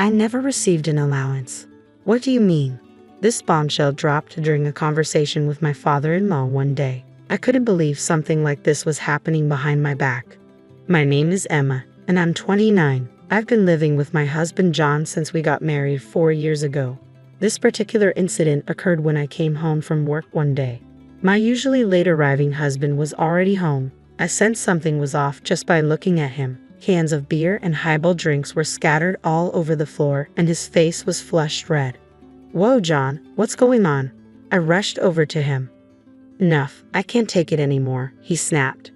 I never received an allowance. What do you mean? This bombshell dropped during a conversation with my father-in-law one day. I couldn't believe something like this was happening behind my back. My name is Emma, and I'm 29. I've been living with my husband John since we got married 4 years ago. This particular incident occurred when I came home from work one day. My usually late arriving husband was already home. I sensed something was off just by looking at him. Cans of beer and highball drinks were scattered all over the floor, and his face was flushed red. "Whoa, John, what's going on?" I rushed over to him. "Enough, I can't take it anymore," he snapped.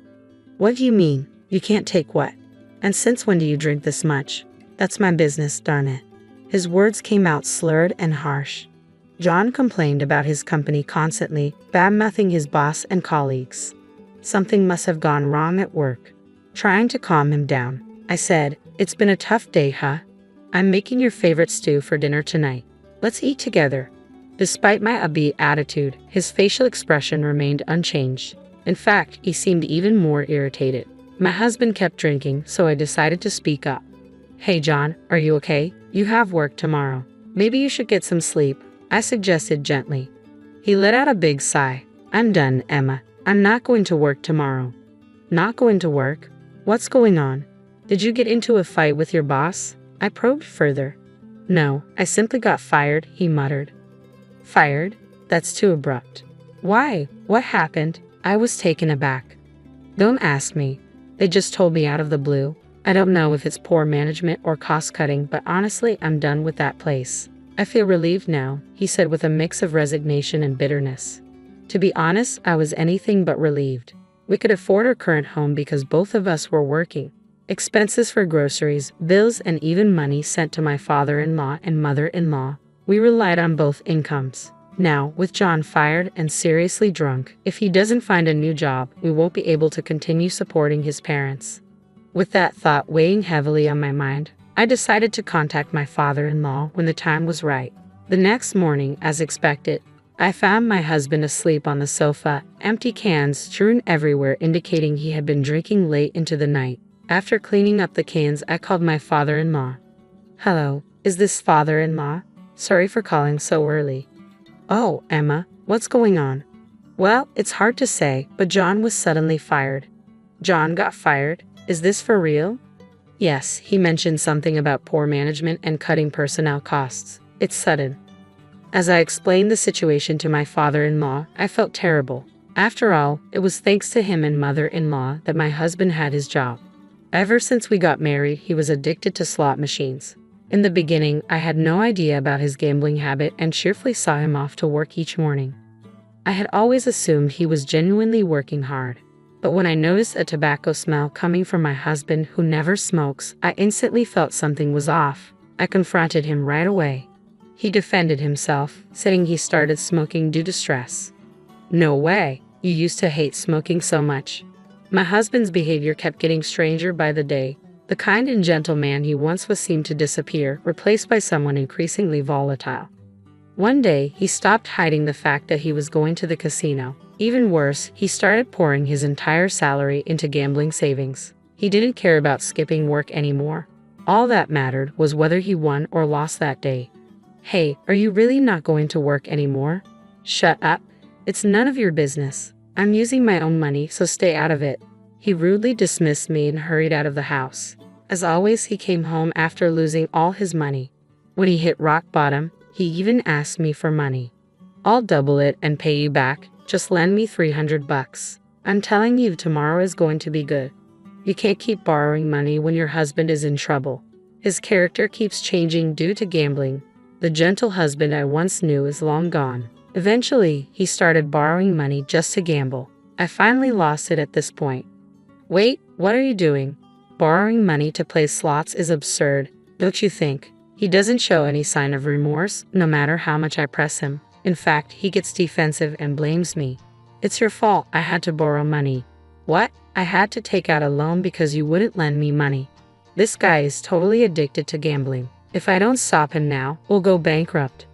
"What do you mean? You can't take what? And since when do you drink this much?" "That's my business, darn it." His words came out slurred and harsh. John complained about his company constantly, bad-mouthing his boss and colleagues. Something must have gone wrong at work. Trying to calm him down, I said, "It's been a tough day, huh? I'm making your favorite stew for dinner tonight. Let's eat together." Despite my upbeat attitude, his facial expression remained unchanged. In fact, he seemed even more irritated. My husband kept drinking, so I decided to speak up. "Hey John, are you okay? You have work tomorrow. Maybe you should get some sleep," I suggested gently. He let out a big sigh. "I'm done, Emma. I'm not going to work tomorrow." "Not going to work? What's going on? Did you get into a fight with your boss?" I probed further. "No, I simply got fired," he muttered. "Fired? That's too abrupt." "Why? What happened?" I was taken aback. "Don't ask me. They just told me out of the blue. I don't know if it's poor management or cost-cutting, but honestly, I'm done with that place." "I feel relieved now," he said with a mix of resignation and bitterness. To be honest, I was anything but relieved. We could afford our current home because both of us were working. Expenses for groceries, bills, and even money sent to my father-in-law and mother-in-law. We relied on both incomes. Now, with John fired and seriously drunk, if he doesn't find a new job, we won't be able to continue supporting his parents. With that thought weighing heavily on my mind, I decided to contact my father-in-law when the time was right. The next morning, as expected, I found my husband asleep on the sofa, empty cans strewn everywhere indicating he had been drinking late into the night. After cleaning up the cans, I called my father-in-law. "Hello, is this father-in-law? Sorry for calling so early." "Oh, Emma, what's going on?" "Well, it's hard to say, but John was suddenly fired." "John got fired? Is this for real?" "Yes, he mentioned something about poor management and cutting personnel costs. It's sudden." As I explained the situation to my father-in-law, I felt terrible. After all, it was thanks to him and mother-in-law that my husband had his job. Ever since we got married, he was addicted to slot machines. In the beginning, I had no idea about his gambling habit and cheerfully saw him off to work each morning. I had always assumed he was genuinely working hard. But when I noticed a tobacco smell coming from my husband who never smokes, I instantly felt something was off. I confronted him right away. He defended himself, saying he started smoking due to stress. "No way, you used to hate smoking so much." My husband's behavior kept getting stranger by the day. The kind and gentle man he once was seemed to disappear, replaced by someone increasingly volatile. One day, he stopped hiding the fact that he was going to the casino. Even worse, he started pouring his entire salary into gambling savings. He didn't care about skipping work anymore. All that mattered was whether he won or lost that day. "Hey, are you really not going to work anymore?" "Shut up. It's none of your business. I'm using my own money, so stay out of it." He rudely dismissed me and hurried out of the house. As always, he came home after losing all his money. When he hit rock bottom, he even asked me for money. "I'll double it and pay you back. Just lend me $300. I'm telling you, tomorrow is going to be good." You can't keep borrowing money when your husband is in trouble. His character keeps changing due to gambling. The gentle husband I once knew is long gone. Eventually, he started borrowing money just to gamble. I finally lost it at this point. "Wait, what are you doing? Borrowing money to play slots is absurd, don't you think?" He doesn't show any sign of remorse, no matter how much I press him. In fact, he gets defensive and blames me. "It's your fault, I had to borrow money." "What? I had to take out a loan because you wouldn't lend me money." This guy is totally addicted to gambling. If I don't stop him now, we'll go bankrupt.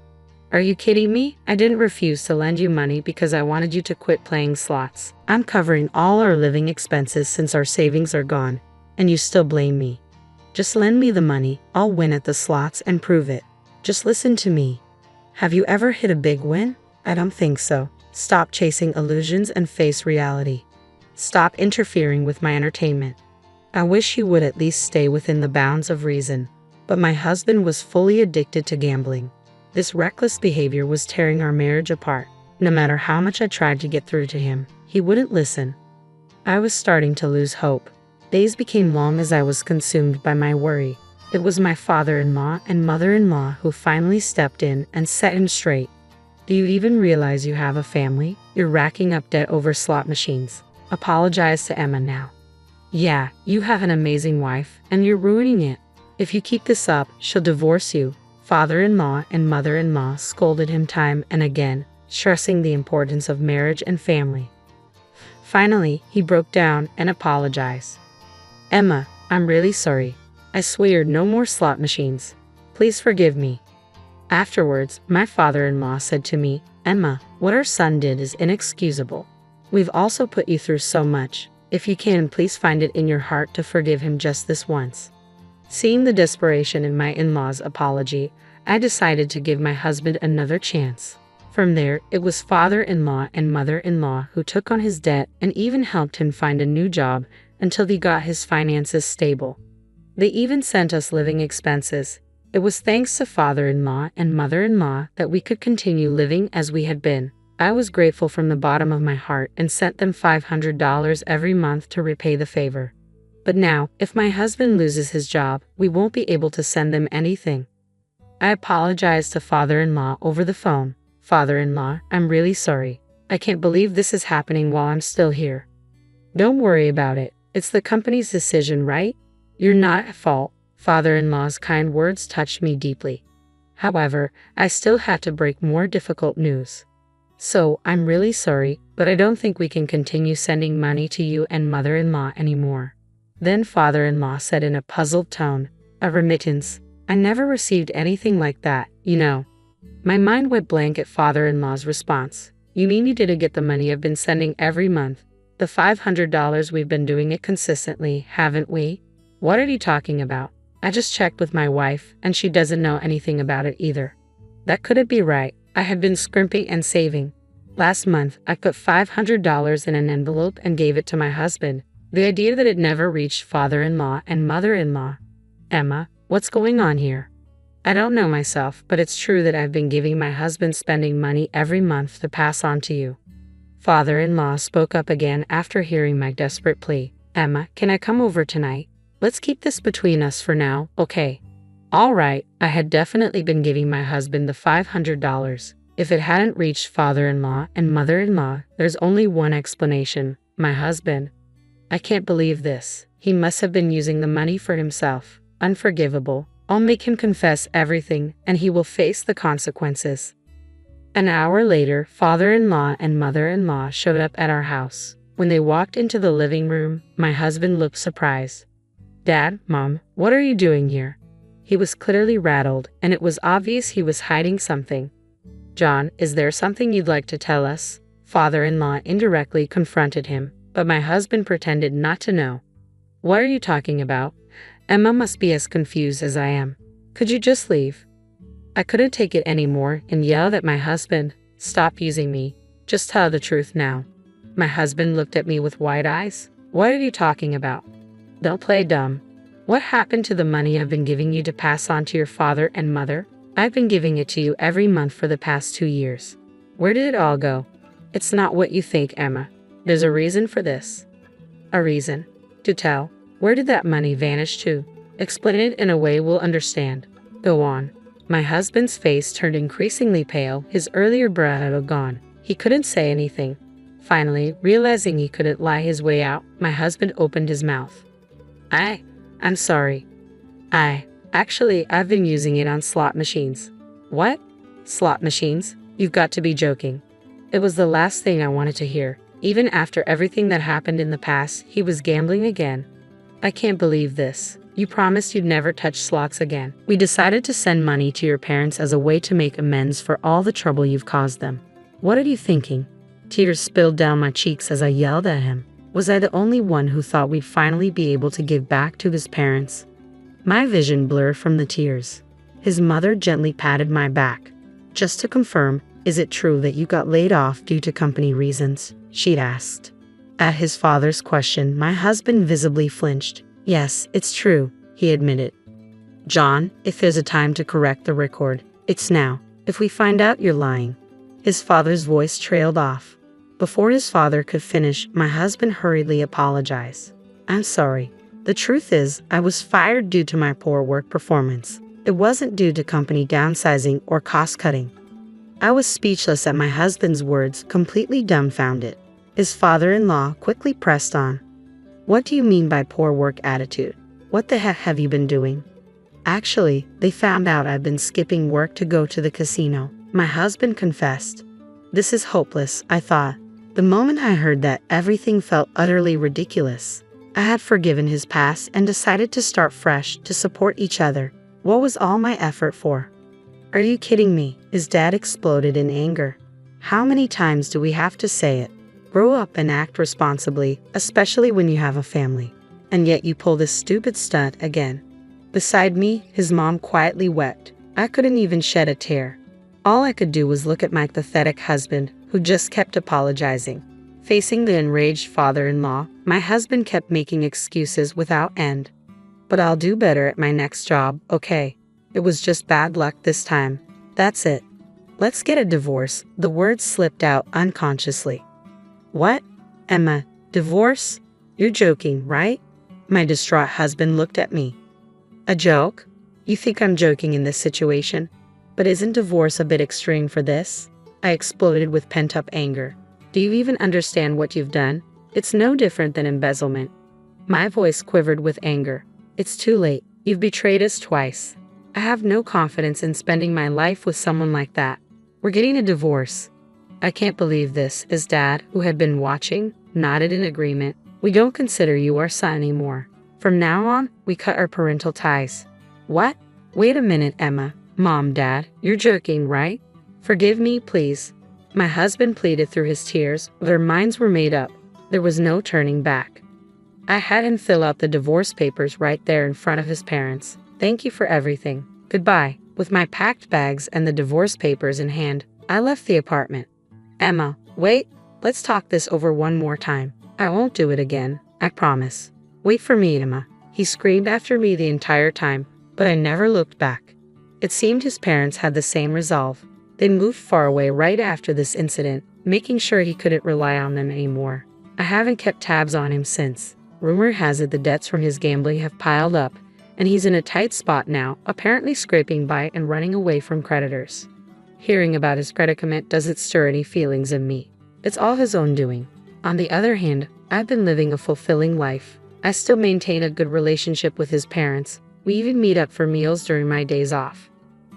Are you kidding me? I didn't refuse to lend you money because I wanted you to quit playing slots. I'm covering all our living expenses since our savings are gone, and you still blame me. Just lend me the money, I'll win at the slots and prove it. Just listen to me. Have you ever hit a big win? I don't think so. Stop chasing illusions and face reality. Stop interfering with my entertainment. I wish he would at least stay within the bounds of reason. But my husband was fully addicted to gambling. This reckless behavior was tearing our marriage apart. No matter how much I tried to get through to him, he wouldn't listen. I was starting to lose hope. Days became long as I was consumed by my worry. It was my father-in-law and mother-in-law who finally stepped in and set him straight. Do you even realize you have a family? You're racking up debt over slot machines. Apologize to Emma now. Yeah, you have an amazing wife, and you're ruining it. If you keep this up, she'll divorce you. Father-in-law and mother-in-law scolded him time and again, stressing the importance of marriage and family. Finally, he broke down and apologized. Emma, I'm really sorry. I swear no more slot machines. Please forgive me. Afterwards, my father-in-law said to me, Emma, what our son did is inexcusable. We've also put you through so much. If you can, please find it in your heart to forgive him just this once. Seeing the desperation in my in-law's apology, I decided to give my husband another chance. From there, it was father-in-law and mother-in-law who took on his debt and even helped him find a new job until he got his finances stable. They even sent us living expenses. It was thanks to father-in-law and mother-in-law that we could continue living as we had been. I was grateful from the bottom of my heart and sent them $500 every month to repay the favor. But now, if my husband loses his job, we won't be able to send them anything. I apologized to father-in-law over the phone. Father-in-law, I'm really sorry. I can't believe this is happening while I'm still here. Don't worry about it. It's the company's decision, right? You're not at fault. Father-in-law's kind words touched me deeply. However, I still had to break more difficult news. So, I'm really sorry, but I don't think we can continue sending money to you and mother-in-law anymore. Then father-in-law said in a puzzled tone, a remittance? I never received anything like that, you know. My mind went blank at father-in-law's response. You mean you didn't get the money I've been sending every month? The $500 we've been doing it consistently, haven't we? What are you talking about? I just checked with my wife, and she doesn't know anything about it either. That couldn't be right. I had been scrimping and saving. Last month, I put $500 in an envelope and gave it to my husband. The idea that it never reached father-in-law and mother-in-law. Emma, what's going on here? I don't know myself, but it's true that I've been giving my husband spending money every month to pass on to you. Father-in-law spoke up again after hearing my desperate plea. Emma, can I come over tonight? Let's keep this between us for now, okay? All right, I had definitely been giving my husband the $500. If it hadn't reached father-in-law and mother-in-law, there's only one explanation, my husband. I can't believe this. He must have been using the money for himself. Unforgivable. I'll make him confess everything, and he will face the consequences. An hour later, father-in-law and mother-in-law showed up at our house. When they walked into the living room, my husband looked surprised. Dad, Mom, what are you doing here? He was clearly rattled, and it was obvious he was hiding something. John, is there something you'd like to tell us? Father-in-law indirectly confronted him, but my husband pretended not to know. What are you talking about? Emma must be as confused as I am. Could you just leave? I couldn't take it anymore and yelled at my husband. Stop using me. Just tell the truth now. My husband looked at me with wide eyes. What are you talking about? Don't play dumb. What happened to the money I've been giving you to pass on to your father and mother? I've been giving it to you every month for the past 2 years. Where did it all go? It's not what you think, Emma. There's a reason for this. A reason? Do tell. Where did that money vanish to? Explain it in a way we'll understand. Go on. My husband's face turned increasingly pale, his earlier bravado gone. He couldn't say anything. Finally, realizing he couldn't lie his way out, my husband opened his mouth. I'm sorry. Actually, I've been using it on slot machines. What? Slot machines? You've got to be joking. It was the last thing I wanted to hear. Even after everything that happened in the past, he was gambling again. I can't believe this. You promised you'd never touch slots again. We decided to send money to your parents as a way to make amends for all the trouble you've caused them. What are you thinking? Tears spilled down my cheeks as I yelled at him. Was I the only one who thought we'd finally be able to give back to his parents? My vision blurred from the tears. His mother gently patted my back. "Just to confirm, is it true that you got laid off due to company reasons?" she'd asked. At his father's question, my husband visibly flinched. "Yes, it's true," he admitted. "John, if there's a time to correct the record, it's now. If we find out you're lying." His father's voice trailed off. Before his father could finish, my husband hurriedly apologized. "I'm sorry. The truth is, I was fired due to my poor work performance. It wasn't due to company downsizing or cost-cutting." I was speechless at my husband's words, completely dumbfounded. His father-in-law quickly pressed on. "What do you mean by poor work attitude? What the heck have you been doing?" "Actually, they found out I've been skipping work to go to the casino," my husband confessed. "This is hopeless," I thought. The moment I heard that, everything felt utterly ridiculous. I had forgiven his past and decided to start fresh to support each other. What was all my effort for? "Are you kidding me?" His dad exploded in anger. "How many times do we have to say it? Grow up and act responsibly, especially when you have a family. And yet you pull this stupid stunt again." Beside me, his mom quietly wept. I couldn't even shed a tear. All I could do was look at my pathetic husband, who just kept apologizing. Facing the enraged father-in-law, my husband kept making excuses without end. "But I'll do better at my next job, okay? It was just bad luck this time. That's it. Let's get a divorce." The words slipped out unconsciously. "What? Emma, divorce? You're joking, right?" My distraught husband looked at me. "A joke? You think I'm joking in this situation? But isn't divorce a bit extreme for this?" I exploded with pent-up anger. "Do you even understand what you've done? It's no different than embezzlement." My voice quivered with anger. "It's too late. You've betrayed us twice. I have no confidence in spending my life with someone like that. We're getting a divorce." "I can't believe this," his dad, who had been watching, nodded in agreement. "We don't consider you our son anymore. From now on, we cut our parental ties." "What? Wait a minute, Emma. Mom, Dad, you're joking, right? Forgive me, please." My husband pleaded through his tears, but our minds were made up. There was no turning back. I had him fill out the divorce papers right there in front of his parents. "Thank you for everything. Goodbye." With my packed bags and the divorce papers in hand, I left the apartment. "Emma, wait. Let's talk this over one more time. I won't do it again, I promise." "Wait for me, Emma." He screamed after me the entire time, but I never looked back. It seemed his parents had the same resolve. They moved far away right after this incident, making sure he couldn't rely on them anymore. I haven't kept tabs on him since. Rumor has it the debts from his gambling have piled up, and he's in a tight spot now, apparently scraping by and running away from creditors. Hearing about his predicament doesn't stir any feelings in me. It's all his own doing. On the other hand, I've been living a fulfilling life. I still maintain a good relationship with his parents. We even meet up for meals during my days off.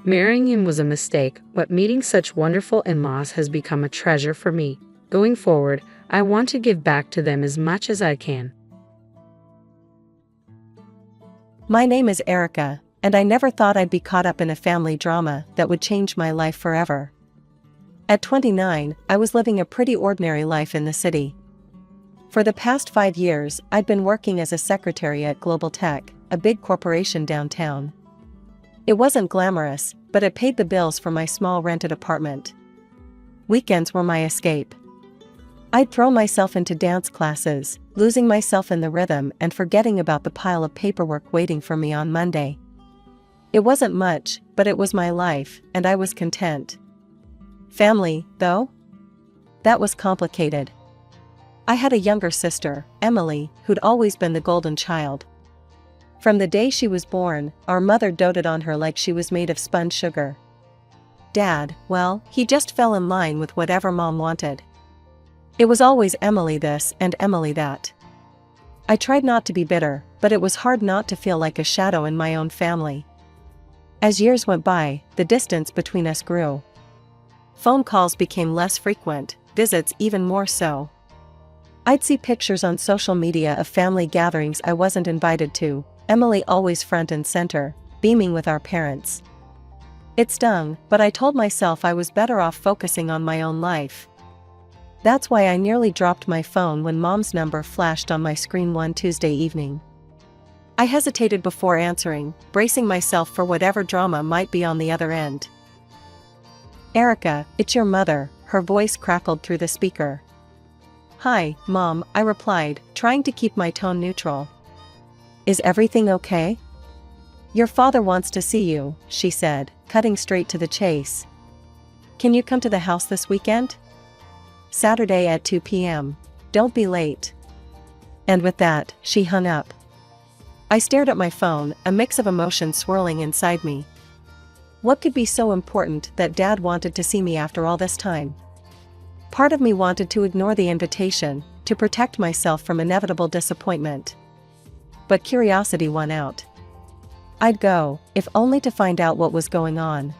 Marrying him was a mistake, but meeting such wonderful in-laws has become a treasure for me. Going forward, I want to give back to them as much as I can. My name is Erica, and I never thought I'd be caught up in a family drama that would change my life forever. At 29, I was living a pretty ordinary life in the city. For the past 5 years, I'd been working as a secretary at Global Tech, a big corporation downtown. It wasn't glamorous, but it paid the bills for my small rented apartment. Weekends were my escape. I'd throw myself into dance classes, losing myself in the rhythm and forgetting about the pile of paperwork waiting for me on Monday. It wasn't much, but it was my life, and I was content. Family, though? That was complicated. I had a younger sister, Emily, who'd always been the golden child. From the day she was born, our mother doted on her like she was made of spun sugar. Dad, well, he just fell in line with whatever Mom wanted. It was always Emily this and Emily that. I tried not to be bitter, but it was hard not to feel like a shadow in my own family. As years went by, the distance between us grew. Phone calls became less frequent, visits even more so. I'd see pictures on social media of family gatherings I wasn't invited to, Emily always front and center, beaming with our parents. It stung, but I told myself I was better off focusing on my own life. That's why I nearly dropped my phone when Mom's number flashed on my screen one Tuesday evening. I hesitated before answering, bracing myself for whatever drama might be on the other end. "Erica, it's your mother," her voice crackled through the speaker. "Hi, Mom," I replied, trying to keep my tone neutral. "Is everything okay?" "Your father wants to see you," she said, cutting straight to the chase. "Can you come to the house this weekend? Saturday at 2 p.m. Don't be late." And with that, she hung up. I stared at my phone, a mix of emotions swirling inside me. What could be so important that Dad wanted to see me after all this time? Part of me wanted to ignore the invitation, to protect myself from inevitable disappointment. But curiosity won out. I'd go, if only to find out what was going on.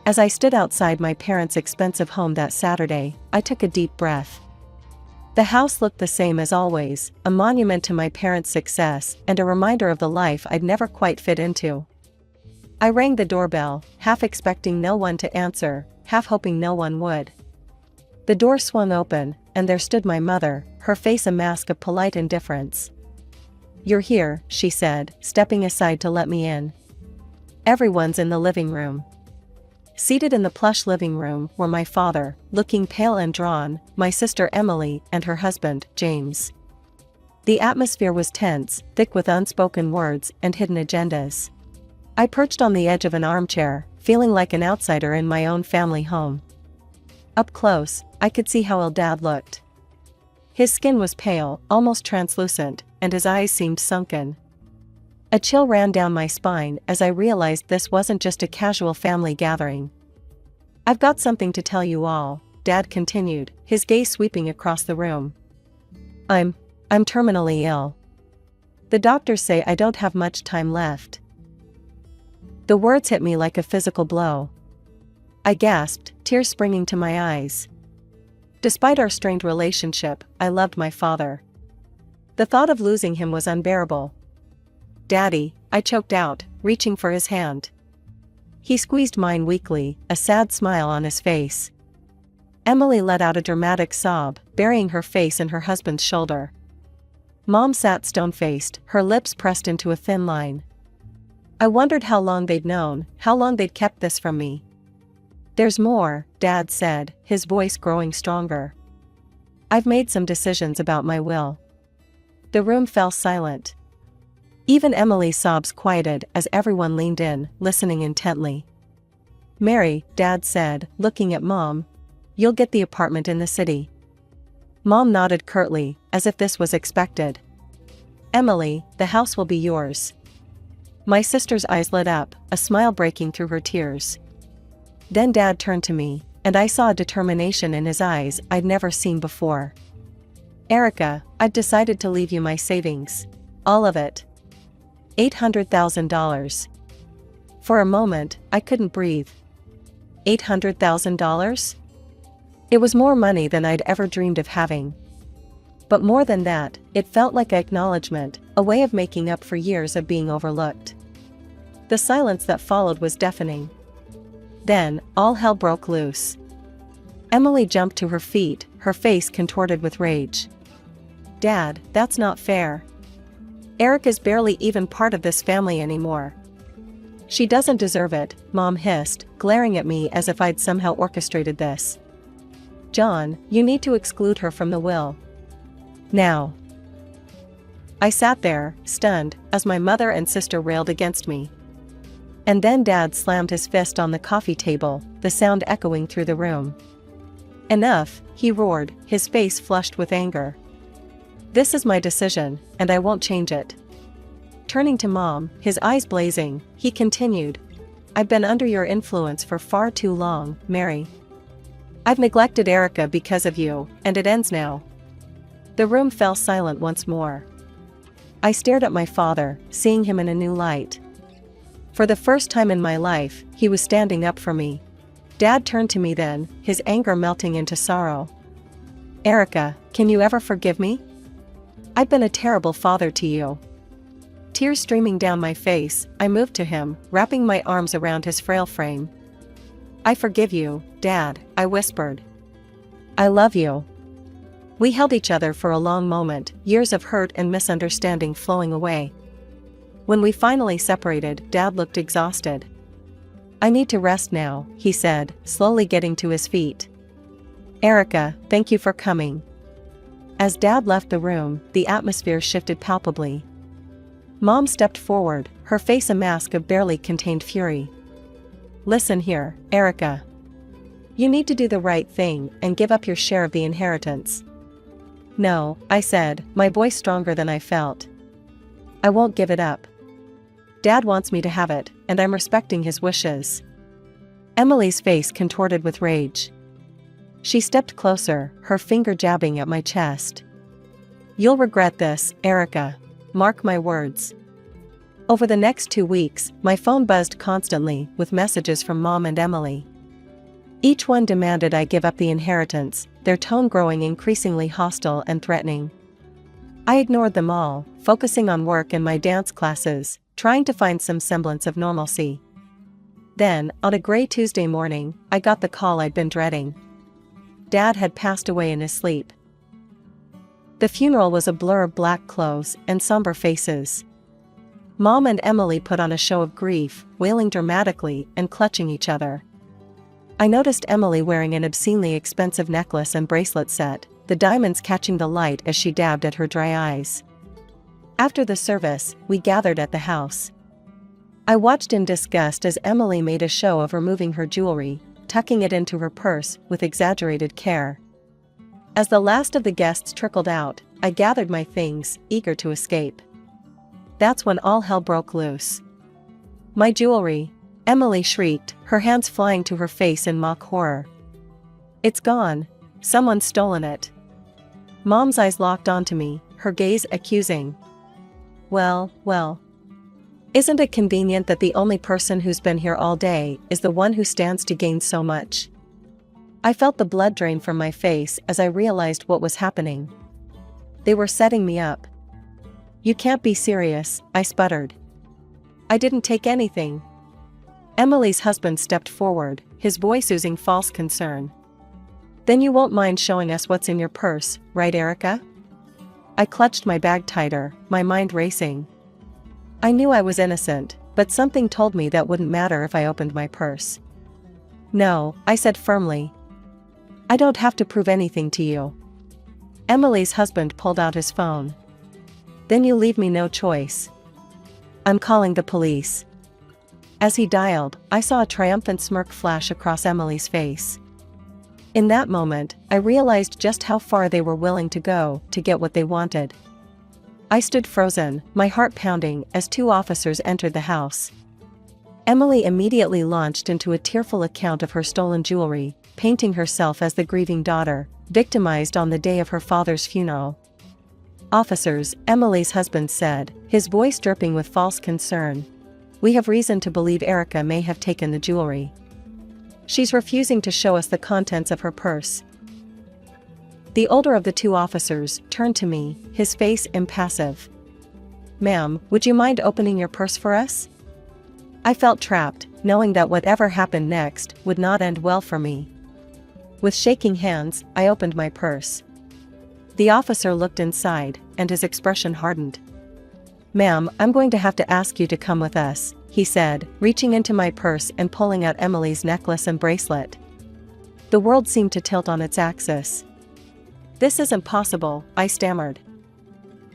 As I stood outside my parents' expensive home that Saturday, I took a deep breath. The house looked the same as always, a monument to my parents' success and a reminder of the life I'd never quite fit into. I rang the doorbell, half expecting no one to answer, half hoping no one would. The door swung open, and there stood my mother, her face a mask of polite indifference. "You're here," she said, stepping aside to let me in. "Everyone's in the living room." Seated in the plush living room were my father, looking pale and drawn, my sister Emily, and her husband, James. The atmosphere was tense, thick with unspoken words and hidden agendas. I perched on the edge of an armchair, feeling like an outsider in my own family home. Up close, I could see how ill Dad looked. His skin was pale, almost translucent, and his eyes seemed sunken. A chill ran down my spine as I realized this wasn't just a casual family gathering. "I've got something to tell you all," Dad continued, his gaze sweeping across the room. I'm terminally ill. The doctors say I don't have much time left." The words hit me like a physical blow. I gasped, tears springing to my eyes. Despite our strained relationship, I loved my father. The thought of losing him was unbearable. "Daddy," I choked out, reaching for his hand. He squeezed mine weakly, a sad smile on his face. Emily let out a dramatic sob, burying her face in her husband's shoulder. Mom sat stone-faced, her lips pressed into a thin line. I wondered how long they'd known, how long they'd kept this from me. "There's more," Dad said, his voice growing stronger. "I've made some decisions about my will." The room fell silent. Even Emily's sobs quieted as everyone leaned in, listening intently. "Mary," Dad said, looking at Mom, "you'll get the apartment in the city." Mom nodded curtly, as if this was expected. "Emily, the house will be yours." My sister's eyes lit up, a smile breaking through her tears. Then Dad turned to me, and I saw a determination in his eyes I'd never seen before. "Erica, I've decided to leave you my savings. All of it. $800,000. For a moment, I couldn't breathe. $800,000? It was more money than I'd ever dreamed of having. But more than that, it felt like an acknowledgement, a way of making up for years of being overlooked. The silence that followed was deafening. Then, all hell broke loose. Emily jumped to her feet, her face contorted with rage. "Dad, that's not fair. Erica's barely even part of this family anymore." "She doesn't deserve it," Mom hissed, glaring at me as if I'd somehow orchestrated this. "John, you need to exclude her from the will. Now." I sat there, stunned, as my mother and sister railed against me. And then Dad slammed his fist on the coffee table, the sound echoing through the room. "Enough," he roared, his face flushed with anger. "This is my decision, and I won't change it." Turning to Mom, his eyes blazing, he continued, "I've been under your influence for far too long, Mary. I've neglected Erica because of you, and it ends now." The room fell silent once more. I stared at my father, seeing him in a new light. For the first time in my life, he was standing up for me. Dad turned to me then, his anger melting into sorrow. "Erica, can you ever forgive me? I've been a terrible father to you." Tears streaming down my face, I moved to him, wrapping my arms around his frail frame. "I forgive you, Dad," I whispered. "I love you." We held each other for a long moment, years of hurt and misunderstanding flowing away. When we finally separated, Dad looked exhausted. "I need to rest now," he said, slowly getting to his feet. "Erica, thank you for coming." As Dad left the room, the atmosphere shifted palpably. Mom stepped forward, her face a mask of barely contained fury. "Listen here, Erica. You need to do the right thing and give up your share of the inheritance." "No," I said, my voice stronger than I felt. "I won't give it up. Dad wants me to have it, and I'm respecting his wishes." Emily's face contorted with rage. She stepped closer, her finger jabbing at my chest. "You'll regret this, Erica. Mark my words." Over the next 2 weeks, my phone buzzed constantly with messages from Mom and Emily. Each one demanded I give up the inheritance, their tone growing increasingly hostile and threatening. I ignored them all, focusing on work and my dance classes, trying to find some semblance of normalcy. Then, on a gray Tuesday morning, I got the call I'd been dreading. Dad had passed away in his sleep. The funeral was a blur of black clothes and somber faces. Mom and Emily put on a show of grief, wailing dramatically and clutching each other. I noticed Emily wearing an obscenely expensive necklace and bracelet set, the diamonds catching the light as she dabbed at her dry eyes. After the service, we gathered at the house. I watched in disgust as Emily made a show of removing her jewelry, tucking it into her purse with exaggerated care. As the last of the guests trickled out, I gathered my things, eager to escape. That's when all hell broke loose. "My jewelry!" Emily shrieked, her hands flying to her face in mock horror. "It's gone. Someone's stolen it." Mom's eyes locked onto me, her gaze accusing. Well. Isn't it convenient that the only person who's been here all day is the one who stands to gain so much? I felt the blood drain from my face as I realized what was happening. They were setting me up. "You can't be serious," I sputtered. "I didn't take anything." Emily's husband stepped forward, his voice oozing false concern. "Then you won't mind showing us what's in your purse, right, Erica?" I clutched my bag tighter, my mind racing. I knew I was innocent, but something told me that wouldn't matter if I opened my purse. "No," I said firmly. "I don't have to prove anything to you." Emily's husband pulled out his phone. "Then you leave me no choice. I'm calling the police." As he dialed, I saw a triumphant smirk flash across Emily's face. In that moment, I realized just how far they were willing to go to get what they wanted. I stood frozen, my heart pounding, as 2 officers entered the house. Emily immediately launched into a tearful account of her stolen jewelry, painting herself as the grieving daughter, victimized on the day of her father's funeral. "Officers," Emily's husband said, his voice dripping with false concern, "we have reason to believe Erica may have taken the jewelry. She's refusing to show us the contents of her purse." The older of the 2 officers turned to me, his face impassive. "Ma'am, would you mind opening your purse for us?" I felt trapped, knowing that whatever happened next would not end well for me. With shaking hands, I opened my purse. The officer looked inside, and his expression hardened. "Ma'am, I'm going to have to ask you to come with us," he said, reaching into my purse and pulling out Emily's necklace and bracelet. The world seemed to tilt on its axis. "This isn't possible," I stammered.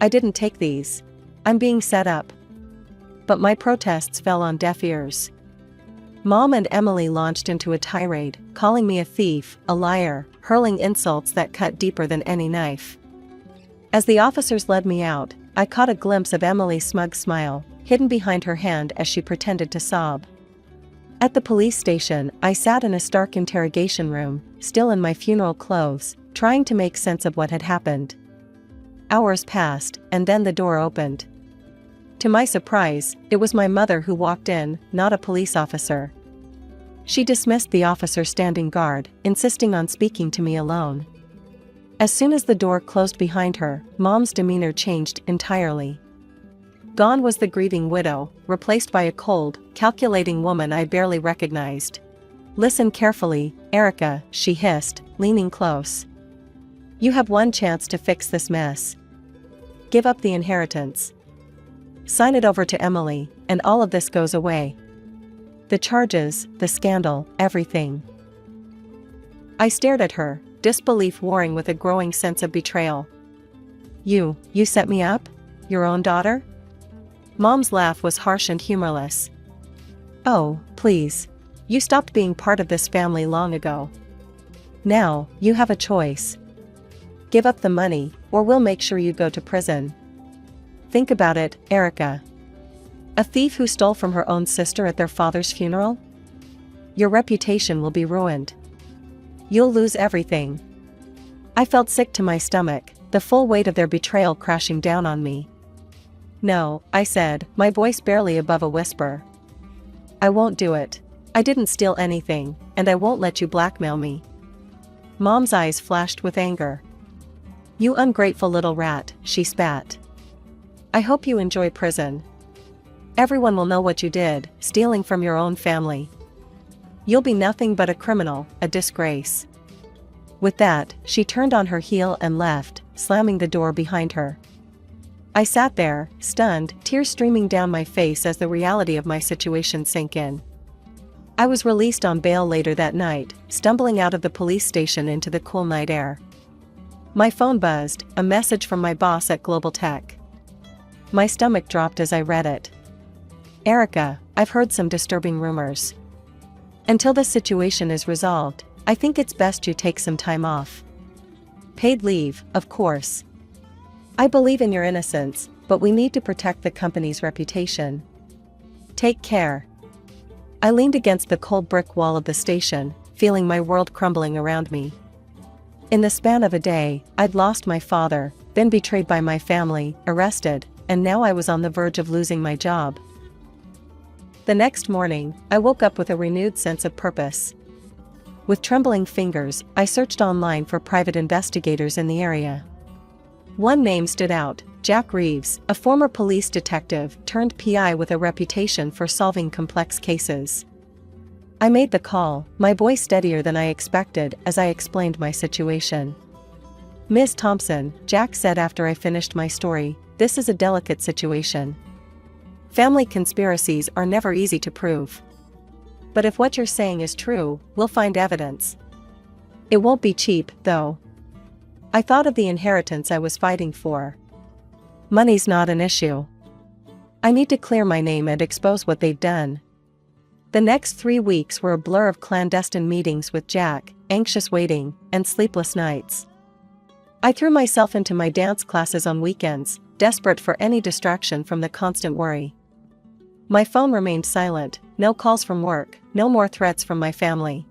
"I didn't take these. I'm being set up." But my protests fell on deaf ears. Mom and Emily launched into a tirade, calling me a thief, a liar, hurling insults that cut deeper than any knife. As the officers led me out, I caught a glimpse of Emily's smug smile, hidden behind her hand as she pretended to sob. At the police station, I sat in a stark interrogation room, still in my funeral clothes, trying to make sense of what had happened. Hours passed, and then the door opened. To my surprise, it was my mother who walked in, not a police officer. She dismissed the officer standing guard, insisting on speaking to me alone. As soon as the door closed behind her, Mom's demeanor changed entirely. Gone was the grieving widow, replaced by a cold, calculating woman I barely recognized. "Listen carefully, Erica," she hissed, leaning close. "You have one chance to fix this mess. Give up the inheritance. sign it over to Emily, and all of this goes away. The charges, the scandal, everything. I stared at her, disbelief warring with a growing sense of betrayal. You set me up? Your own daughter? Mom's laugh was harsh and humorless. Oh, please. You stopped being part of this family long ago. Now, you have a choice. Give up the money, or we'll make sure you go to prison. Think about it, Erica. A thief who stole from her own sister at their father's funeral? Your reputation will be ruined. You'll lose everything. I felt sick to my stomach, the full weight of their betrayal crashing down on me. No, I said, my voice barely above a whisper. I won't do it. I didn't steal anything, and I won't let you blackmail me. Mom's eyes flashed with anger. You ungrateful little rat, she spat. I hope you enjoy prison. Everyone will know what you did, stealing from your own family. You'll be nothing but a criminal, a disgrace. With that, she turned on her heel and left, slamming the door behind her. I sat there, stunned, tears streaming down my face as the reality of my situation sank in. I was released on bail later that night, stumbling out of the police station into the cool night air. My phone buzzed, a message from my boss at Global Tech. My stomach dropped as I read it. Erica, I've heard some disturbing rumors. Until the situation is resolved, I think it's best you take some time off. Paid leave, of course. I believe in your innocence, but we need to protect the company's reputation. Take care. I leaned against the cold brick wall of the station, feeling my world crumbling around me. In the span of a day, I'd lost my father, been betrayed by my family, arrested, and now I was on the verge of losing my job. The next morning, I woke up with a renewed sense of purpose. With trembling fingers, I searched online for private investigators in the area. One name stood out, Jack Reeves, a former police detective turned PI with a reputation for solving complex cases. I made the call, my voice steadier than I expected as I explained my situation. Miss Thompson, Jack said after I finished my story, this is a delicate situation. Family conspiracies are never easy to prove. But if what you're saying is true, we'll find evidence. It won't be cheap, though. I thought of the inheritance I was fighting for. Money's not an issue. I need to clear my name and expose what they've done. The next 3 weeks were a blur of clandestine meetings with Jack, anxious waiting, and sleepless nights. I threw myself into my dance classes on weekends, desperate for any distraction from the constant worry. My phone remained silent, no calls from work, no more threats from my family.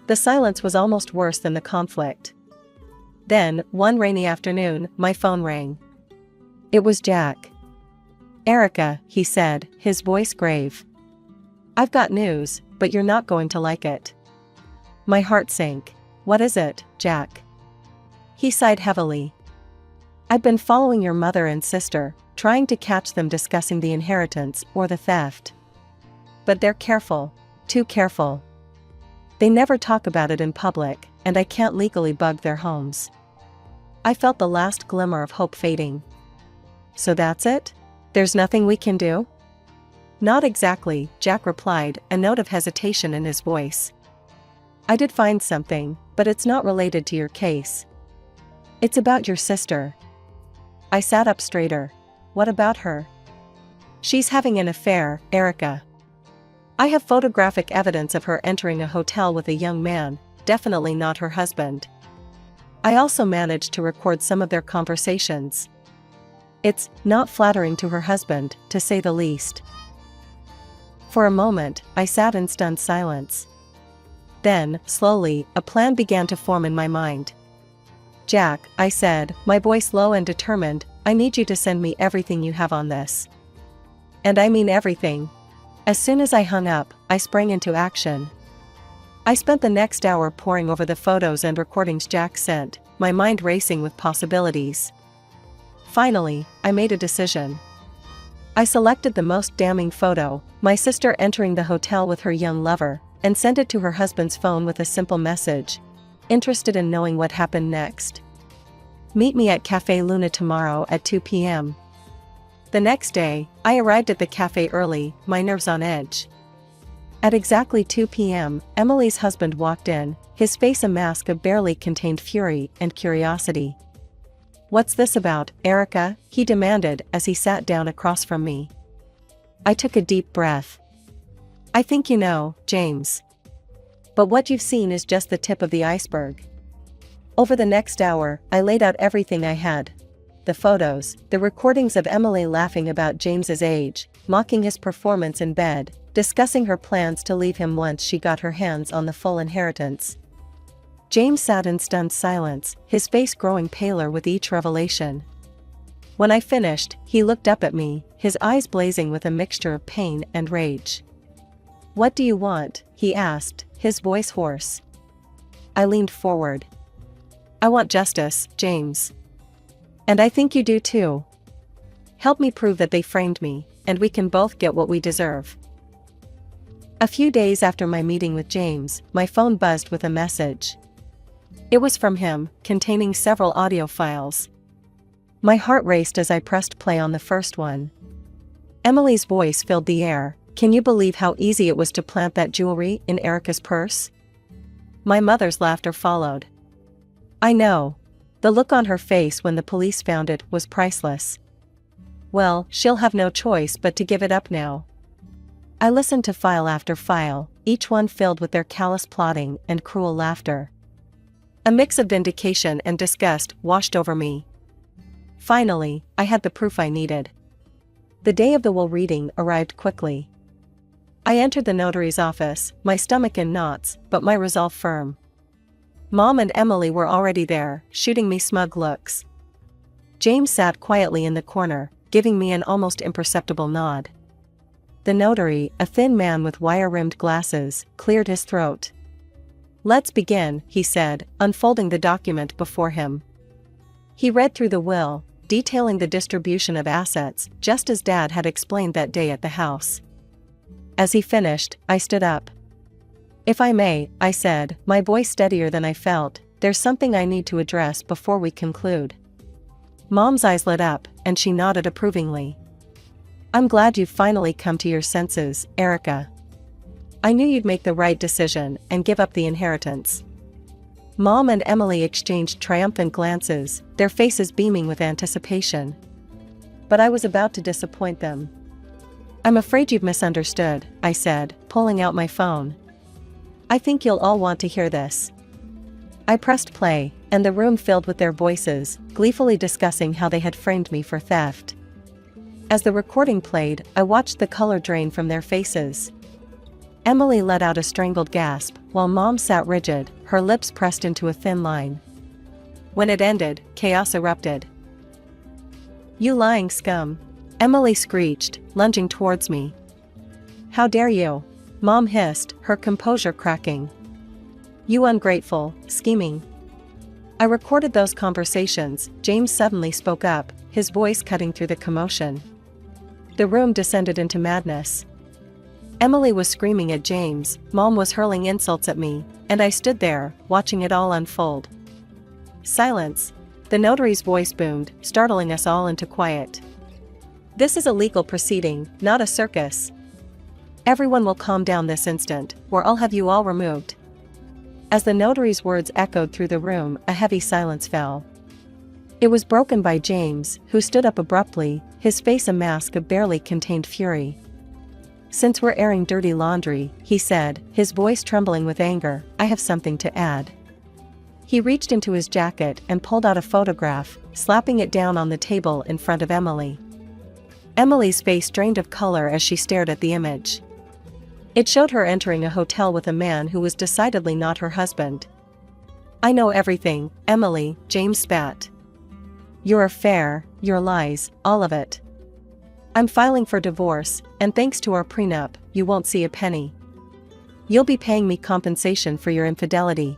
The silence was almost worse than the conflict. Then, one rainy afternoon, my phone rang. It was Jack. Erica, he said, his voice grave. I've got news, but you're not going to like it. My heart sank. What is it, Jack? He sighed heavily. I've been following your mother and sister, trying to catch them discussing the inheritance or the theft. But they're careful, too careful. They never talk about it in public, and I can't legally bug their homes. I felt the last glimmer of hope fading. So that's it? There's nothing we can do? Not exactly, Jack replied, a note of hesitation in his voice. I did find something, but it's not related to your case. It's about your sister. I sat up straighter. What about her? She's having an affair, Erica. I have photographic evidence of her entering a hotel with a young man, definitely not her husband. I also managed to record some of their conversations. It's not flattering to her husband, to say the least. For a moment, I sat in stunned silence. Then, slowly, a plan began to form in my mind. Jack, I said, my voice low and determined, I need you to send me everything you have on this. And I mean everything. As soon as I hung up, I sprang into action. I spent the next hour poring over the photos and recordings Jack sent, my mind racing with possibilities. Finally, I made a decision. I selected the most damning photo, my sister entering the hotel with her young lover, and sent it to her husband's phone with a simple message. Interested in knowing what happened next? Meet me at Café Luna tomorrow at 2 p.m. The next day, I arrived at the cafe early, my nerves on edge. At exactly 2 p.m., Emily's husband walked in, his face a mask of barely contained fury and curiosity. "What's this about, Erica?" he demanded as he sat down across from me. I took a deep breath. "I think you know, James. But what you've seen is just the tip of the iceberg." Over the next hour, I laid out everything I had. The photos, the recordings of Emily laughing about James's age, mocking his performance in bed, discussing her plans to leave him once she got her hands on the full inheritance. James sat in stunned silence, his face growing paler with each revelation. When I finished, he looked up at me, his eyes blazing with a mixture of pain and rage. "What do you want?" he asked, his voice hoarse. I leaned forward. "I want justice, James. And I think you do too. Help me prove that they framed me, and we can both get what we deserve." A few days after my meeting with James, my phone buzzed with a message. It was from him, containing several audio files. My heart raced as I pressed play on the first one. Emily's voice filled the air. "Can you believe how easy it was to plant that jewelry in Erica's purse?" My mother's laughter followed. "I know. The look on her face when the police found it was priceless. Well, she'll have no choice but to give it up now." I listened to file after file, each one filled with their callous plotting and cruel laughter. A mix of vindication and disgust washed over me. Finally, I had the proof I needed. The day of the will reading arrived quickly. I entered the notary's office, my stomach in knots, but my resolve firm. Mom and Emily were already there, shooting me smug looks. James sat quietly in the corner, giving me an almost imperceptible nod. The notary, a thin man with wire-rimmed glasses, cleared his throat. "Let's begin," he said, unfolding the document before him. He read through the will, detailing the distribution of assets, just as Dad had explained that day at the house. As he finished, I stood up. "If I may," I said, my voice steadier than I felt, "there's something I need to address before we conclude." Mom's eyes lit up, and she nodded approvingly. "I'm glad you've finally come to your senses, Erica. I knew you'd make the right decision and give up the inheritance." Mom and Emily exchanged triumphant glances, their faces beaming with anticipation. But I was about to disappoint them. "I'm afraid you've misunderstood," I said, pulling out my phone. "I think you'll all want to hear this." I pressed play, and the room filled with their voices, gleefully discussing how they had framed me for theft. As the recording played, I watched the color drain from their faces. Emily let out a strangled gasp, while Mom sat rigid, her lips pressed into a thin line. When it ended, chaos erupted. "You lying scum!" Emily screeched, lunging towards me. "How dare you!" Mom hissed, her composure cracking. "You ungrateful, scheming." I recorded those conversations. James suddenly spoke up, his voice cutting through the commotion. The room descended into madness. Emily was screaming at James, Mom was hurling insults at me, and I stood there, watching it all unfold. "Silence!" The notary's voice boomed, startling us all into quiet. "This is a legal proceeding, not a circus. Everyone will calm down this instant, or I'll have you all removed." As the notary's words echoed through the room, a heavy silence fell. It was broken by James, who stood up abruptly, his face a mask of barely contained fury. "Since we're airing dirty laundry," he said, his voice trembling with anger, "I have something to add." He reached into his jacket and pulled out a photograph, slapping it down on the table in front of Emily. Emily's face drained of color as she stared at the image. It showed her entering a hotel with a man who was decidedly not her husband. "I know everything, Emily," James spat. "Your affair, your lies, all of it. I'm filing for divorce, and thanks to our prenup, you won't see a penny. You'll be paying me compensation for your infidelity."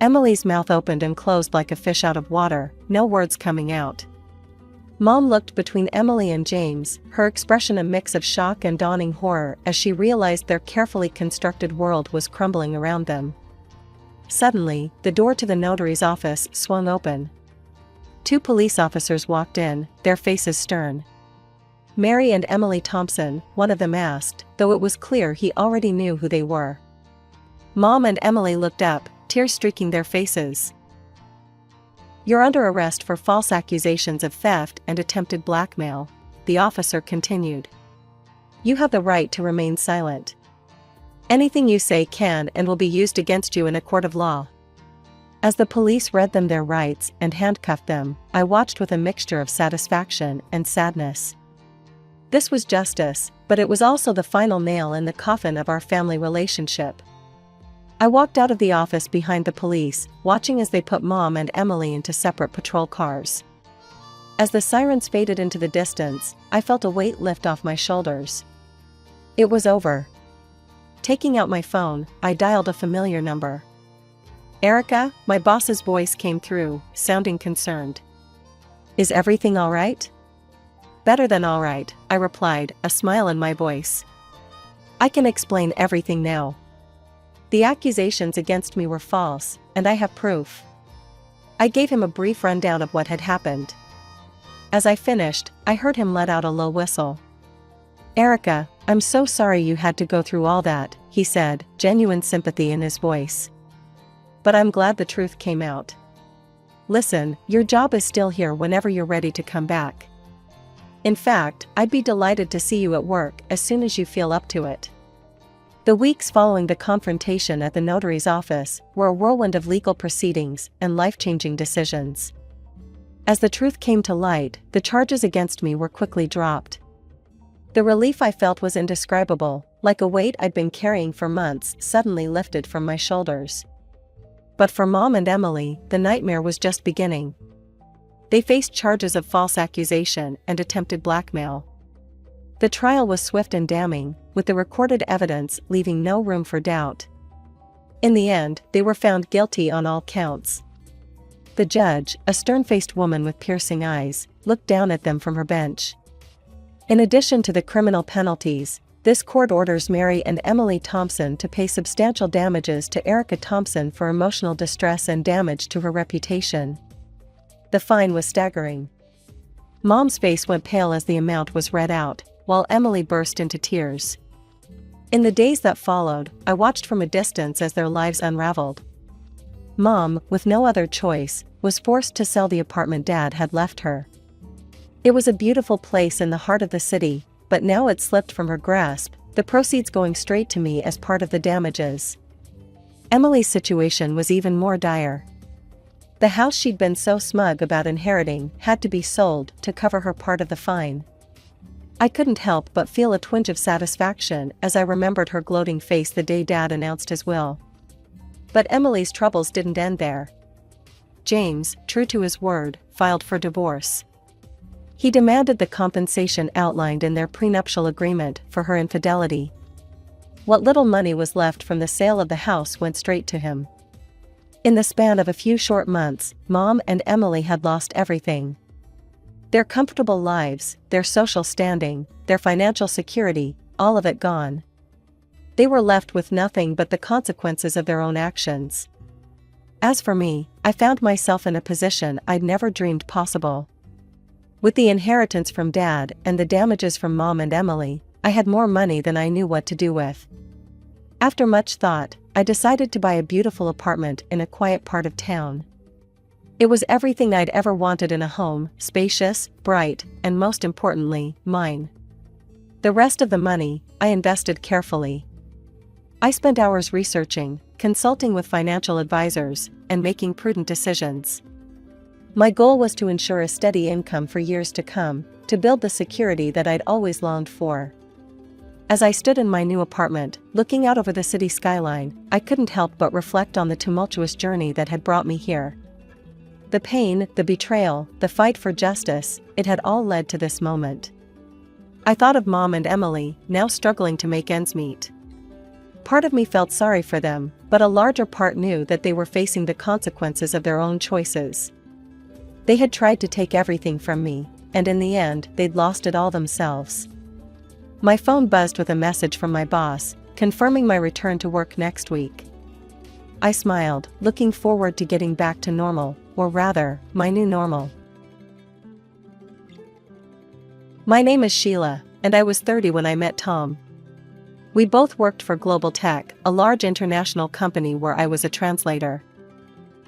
Emily's mouth opened and closed like a fish out of water, no words coming out. Mom looked between Emily and James, her expression a mix of shock and dawning horror as she realized their carefully constructed world was crumbling around them. Suddenly, the door to the notary's office swung open. 2 police officers walked in, their faces stern. Mary and Emily Thompson, one of them asked, though it was clear he already knew who they were. Mom and Emily looked up, tears streaking their faces. "You're under arrest for false accusations of theft and attempted blackmail," the officer continued. "You have the right to remain silent. Anything you say can and will be used against you in a court of law." As the police read them their rights and handcuffed them, I watched with a mixture of satisfaction and sadness. This was justice, but it was also the final nail in the coffin of our family relationship. I walked out of the office behind the police, watching as they put Mom and Emily into separate patrol cars. As the sirens faded into the distance, I felt a weight lift off my shoulders. It was over. Taking out my phone, I dialed a familiar number. "Erica," my boss's voice came through, sounding concerned. "Is everything all right?" "Better than all right," I replied, a smile in my voice. "I can explain everything now. The accusations against me were false, and I have proof." I gave him a brief rundown of what had happened. As I finished, I heard him let out a low whistle. "Erica, I'm so sorry you had to go through all that," he said, genuine sympathy in his voice. "But I'm glad the truth came out. Listen, your job is still here whenever you're ready to come back. In fact, I'd be delighted to see you at work as soon as you feel up to it." The weeks following the confrontation at the notary's office were a whirlwind of legal proceedings and life-changing decisions. As the truth came to light, the charges against me were quickly dropped. The relief I felt was indescribable, like a weight I'd been carrying for months suddenly lifted from my shoulders. But for Mom and Emily, the nightmare was just beginning. They faced charges of false accusation and attempted blackmail. The trial was swift and damning, with the recorded evidence leaving no room for doubt. In the end, they were found guilty on all counts. The judge, a stern-faced woman with piercing eyes, looked down at them from her bench. In addition to the criminal penalties, this court orders Mary and Emily Thompson to pay substantial damages to Erica Thompson for emotional distress and damage to her reputation. The fine was staggering. Mom's face went pale as the amount was read out, while Emily burst into tears. In the days that followed, I watched from a distance as their lives unraveled. Mom, with no other choice, was forced to sell the apartment Dad had left her. It was a beautiful place in the heart of the city, but now it slipped from her grasp, the proceeds going straight to me as part of the damages. Emily's situation was even more dire. The house she'd been so smug about inheriting had to be sold to cover her part of the fine. I couldn't help but feel a twinge of satisfaction as I remembered her gloating face the day Dad announced his will. But Emily's troubles didn't end there. James, true to his word, filed for divorce. He demanded the compensation outlined in their prenuptial agreement for her infidelity. What little money was left from the sale of the house went straight to him. In the span of a few short months, Mom and Emily had lost everything. Their comfortable lives, their social standing, their financial security, all of it gone. They were left with nothing but the consequences of their own actions. As for me, I found myself in a position I'd never dreamed possible. With the inheritance from Dad and the damages from Mom and Emily, I had more money than I knew what to do with. After much thought, I decided to buy a beautiful apartment in a quiet part of town. It was everything I'd ever wanted in a home, spacious, bright, and most importantly, mine. The rest of the money, I invested carefully. I spent hours researching, consulting with financial advisors, and making prudent decisions. My goal was to ensure a steady income for years to come, to build the security that I'd always longed for. As I stood in my new apartment, looking out over the city skyline, I couldn't help but reflect on the tumultuous journey that had brought me here. The pain, the betrayal, the fight for justice, it had all led to this moment. I thought of Mom and Emily, now struggling to make ends meet. Part of me felt sorry for them, but a larger part knew that they were facing the consequences of their own choices. They had tried to take everything from me, and in the end, they'd lost it all themselves. My phone buzzed with a message from my boss, confirming my return to work next week. I smiled, looking forward to getting back to normal, or rather, my new normal. My name is Sheila, and I was 30 when I met Tom. We both worked for Global Tech, a large international company where I was a translator.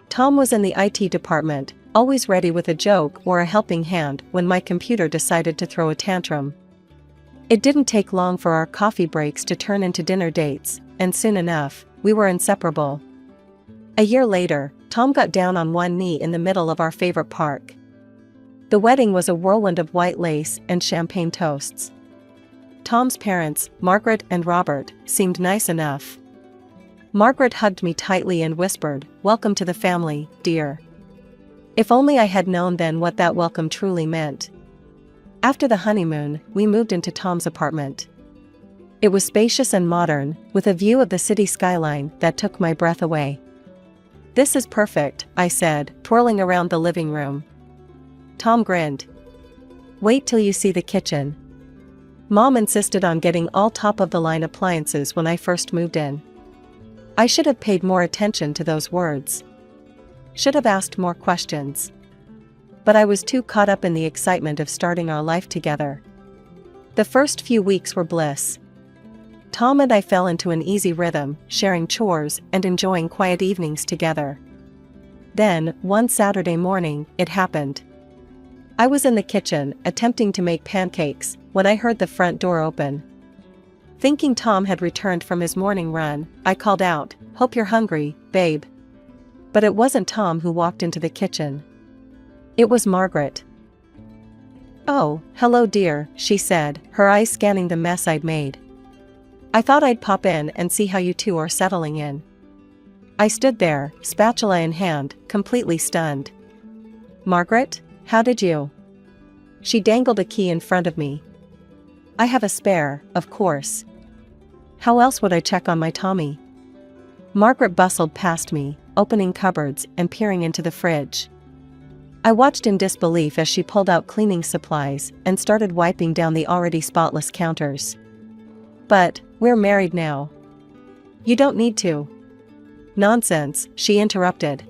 Tom was in the IT department, always ready with a joke or a helping hand when my computer decided to throw a tantrum. It didn't take long for our coffee breaks to turn into dinner dates, and soon enough, we were inseparable. A year later, Tom got down on one knee in the middle of our favorite park. The wedding was a whirlwind of white lace and champagne toasts. Tom's parents, Margaret and Robert, seemed nice enough. Margaret hugged me tightly and whispered, "Welcome to the family, dear." If only I had known then what that welcome truly meant. After the honeymoon, we moved into Tom's apartment. It was spacious and modern, with a view of the city skyline that took my breath away. "This is perfect," I said, twirling around the living room. Tom grinned. "Wait till you see the kitchen." Mom insisted on getting all top-of-the-line appliances when I first moved in. I should have paid more attention to those words. Should have asked more questions. But I was too caught up in the excitement of starting our life together. The first few weeks were bliss. Tom and I fell into an easy rhythm, sharing chores and enjoying quiet evenings together. Then, one Saturday morning, it happened. I was in the kitchen, attempting to make pancakes, when I heard the front door open. Thinking Tom had returned from his morning run, I called out, "Hope you're hungry, babe." But it wasn't Tom who walked into the kitchen. It was Margaret. "Oh, hello dear," she said, her eyes scanning the mess I'd made. "I thought I'd pop in and see how you two are settling in." I stood there, spatula in hand, completely stunned. "Margaret, how did you?" She dangled a key in front of me. "I have a spare, of course. How else would I check on my Tommy?" Margaret bustled past me, opening cupboards and peering into the fridge. I watched in disbelief as she pulled out cleaning supplies and started wiping down the already spotless counters. "But, we're married now." "You don't need to." "Nonsense," she interrupted.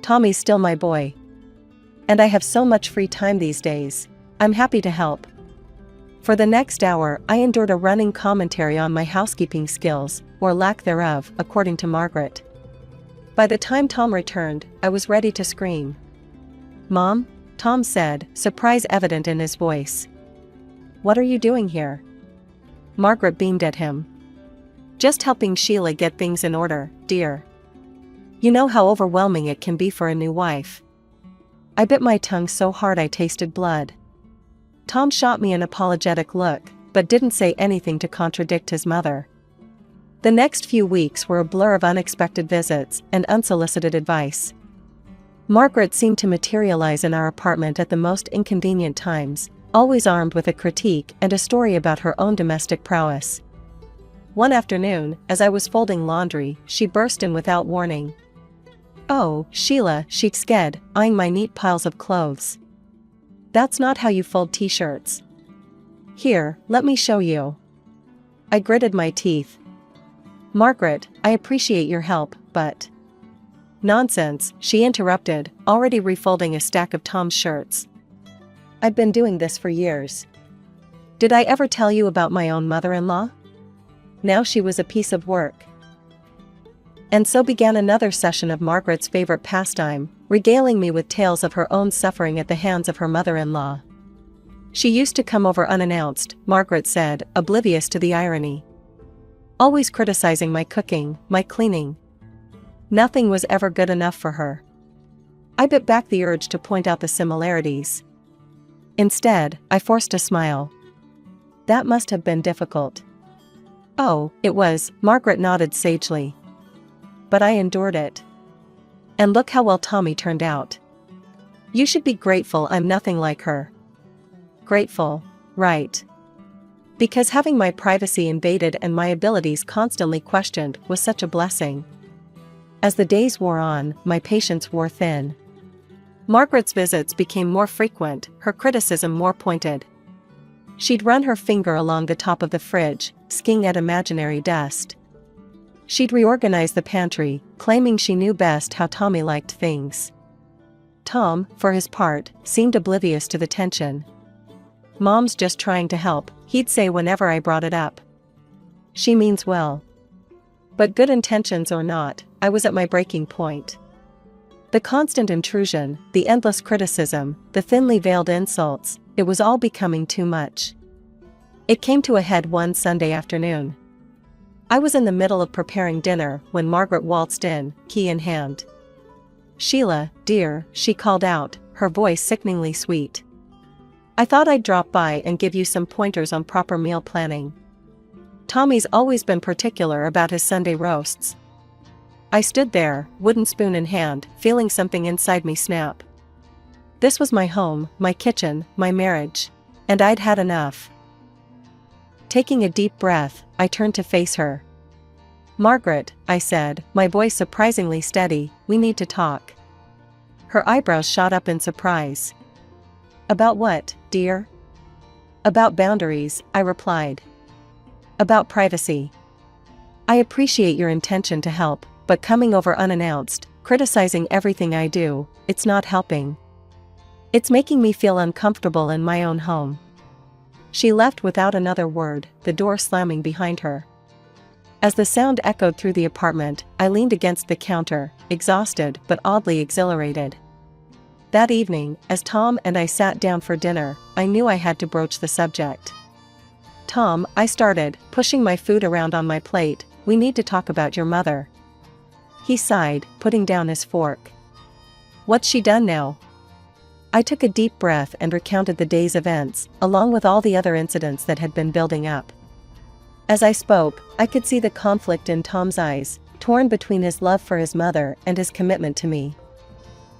"Tommy's still my boy. And I have so much free time these days. I'm happy to help." For the next hour, I endured a running commentary on my housekeeping skills, or lack thereof, according to Margaret. By the time Tom returned, I was ready to scream. "Mom?" Tom said, surprise evident in his voice. "What are you doing here?" Margaret beamed at him. "Just helping Sheila get things in order, dear. You know how overwhelming it can be for a new wife." I bit my tongue so hard I tasted blood. Tom shot me an apologetic look, but didn't say anything to contradict his mother. The next few weeks were a blur of unexpected visits and unsolicited advice. Margaret seemed to materialize in our apartment at the most inconvenient times, always armed with a critique and a story about her own domestic prowess. One afternoon, as I was folding laundry, she burst in without warning. "Oh, Sheila," she said, eyeing my neat piles of clothes. "That's not how you fold t-shirts. Here, let me show you." I gritted my teeth. "Margaret, I appreciate your help, but..." "Nonsense," she interrupted, already refolding a stack of Tom's shirts. "I've been doing this for years. Did I ever tell you about my own mother-in-law?" Now she was a piece of work. And so began another session of Margaret's favorite pastime, regaling me with tales of her own suffering at the hands of her mother-in-law. She used to come over unannounced, Margaret said, oblivious to the irony. Always criticizing my cooking, my cleaning. Nothing was ever good enough for her. I bit back the urge to point out the similarities. Instead, I forced a smile. "That must have been difficult." "Oh, it was," Margaret nodded sagely. "But I endured it. And look how well Tommy turned out. You should be grateful I'm nothing like her." Grateful, right? Because having my privacy invaded and my abilities constantly questioned was such a blessing. As the days wore on, my patience wore thin. Margaret's visits became more frequent, her criticism more pointed. She'd run her finger along the top of the fridge, skiing at imaginary dust. She'd reorganize the pantry, claiming she knew best how Tommy liked things. Tom, for his part, seemed oblivious to the tension. "Mom's just trying to help," he'd say whenever I brought it up. "She means well." But good intentions or not, I was at my breaking point. The constant intrusion, the endless criticism, the thinly veiled insults, it was all becoming too much. It came to a head one Sunday afternoon. I was in the middle of preparing dinner when Margaret waltzed in, key in hand. "Sheila, dear," she called out, her voice sickeningly sweet. "I thought I'd drop by and give you some pointers on proper meal planning. Tommy's always been particular about his Sunday roasts." I stood there, wooden spoon in hand, feeling something inside me snap. This was my home, my kitchen, my marriage. And I'd had enough. Taking a deep breath, I turned to face her. "Margaret," I said, my voice surprisingly steady, "we need to talk." Her eyebrows shot up in surprise. "About what, dear?" "About boundaries," I replied. "About privacy. I appreciate your intention to help, but coming over unannounced, criticizing everything I do, it's not helping. It's making me feel uncomfortable in my own home." She left without another word, the door slamming behind her. As the sound echoed through the apartment, I leaned against the counter, exhausted but oddly exhilarated. That evening, as Tom and I sat down for dinner, I knew I had to broach the subject. "Tom," I started, pushing my food around on my plate, "we need to talk about your mother." He sighed, putting down his fork. "What's she done now?" I took a deep breath and recounted the day's events, along with all the other incidents that had been building up. As I spoke, I could see the conflict in Tom's eyes, torn between his love for his mother and his commitment to me.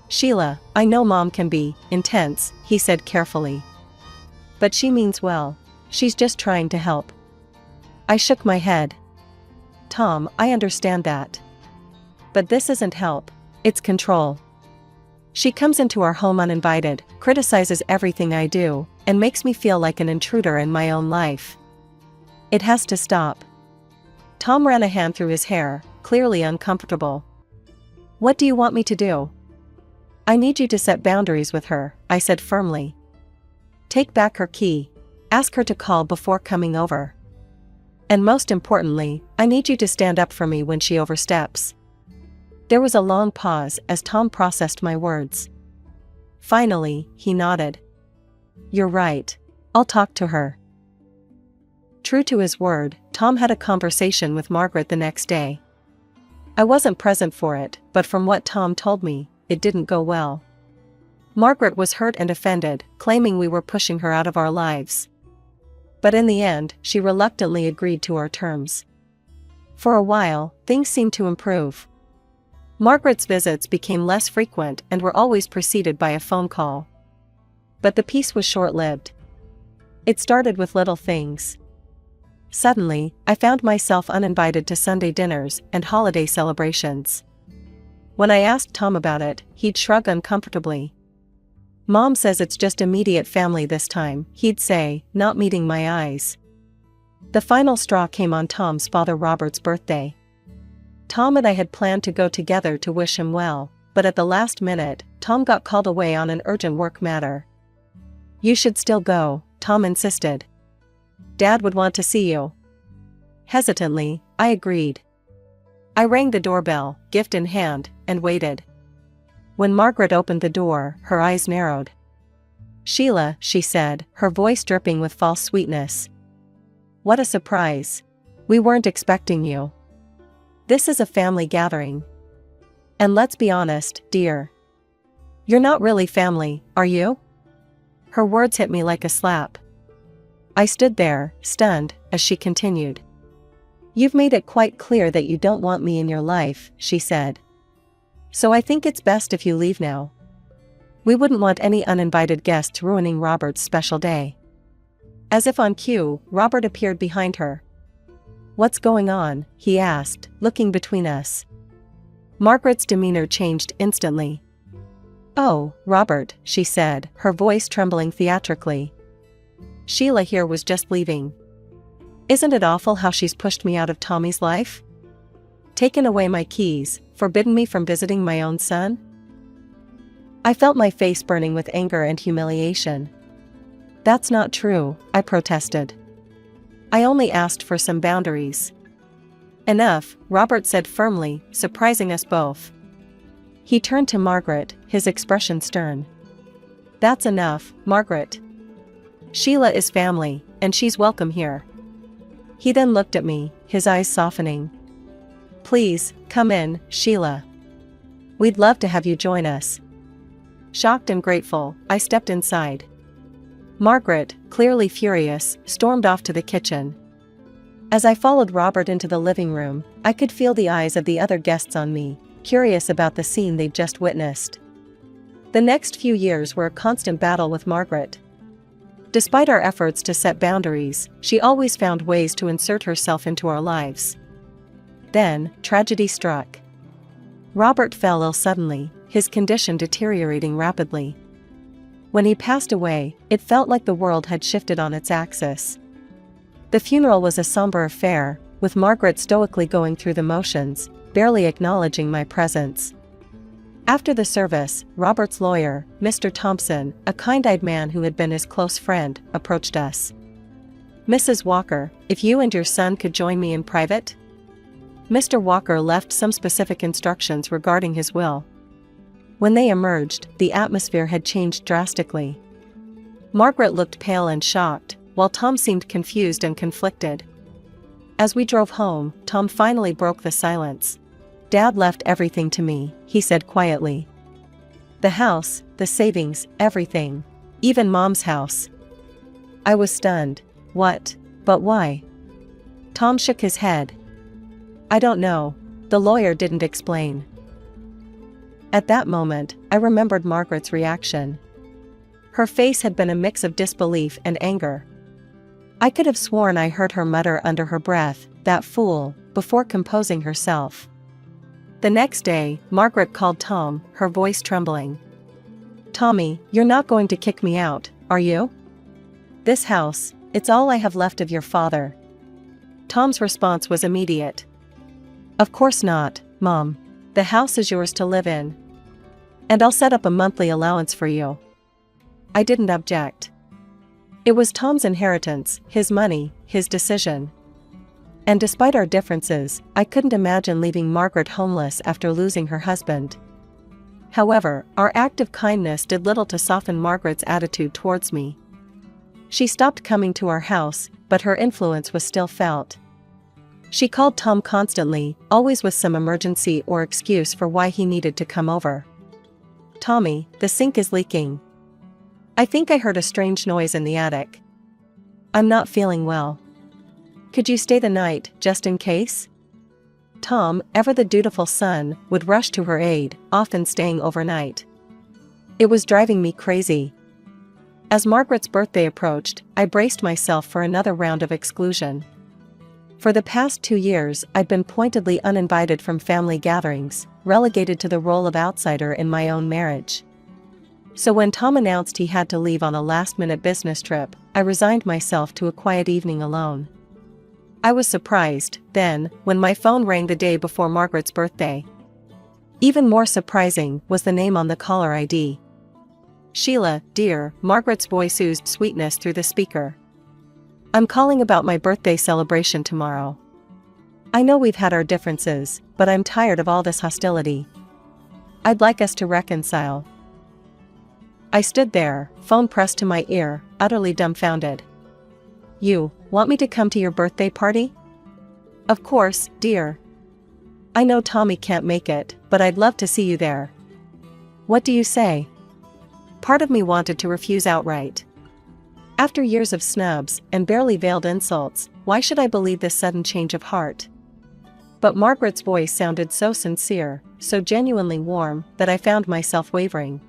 "Sheila, I know Mom can be intense," he said carefully. "But she means well. She's just trying to help." I shook my head. "Tom, I understand that. But this isn't help, it's control. She comes into our home uninvited, criticizes everything I do, and makes me feel like an intruder in my own life. It has to stop." Tom ran a hand through his hair, clearly uncomfortable. "What do you want me to do?" "I need you to set boundaries with her," I said firmly. "Take back her key. Ask her to call before coming over. And most importantly, I need you to stand up for me when she oversteps." There was a long pause as Tom processed my words. Finally, he nodded. "You're right. I'll talk to her." True to his word, Tom had a conversation with Margaret the next day. I wasn't present for it, but from what Tom told me, it didn't go well. Margaret was hurt and offended, claiming we were pushing her out of our lives. But in the end, she reluctantly agreed to our terms. For a while, things seemed to improve. Margaret's visits became less frequent and were always preceded by a phone call. But the peace was short-lived. It started with little things. Suddenly, I found myself uninvited to Sunday dinners and holiday celebrations. When I asked Tom about it, he'd shrug uncomfortably. "Mom says it's just immediate family this time," he'd say, not meeting my eyes. The final straw came on Tom's father Robert's birthday. Tom and I had planned to go together to wish him well, but at the last minute, Tom got called away on an urgent work matter. "You should still go," Tom insisted. "Dad would want to see you." Hesitantly, I agreed. I rang the doorbell, gift in hand, and waited. When Margaret opened the door, her eyes narrowed. "Sheila," she said, her voice dripping with false sweetness. "What a surprise. We weren't expecting you. This is a family gathering. And let's be honest, dear. You're not really family, are you?" Her words hit me like a slap. I stood there, stunned, as she continued. "You've made it quite clear that you don't want me in your life," she said. "So I think it's best if you leave now. We wouldn't want any uninvited guests ruining Robert's special day." As if on cue, Robert appeared behind her. "What's going on?" he asked, looking between us. Margaret's demeanor changed instantly. "Oh, Robert," she said, her voice trembling theatrically. "Sheila here was just leaving. Isn't it awful how she's pushed me out of Tommy's life? Taken away my keys, forbidden me from visiting my own son?" I felt my face burning with anger and humiliation. That's not true, I protested. I only asked for some boundaries. Enough, Robert said firmly, surprising us both. He turned to Margaret, his expression stern. That's enough, Margaret. Sheila is family, and she's welcome here. He then looked at me, his eyes softening. Please, come in, Sheila. We'd love to have you join us. Shocked and grateful, I stepped inside. Margaret, clearly furious, stormed off to the kitchen. As I followed Robert into the living room, I could feel the eyes of the other guests on me, curious about the scene they'd just witnessed. The next few years were a constant battle with Margaret. Despite our efforts to set boundaries, she always found ways to insert herself into our lives. Then, tragedy struck. Robert fell ill suddenly, his condition deteriorating rapidly. When he passed away, it felt like the world had shifted on its axis. The funeral was a somber affair, with Margaret stoically going through the motions, barely acknowledging my presence. After the service, Robert's lawyer, Mr. Thompson, a kind-eyed man who had been his close friend, approached us. Mrs. Walker, if you and your son could join me in private? Mr. Walker left some specific instructions regarding his will. When they emerged, the atmosphere had changed drastically. Margaret looked pale and shocked, while Tom seemed confused and conflicted. As we drove home, Tom finally broke the silence. Dad left everything to me, he said quietly. The house, the savings, everything. Even Mom's house. I was stunned. What? But why? Tom shook his head. I don't know. The lawyer didn't explain. At that moment, I remembered Margaret's reaction. Her face had been a mix of disbelief and anger. I could have sworn I heard her mutter under her breath, "That fool," before composing herself. The next day, Margaret called Tom, her voice trembling. Tommy, you're not going to kick me out, are you? This house, it's all I have left of your father. Tom's response was immediate. Of course not, Mom. The house is yours to live in. And I'll set up a monthly allowance for you. I didn't object. It was Tom's inheritance, his money, his decision. And despite our differences, I couldn't imagine leaving Margaret homeless after losing her husband. However, our act of kindness did little to soften Margaret's attitude towards me. She stopped coming to our house, but her influence was still felt. She called Tom constantly, always with some emergency or excuse for why he needed to come over. Tommy, the sink is leaking. I think I heard a strange noise in the attic. I'm not feeling well. Could you stay the night, just in case? Tom, ever the dutiful son, would rush to her aid, often staying overnight. It was driving me crazy. As Margaret's birthday approached, I braced myself for another round of exclusion. For the past 2 years, I'd been pointedly uninvited from family gatherings, relegated to the role of outsider in my own marriage. So when Tom announced he had to leave on a last-minute business trip, I resigned myself to a quiet evening alone. I was surprised, then, when my phone rang the day before Margaret's birthday. Even more surprising was the name on the caller ID. Sheila, dear, Margaret's voice oozed sweetness through the speaker. I'm calling about my birthday celebration tomorrow. I know we've had our differences, but I'm tired of all this hostility. I'd like us to reconcile. I stood there, phone pressed to my ear, utterly dumbfounded. You want me to come to your birthday party? Of course, dear. I know Tommy can't make it, but I'd love to see you there. What do you say? Part of me wanted to refuse outright. After years of snubs and barely veiled insults, why should I believe this sudden change of heart? But Margaret's voice sounded so sincere, so genuinely warm, that I found myself wavering.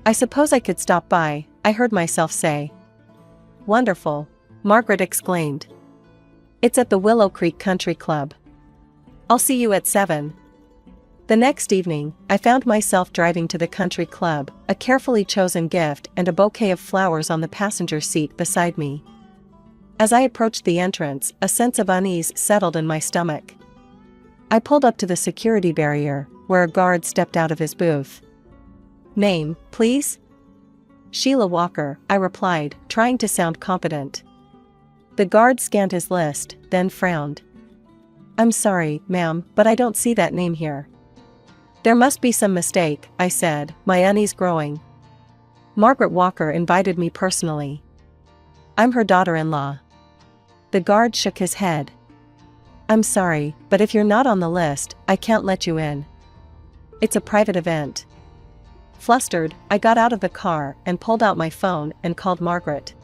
I suppose I could stop by, I heard myself say. Wonderful, Margaret exclaimed. It's at the Willow Creek Country Club. I'll see you at 7. The next evening, I found myself driving to the country club, a carefully chosen gift and a bouquet of flowers on the passenger seat beside me. As I approached the entrance, a sense of unease settled in my stomach. I pulled up to the security barrier, where a guard stepped out of his booth. Name, please? Sheila Walker, I replied, trying to sound competent. The guard scanned his list, then frowned. I'm sorry, ma'am, but I don't see that name here. There must be some mistake, I said, my unease growing. Margaret Walker invited me personally. I'm her daughter-in-law. The guard shook his head. I'm sorry, but if you're not on the list, I can't let you in. It's a private event. Flustered, I got out of the car and pulled out my phone and called Margaret.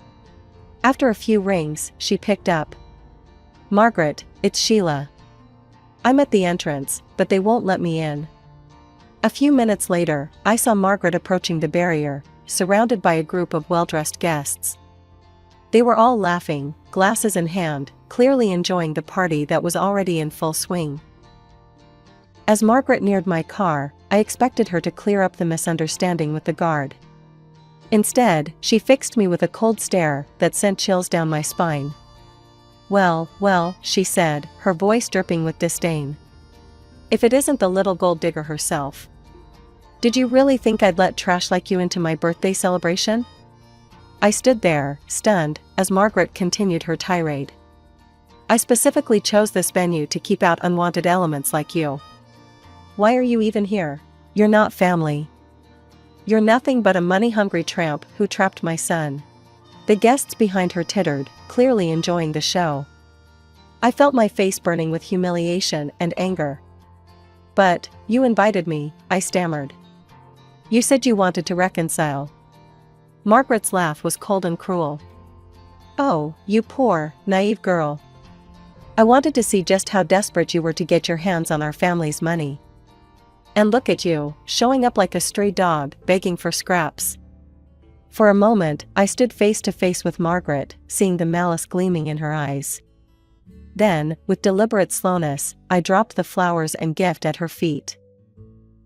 After a few rings, she picked up. Margaret, it's Sheila. I'm at the entrance, but they won't let me in. A few minutes later, I saw Margaret approaching the barrier, surrounded by a group of well-dressed guests. They were all laughing, glasses in hand, clearly enjoying the party that was already in full swing. As Margaret neared my car, I expected her to clear up the misunderstanding with the guard. Instead, she fixed me with a cold stare that sent chills down my spine. Well, she said, her voice dripping with disdain. If it isn't the little gold digger herself. Did you really think I'd let trash like you into my birthday celebration? I stood there, stunned, as Margaret continued her tirade. I specifically chose this venue to keep out unwanted elements like you. Why are you even here? You're not family. You're nothing but a money-hungry tramp who trapped my son. The guests behind her tittered, clearly enjoying the show. I felt my face burning with humiliation and anger. But, you invited me, I stammered. You said you wanted to reconcile. Margaret's laugh was cold and cruel. Oh, you poor, naive girl. I wanted to see just how desperate you were to get your hands on our family's money. And look at you, showing up like a stray dog, begging for scraps. For a moment, I stood face to face with Margaret, seeing the malice gleaming in her eyes. Then, with deliberate slowness, I dropped the flowers and gift at her feet.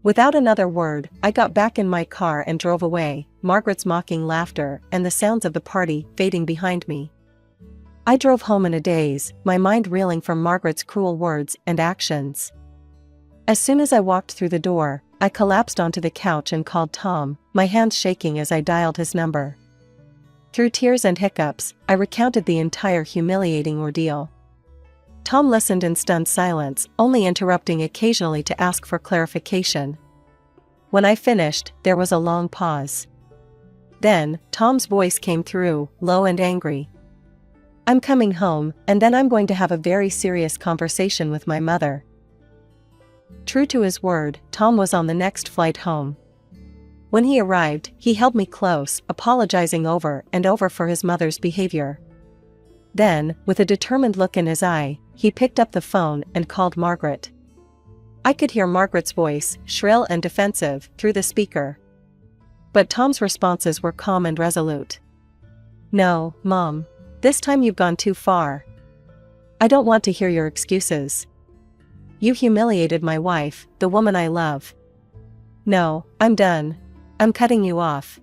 Without another word, I got back in my car and drove away, Margaret's mocking laughter and the sounds of the party fading behind me. I drove home in a daze, my mind reeling from Margaret's cruel words and actions. As soon as I walked through the door, I collapsed onto the couch and called Tom, my hands shaking as I dialed his number. Through tears and hiccups, I recounted the entire humiliating ordeal. Tom listened in stunned silence, only interrupting occasionally to ask for clarification. When I finished, there was a long pause. Then, Tom's voice came through, low and angry. I'm coming home, and then I'm going to have a very serious conversation with my mother. True to his word, Tom was on the next flight home. When he arrived, he held me close, apologizing over and over for his mother's behavior. Then, with a determined look in his eye, he picked up the phone and called Margaret. I could hear Margaret's voice, shrill and defensive, through the speaker. But Tom's responses were calm and resolute. No, Mom. This time you've gone too far. I don't want to hear your excuses. You humiliated my wife, the woman I love. No, I'm done. I'm cutting you off.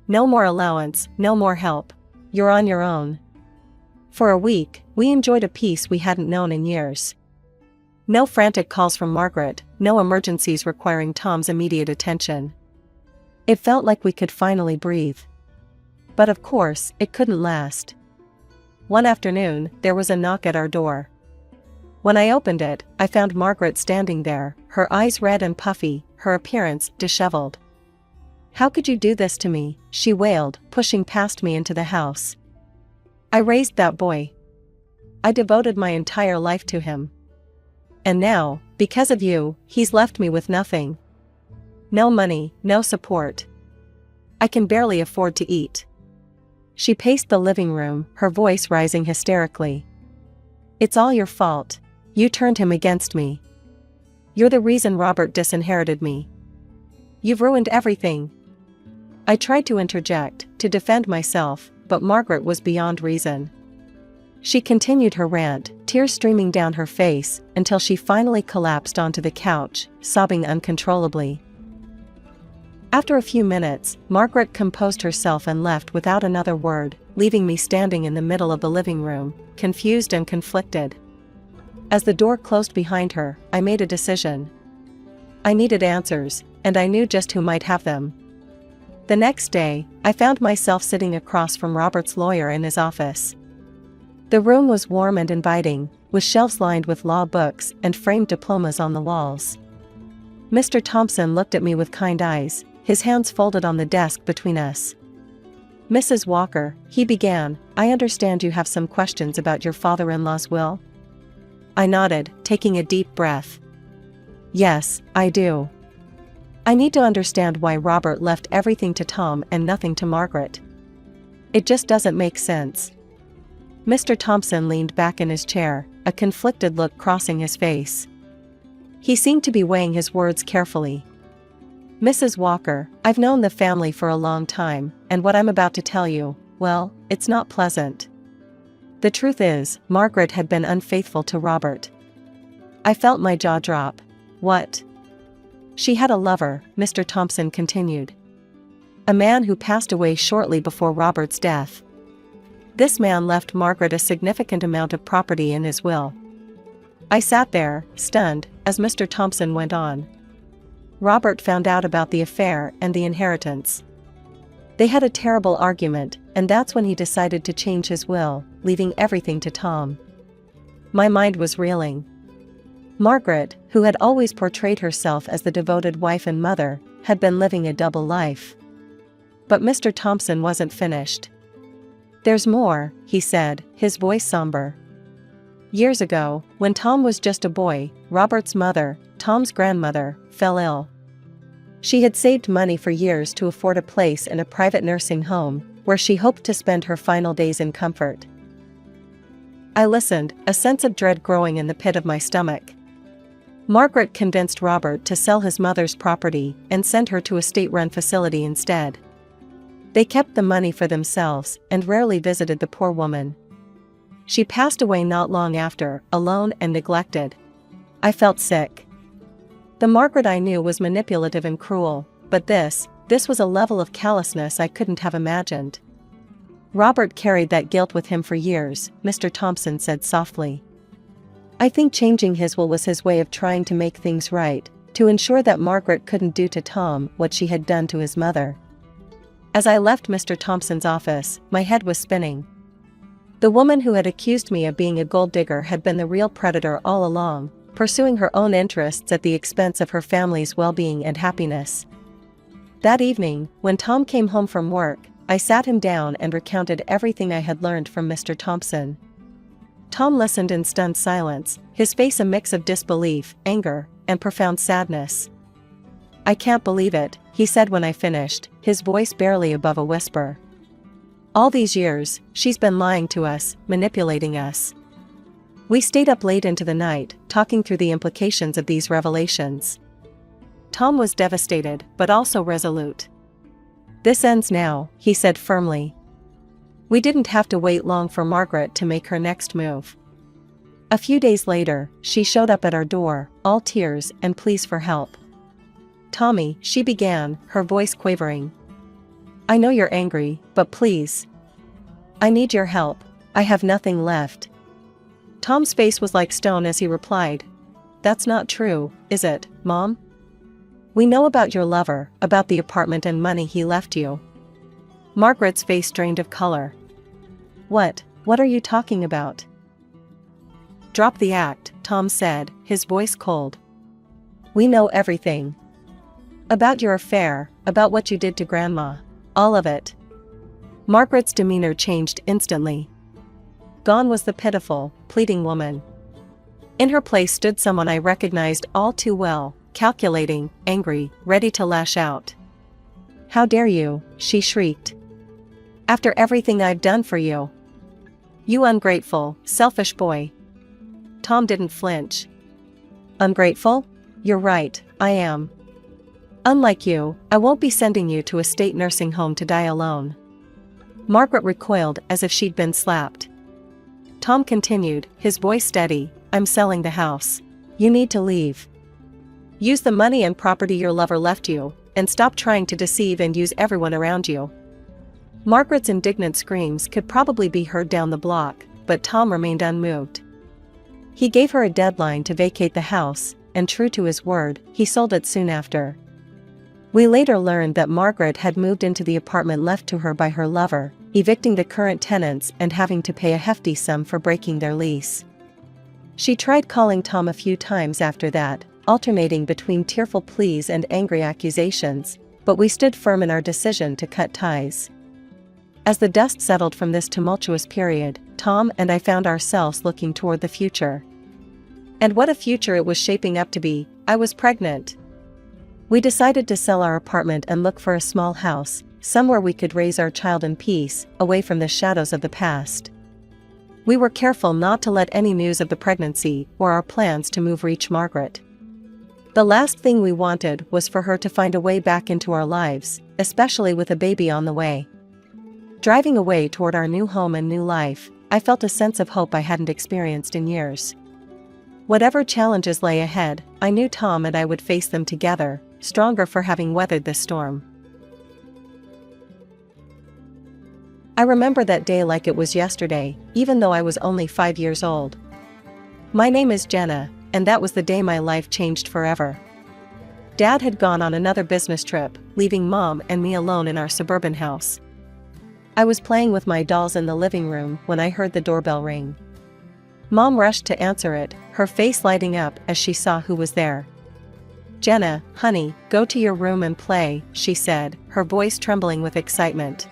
No more allowance, no more help. You're on your own. For a week, we enjoyed a peace we hadn't known in years. No frantic calls from Margaret, no emergencies requiring Tom's immediate attention. It felt like we could finally breathe. But of course, it couldn't last. One afternoon, there was a knock at our door. When I opened it, I found Margaret standing there, her eyes red and puffy, her appearance disheveled. How could you do this to me? She wailed, pushing past me into the house. I raised that boy. I devoted my entire life to him. And now, because of you, he's left me with nothing. No money, no support. I can barely afford to eat. She paced the living room, her voice rising hysterically. It's all your fault. You turned him against me. You're the reason Robert disinherited me. You've ruined everything. I tried to interject, to defend myself, but Margaret was beyond reason. She continued her rant, tears streaming down her face, until she finally collapsed onto the couch, sobbing uncontrollably. After a few minutes, Margaret composed herself and left without another word, leaving me standing in the middle of the living room, confused and conflicted. As the door closed behind her, I made a decision. I needed answers, and I knew just who might have them. The next day, I found myself sitting across from Robert's lawyer in his office. The room was warm and inviting, with shelves lined with law books and framed diplomas on the walls. Mr. Thompson looked at me with kind eyes, his hands folded on the desk between us. "Mrs. Walker," he began, "I understand you have some questions about your father-in-law's will?" I nodded, taking a deep breath. "Yes, I do. I need to understand why Robert left everything to Tom and nothing to Margaret. It just doesn't make sense." Mr. Thompson leaned back in his chair, a conflicted look crossing his face. He seemed to be weighing his words carefully. "Mrs. Walker, I've known the family for a long time, and what I'm about to tell you, well, it's not pleasant. The truth is, Margaret had been unfaithful to Robert." I felt my jaw drop. "What?" "She had a lover," Mr. Thompson continued. "A man who passed away shortly before Robert's death. This man left Margaret a significant amount of property in his will." I sat there, stunned, as Mr. Thompson went on. "Robert found out about the affair and the inheritance. They had a terrible argument, and that's when he decided to change his will, leaving everything to Tom." My mind was reeling. Margaret, who had always portrayed herself as the devoted wife and mother, had been living a double life. But Mr. Thompson wasn't finished. "There's more," he said, his voice somber. "Years ago, when Tom was just a boy, Robert's mother, Tom's grandmother, fell ill. She had saved money for years to afford a place in a private nursing home, where she hoped to spend her final days in comfort." I listened, a sense of dread growing in the pit of my stomach. Margaret convinced Robert to sell his mother's property and send her to a state-run facility instead. They kept the money for themselves and rarely visited the poor woman. She passed away not long after, alone and neglected. I felt sick. The Margaret I knew was manipulative and cruel, but this was a level of callousness I couldn't have imagined. "Robert carried that guilt with him for years," Mr. Thompson said softly. "I think changing his will was his way of trying to make things right, to ensure that Margaret couldn't do to Tom what she had done to his mother." As I left Mr. Thompson's office, my head was spinning. The woman who had accused me of being a gold digger had been the real predator all along, pursuing her own interests at the expense of her family's well-being and happiness. That evening, when Tom came home from work, I sat him down and recounted everything I had learned from Mr. Thompson. Tom listened in stunned silence, his face a mix of disbelief, anger, and profound sadness. "I can't believe it," he said when I finished, his voice barely above a whisper. "All these years, she's been lying to us, manipulating us." We stayed up late into the night, talking through the implications of these revelations. Tom was devastated, but also resolute. "This ends now," he said firmly. We didn't have to wait long for Margaret to make her next move. A few days later, she showed up at our door, all tears and pleas for help. "Tommy," she began, her voice quavering. "I know you're angry, but please. I need your help. I have nothing left." Tom's face was like stone as he replied, "That's not true, is it, Mom? We know about your lover, about the apartment and money he left you." Margaret's face drained of color. What are you talking about?" "Drop the act," Tom said, his voice cold. "We know everything. About your affair, about what you did to Grandma. All of it." Margaret's demeanor changed instantly. Gone was the pitiful, pleading woman. In her place stood someone I recognized all too well, calculating, angry, ready to lash out. "How dare you," she shrieked. "After everything I've done for you. You ungrateful, selfish boy." Tom didn't flinch. "Ungrateful? You're right, I am. Unlike you, I won't be sending you to a state nursing home to die alone." Margaret recoiled as if she'd been slapped. Tom continued, his voice steady, "I'm selling the house. You need to leave. Use the money and property your lover left you, and stop trying to deceive and use everyone around you." Margaret's indignant screams could probably be heard down the block, but Tom remained unmoved. He gave her a deadline to vacate the house, and true to his word, he sold it soon after. We later learned that Margaret had moved into the apartment left to her by her lover, evicting the current tenants and having to pay a hefty sum for breaking their lease. She tried calling Tom a few times after that, alternating between tearful pleas and angry accusations, but we stood firm in our decision to cut ties. As the dust settled from this tumultuous period, Tom and I found ourselves looking toward the future. And what a future it was shaping up to be. I was pregnant. We decided to sell our apartment and look for a small house, somewhere we could raise our child in peace, away from the shadows of the past. We were careful not to let any news of the pregnancy or our plans to move reach Margaret. The last thing we wanted was for her to find a way back into our lives, especially with a baby on the way. Driving away toward our new home and new life, I felt a sense of hope I hadn't experienced in years. Whatever challenges lay ahead, I knew Tom and I would face them together, stronger for having weathered the storm. I remember that day like it was yesterday, even though I was only 5 years old. My name is Jenna, and that was the day my life changed forever. Dad had gone on another business trip, leaving Mom and me alone in our suburban house. I was playing with my dolls in the living room when I heard the doorbell ring. Mom rushed to answer it, her face lighting up as she saw who was there. "Jenna, honey, go to your room and play," she said, her voice trembling with excitement.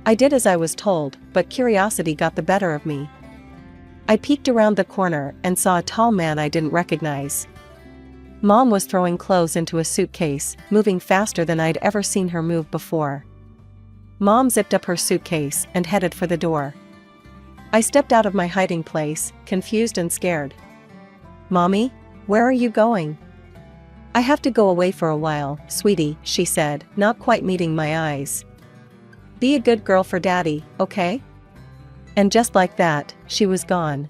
I did as I was told, but curiosity got the better of me. I peeked around the corner and saw a tall man I didn't recognize. Mom was throwing clothes into a suitcase, moving faster than I'd ever seen her move before. Mom zipped up her suitcase and headed for the door. I stepped out of my hiding place, confused and scared. "Mommy, where are you going?" "I have to go away for a while, sweetie," she said, not quite meeting my eyes. "Be a good girl for Daddy, okay?" And just like that, she was gone.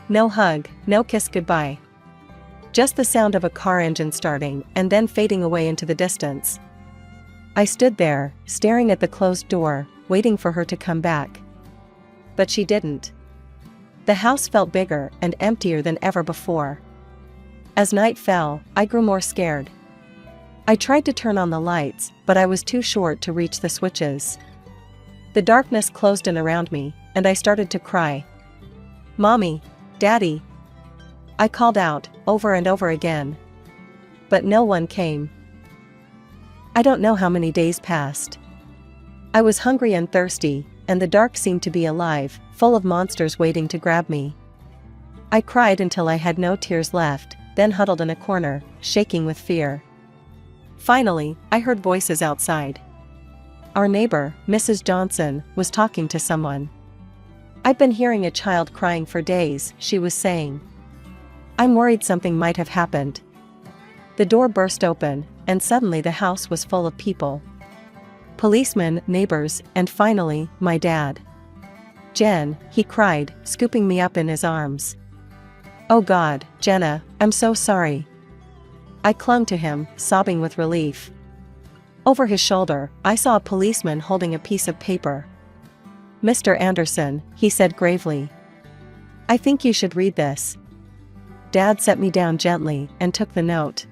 No hug, no kiss goodbye. Just the sound of a car engine starting and then fading away into the distance. I stood there, staring at the closed door, waiting for her to come back. But she didn't. The house felt bigger and emptier than ever before. As night fell, I grew more scared. I tried to turn on the lights, but I was too short to reach the switches. The darkness closed in around me, and I started to cry. "Mommy, Daddy." I called out, over and over again. But no one came. I don't know how many days passed. I was hungry and thirsty, and the dark seemed to be alive, full of monsters waiting to grab me. I cried until I had no tears left, then huddled in a corner, shaking with fear. Finally, I heard voices outside. Our neighbor, Mrs. Johnson, was talking to someone. "I've been hearing a child crying for days," she was saying. "I'm worried something might have happened." The door burst open, and suddenly the house was full of people. Policemen, neighbors, and finally, my dad. "Jen," he cried, scooping me up in his arms. "Oh God, Jenna, I'm so sorry." I clung to him, sobbing with relief. Over his shoulder, I saw a policeman holding a piece of paper. "Mr. Anderson," he said gravely. "I think you should read this." Dad set me down gently and took the note.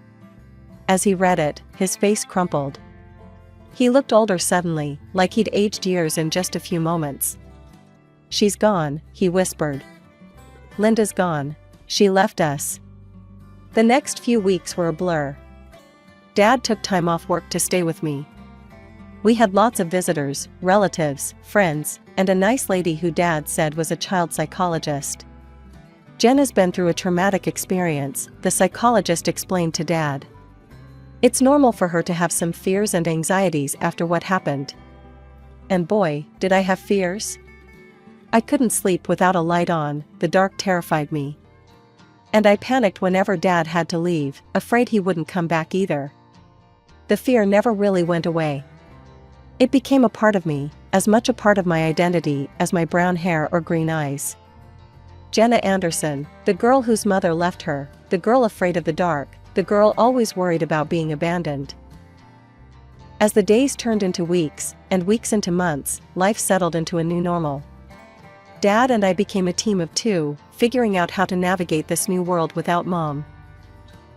As he read it, his face crumpled. He looked older suddenly, like he'd aged years in just a few moments. "She's gone," he whispered. "Linda's gone. She left us." The next few weeks were a blur. Dad took time off work to stay with me. We had lots of visitors, relatives, friends, and a nice lady who Dad said was a child psychologist. "Jenna's been through a traumatic experience," the psychologist explained to Dad. "It's normal for her to have some fears and anxieties after what happened." And boy, did I have fears. I couldn't sleep without a light on, the dark terrified me. And I panicked whenever Dad had to leave, afraid he wouldn't come back either. The fear never really went away. It became a part of me, as much a part of my identity as my brown hair or green eyes. Jenna Anderson, the girl whose mother left her, the girl afraid of the dark, the girl always worried about being abandoned. As the days turned into weeks, and weeks into months, life settled into a new normal. Dad and I became a team of two, figuring out how to navigate this new world without Mom.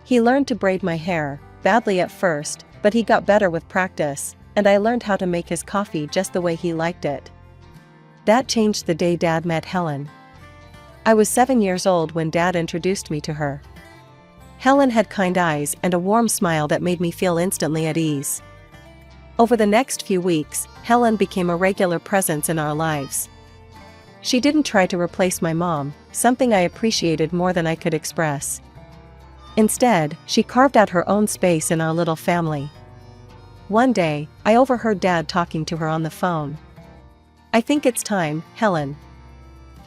He learned to braid my hair, badly at first, But he got better with practice, and I learned how to make his coffee just the way he liked it. That changed the day Dad met Helen. I was 7 years old when Dad introduced me to her. Helen had kind eyes and a warm smile that made me feel instantly at ease. Over the next few weeks, Helen became a regular presence in our lives. She didn't try to replace my mom, something I appreciated more than I could express. Instead, she carved out her own space in our little family. One day, I overheard Dad talking to her on the phone. "I think it's time, Helen.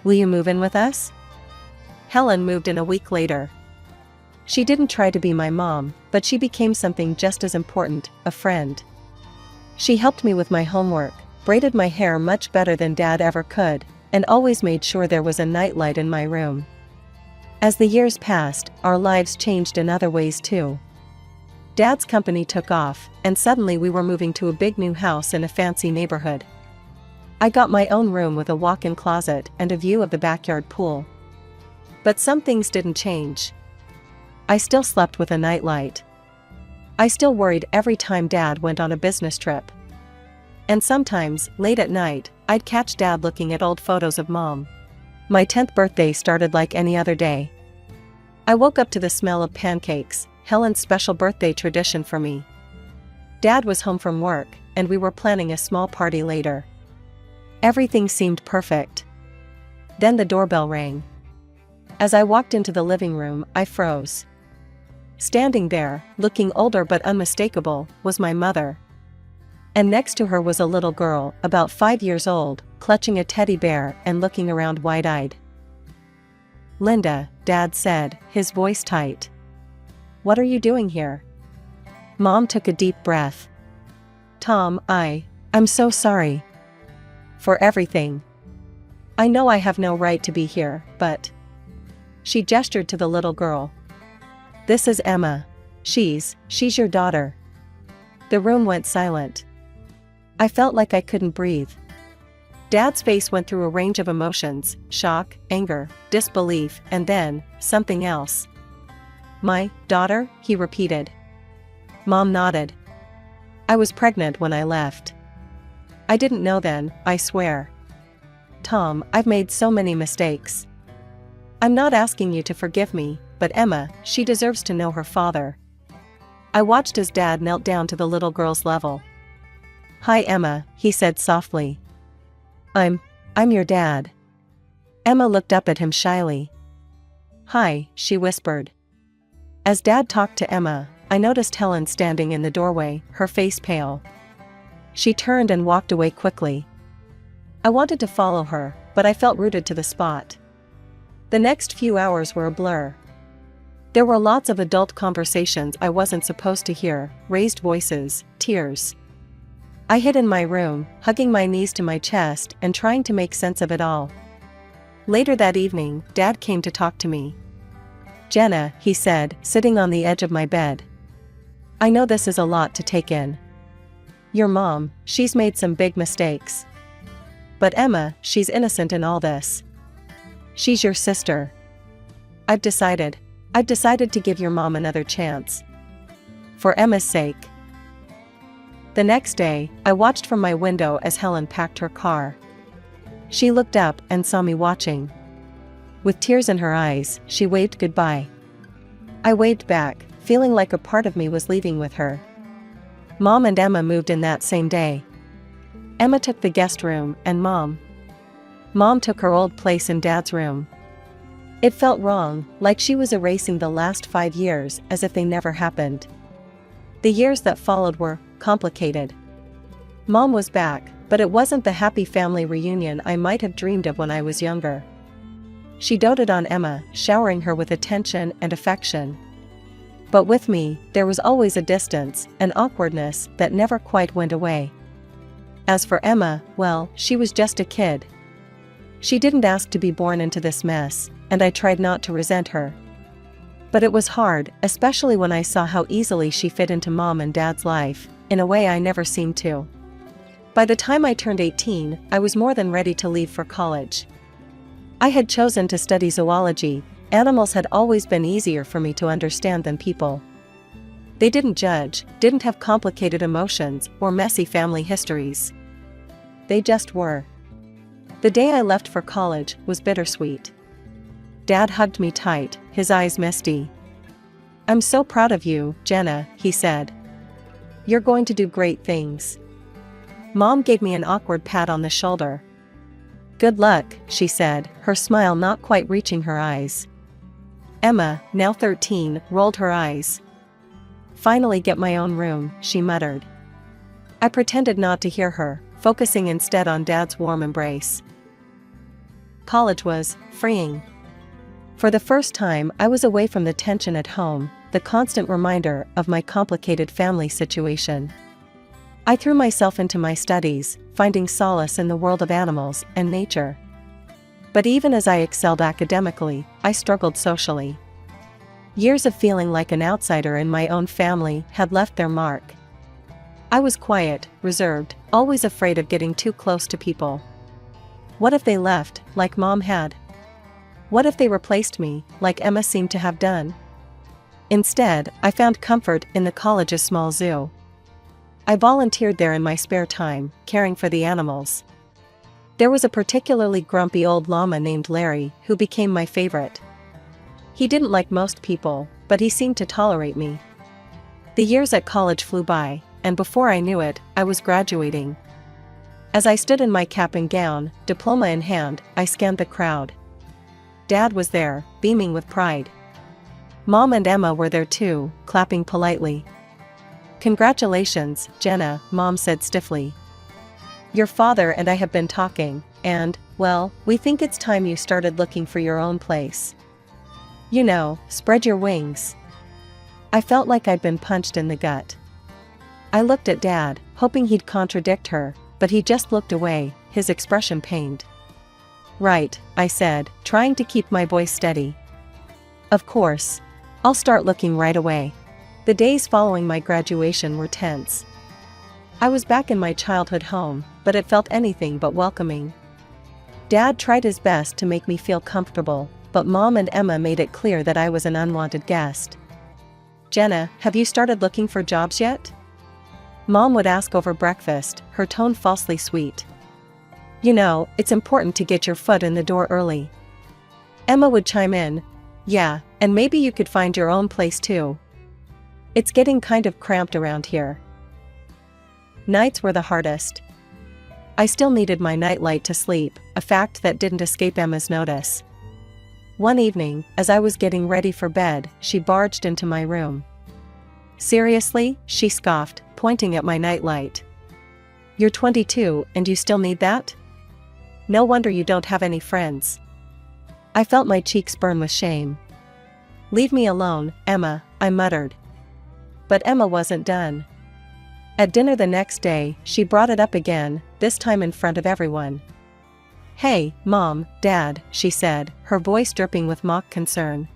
Will you move in with us?" Helen moved in a week later. She didn't try to be my mom, but she became something just as important, a friend. She helped me with my homework, braided my hair much better than Dad ever could, and always made sure there was a nightlight in my room. As the years passed, our lives changed in other ways too. Dad's company took off, and suddenly we were moving to a big new house in a fancy neighborhood. I got my own room with a walk-in closet and a view of the backyard pool. But some things didn't change. I still slept with a nightlight. I still worried every time Dad went on a business trip. And sometimes, late at night, I'd catch Dad looking at old photos of Mom. My 10th birthday started like any other day. I woke up to the smell of pancakes, Helen's special birthday tradition for me. Dad was home from work, and we were planning a small party later. Everything seemed perfect. Then the doorbell rang. As I walked into the living room, I froze. Standing there, looking older but unmistakable, was my mother. And next to her was a little girl, about 5 years old, clutching a teddy bear and looking around wide-eyed. "Linda," Dad said, his voice tight. "What are you doing here?" Mom took a deep breath. "Tom, I'm so sorry. For everything. I know I have no right to be here, but..." She gestured to the little girl. "This is Emma. She's your daughter." The room went silent. I felt like I couldn't breathe. Dad's face went through a range of emotions: shock, anger, disbelief, and then, something else. "My daughter?" he repeated. Mom nodded. "I was pregnant when I left. I didn't know then, I swear. Tom, I've made so many mistakes. I'm not asking you to forgive me, but Emma, she deserves to know her father." I watched as Dad knelt down to the little girl's level. "Hi Emma," he said softly. I'm your dad." Emma looked up at him shyly. "Hi," she whispered. As Dad talked to Emma, I noticed Helen standing in the doorway, her face pale. She turned and walked away quickly. I wanted to follow her, but I felt rooted to the spot. The next few hours were a blur. There were lots of adult conversations I wasn't supposed to hear, raised voices, tears. I hid in my room, hugging my knees to my chest and trying to make sense of it all. Later that evening, Dad came to talk to me. "Jenna," he said, sitting on the edge of my bed. "I know this is a lot to take in. Your mom, she's made some big mistakes. But Emma, she's innocent in all this. She's your sister. I've decided to give your mom another chance. For Emma's sake." The next day, I watched from my window as Helen packed her car. She looked up and saw me watching. With tears in her eyes, she waved goodbye. I waved back, feeling like a part of me was leaving with her. Mom and Emma moved in that same day. Emma took the guest room, and Mom took her old place in Dad's room. It felt wrong, like she was erasing the last 5 years as if they never happened. The years that followed were complicated. Mom was back, but it wasn't the happy family reunion I might have dreamed of when I was younger. She doted on Emma, showering her with attention and affection. But with me, there was always a distance, an awkwardness that never quite went away. As for Emma, well, she was just a kid. She didn't ask to be born into this mess, and I tried not to resent her. But it was hard, especially when I saw how easily she fit into Mom and Dad's life, in a way I never seemed to. By the time I turned 18, I was more than ready to leave for college. I had chosen to study zoology. Animals had always been easier for me to understand than people. They didn't judge, didn't have complicated emotions or messy family histories. They just were. The day I left for college was bittersweet. Dad hugged me tight, his eyes misty. "I'm so proud of you, Jenna," he said. "You're going to do great things." Mom gave me an awkward pat on the shoulder. "Good luck," she said, her smile not quite reaching her eyes. Emma, now 13, rolled her eyes. "Finally get my own room," she muttered. I pretended not to hear her, focusing instead on Dad's warm embrace. College was freeing. For the first time, I was away from the tension at home, the constant reminder of my complicated family situation. I threw myself into my studies, finding solace in the world of animals and nature. But even as I excelled academically, I struggled socially. Years of feeling like an outsider in my own family had left their mark. I was quiet, reserved, always afraid of getting too close to people. What if they left, like Mom had? What if they replaced me, like Emma seemed to have done? Instead, I found comfort in the college's small zoo. I volunteered there in my spare time, caring for the animals. There was a particularly grumpy old llama named Larry who became my favorite. He didn't like most people, but he seemed to tolerate me. The years at college flew by, and before I knew it, I was graduating. As I stood in my cap and gown, diploma in hand, I scanned the crowd. Dad was there, beaming with pride. Mom and Emma were there too, clapping politely. "Congratulations, Jenna," Mom said stiffly. "Your father and I have been talking, and, well, we think it's time you started looking for your own place. You know, spread your wings." I felt like I'd been punched in the gut. I looked at Dad, hoping he'd contradict her, but he just looked away, his expression pained. "Right," I said, trying to keep my voice steady. "Of course. I'll start looking right away." The days following my graduation were tense. I was back in my childhood home, but it felt anything but welcoming. Dad tried his best to make me feel comfortable, but Mom and Emma made it clear that I was an unwanted guest. "Jenna, have you started looking for jobs yet?" Mom would ask over breakfast, her tone falsely sweet. "You know, it's important to get your foot in the door early." Emma would chime in, "Yeah, and maybe you could find your own place too. It's getting kind of cramped around here." Nights were the hardest. I still needed my nightlight to sleep, a fact that didn't escape Emma's notice. One evening, as I was getting ready for bed, she barged into my room. "Seriously?" she scoffed, pointing at my nightlight. "You're 22 and you still need that? No wonder you don't have any friends." I felt my cheeks burn with shame. "Leave me alone, Emma," I muttered. But Emma wasn't done. At dinner the next day, she brought it up again, this time in front of everyone. "Hey, Mom, Dad," she said, her voice dripping with mock concern.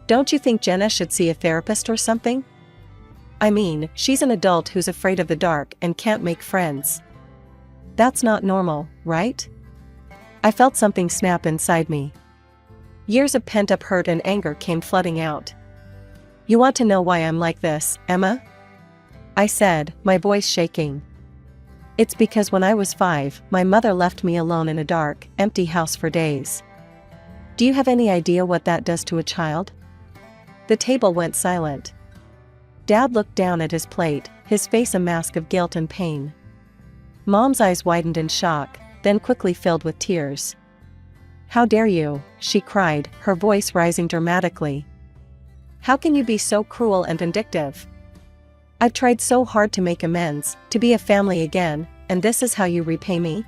"Don't you think Jenna should see a therapist or something? I mean, she's an adult who's afraid of the dark and can't make friends. That's not normal, right?" I felt something snap inside me. Years of pent-up hurt and anger came flooding out. "You want to know why I'm like this, Emma?" I said, my voice shaking. "It's because when I was 5, my mother left me alone in a dark, empty house for days. Do you have any idea what that does to a child?" The table went silent. Dad looked down at his plate, his face a mask of guilt and pain. Mom's eyes widened in shock, then quickly filled with tears. "How dare you?" she cried, her voice rising dramatically. "How can you be so cruel and vindictive? I've tried so hard to make amends, to be a family again, and this is how you repay me?"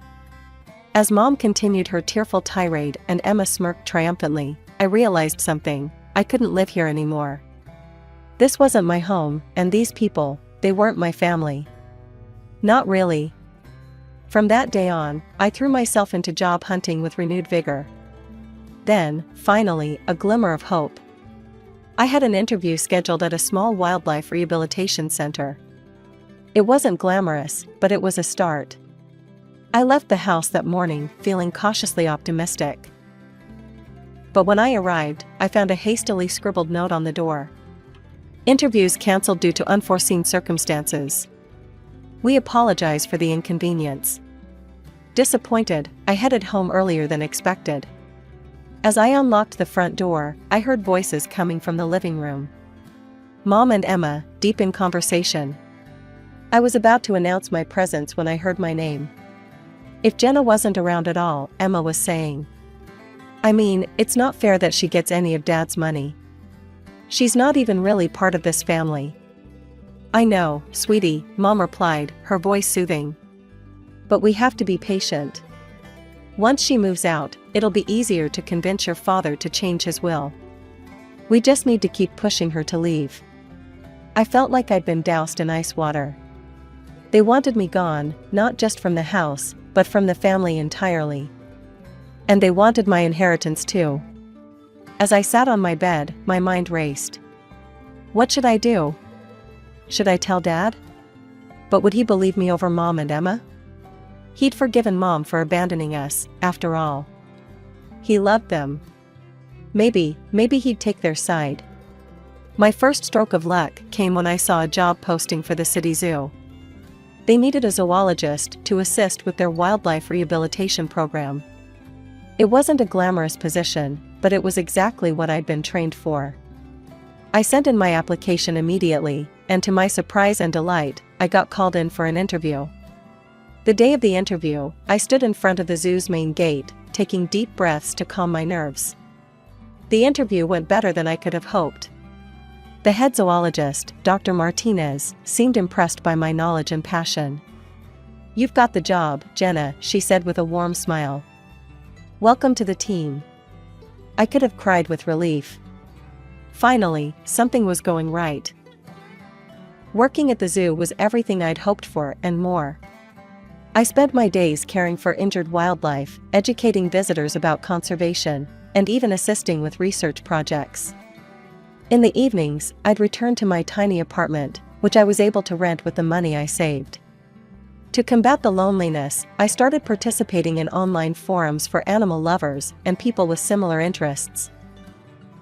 As Mom continued her tearful tirade and Emma smirked triumphantly, I realized something. I couldn't live here anymore. This wasn't my home, and these people, they weren't my family. Not really. From that day on, I threw myself into job hunting with renewed vigor. Then, finally, a glimmer of hope. I had an interview scheduled at a small wildlife rehabilitation center. It wasn't glamorous, but it was a start. I left the house that morning, feeling cautiously optimistic. But when I arrived, I found a hastily scribbled note on the door. Interviews cancelled due to unforeseen circumstances. We apologize for the inconvenience. Disappointed, I headed home earlier than expected. As I unlocked the front door, I heard voices coming from the living room. Mom and Emma, deep in conversation. I was about to announce my presence when I heard my name. If Jenna wasn't around at all, Emma was saying. I mean, it's not fair that she gets any of Dad's money. She's not even really part of this family. I know, sweetie, Mom replied, her voice soothing. But we have to be patient. Once she moves out, it'll be easier to convince your father to change his will. We just need to keep pushing her to leave. I felt like I'd been doused in ice water. They wanted me gone, not just from the house, but from the family entirely. And they wanted my inheritance too. As I sat on my bed, my mind raced. What should I do? Should I tell Dad? But would he believe me over Mom and Emma? He'd forgiven Mom for abandoning us, after all. He loved them. Maybe he'd take their side. My first stroke of luck came when I saw a job posting for the city zoo. They needed a zoologist to assist with their wildlife rehabilitation program. It wasn't a glamorous position, but it was exactly what I'd been trained for. I sent in my application immediately, and to my surprise and delight, I got called in for an interview. The day of the interview, I stood in front of the zoo's main gate, taking deep breaths to calm my nerves. The interview went better than I could have hoped. The head zoologist, Dr. Martinez, seemed impressed by my knowledge and passion. You've got the job, Jenna, she said with a warm smile. Welcome to the team. I could have cried with relief. Finally, something was going right. Working at the zoo was everything I'd hoped for and more. I spent my days caring for injured wildlife, educating visitors about conservation, and even assisting with research projects. In the evenings, I'd return to my tiny apartment, which I was able to rent with the money I saved. To combat the loneliness, I started participating in online forums for animal lovers and people with similar interests.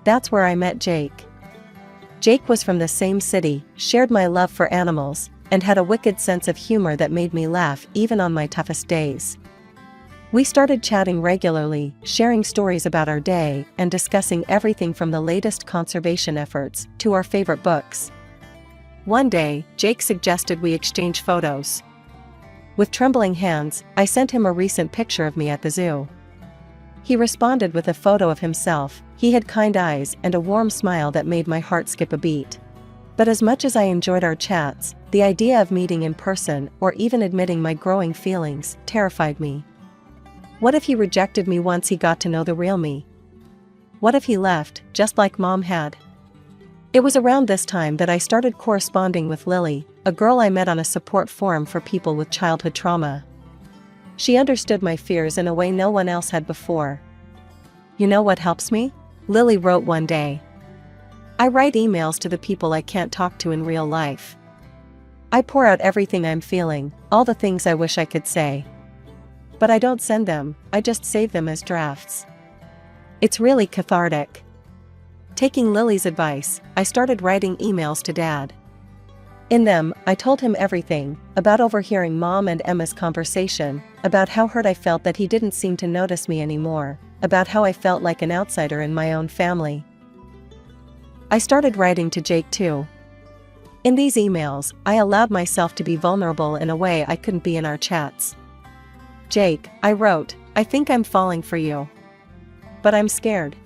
That's where I met Jake. Jake was from the same city, shared my love for animals, and had a wicked sense of humor that made me laugh even on my toughest days. We started chatting regularly, sharing stories about our day, and discussing everything from the latest conservation efforts to our favorite books. One day, Jake suggested we exchange photos. With trembling hands, I sent him a recent picture of me at the zoo. He responded with a photo of himself. He had kind eyes and a warm smile that made my heart skip a beat. But as much as I enjoyed our chats, the idea of meeting in person or even admitting my growing feelings terrified me. What if he rejected me once he got to know the real me? What if he left, just like Mom had? It was around this time that I started corresponding with Lily, a girl I met on a support forum for people with childhood trauma. She understood my fears in a way no one else had before. You know what helps me? Lily wrote one day. I write emails to the people I can't talk to in real life. I pour out everything I'm feeling, all the things I wish I could say. But I don't send them, I just save them as drafts. It's really cathartic. Taking Lily's advice, I started writing emails to Dad. In them, I told him everything, about overhearing Mom and Emma's conversation, about how hurt I felt that he didn't seem to notice me anymore, about how I felt like an outsider in my own family. I started writing to Jake too. In these emails, I allowed myself to be vulnerable in a way I couldn't be in our chats. Jake, I wrote, I think I'm falling for you. But I'm scared.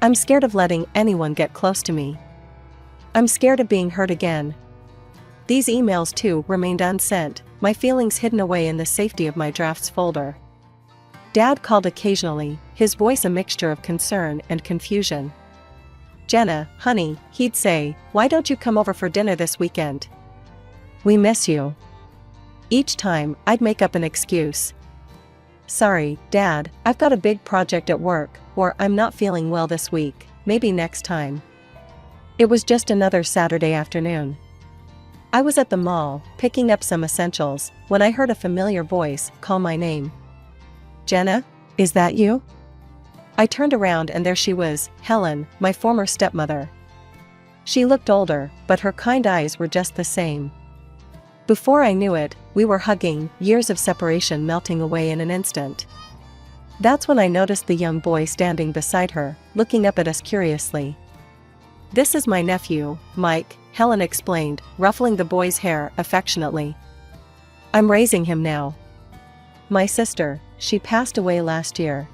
I'm scared of letting anyone get close to me. I'm scared of being hurt again. These emails too remained unsent, my feelings hidden away in the safety of my drafts folder. Dad called occasionally, his voice a mixture of concern and confusion. Jenna, honey, he'd say, why don't you come over for dinner this weekend? We miss you. Each time, I'd make up an excuse. Sorry, Dad, I've got a big project at work, or I'm not feeling well this week, maybe next time. It was just another Saturday afternoon. I was at the mall, picking up some essentials, when I heard a familiar voice call my name. Jenna, is that you? I turned around and there she was, Helen, my former stepmother. She looked older, but her kind eyes were just the same. Before I knew it, we were hugging, years of separation melting away in an instant. That's when I noticed the young boy standing beside her, looking up at us curiously. "This is my nephew, Mike," Helen explained, ruffling the boy's hair affectionately. "I'm raising him now. My sister, she passed away last year."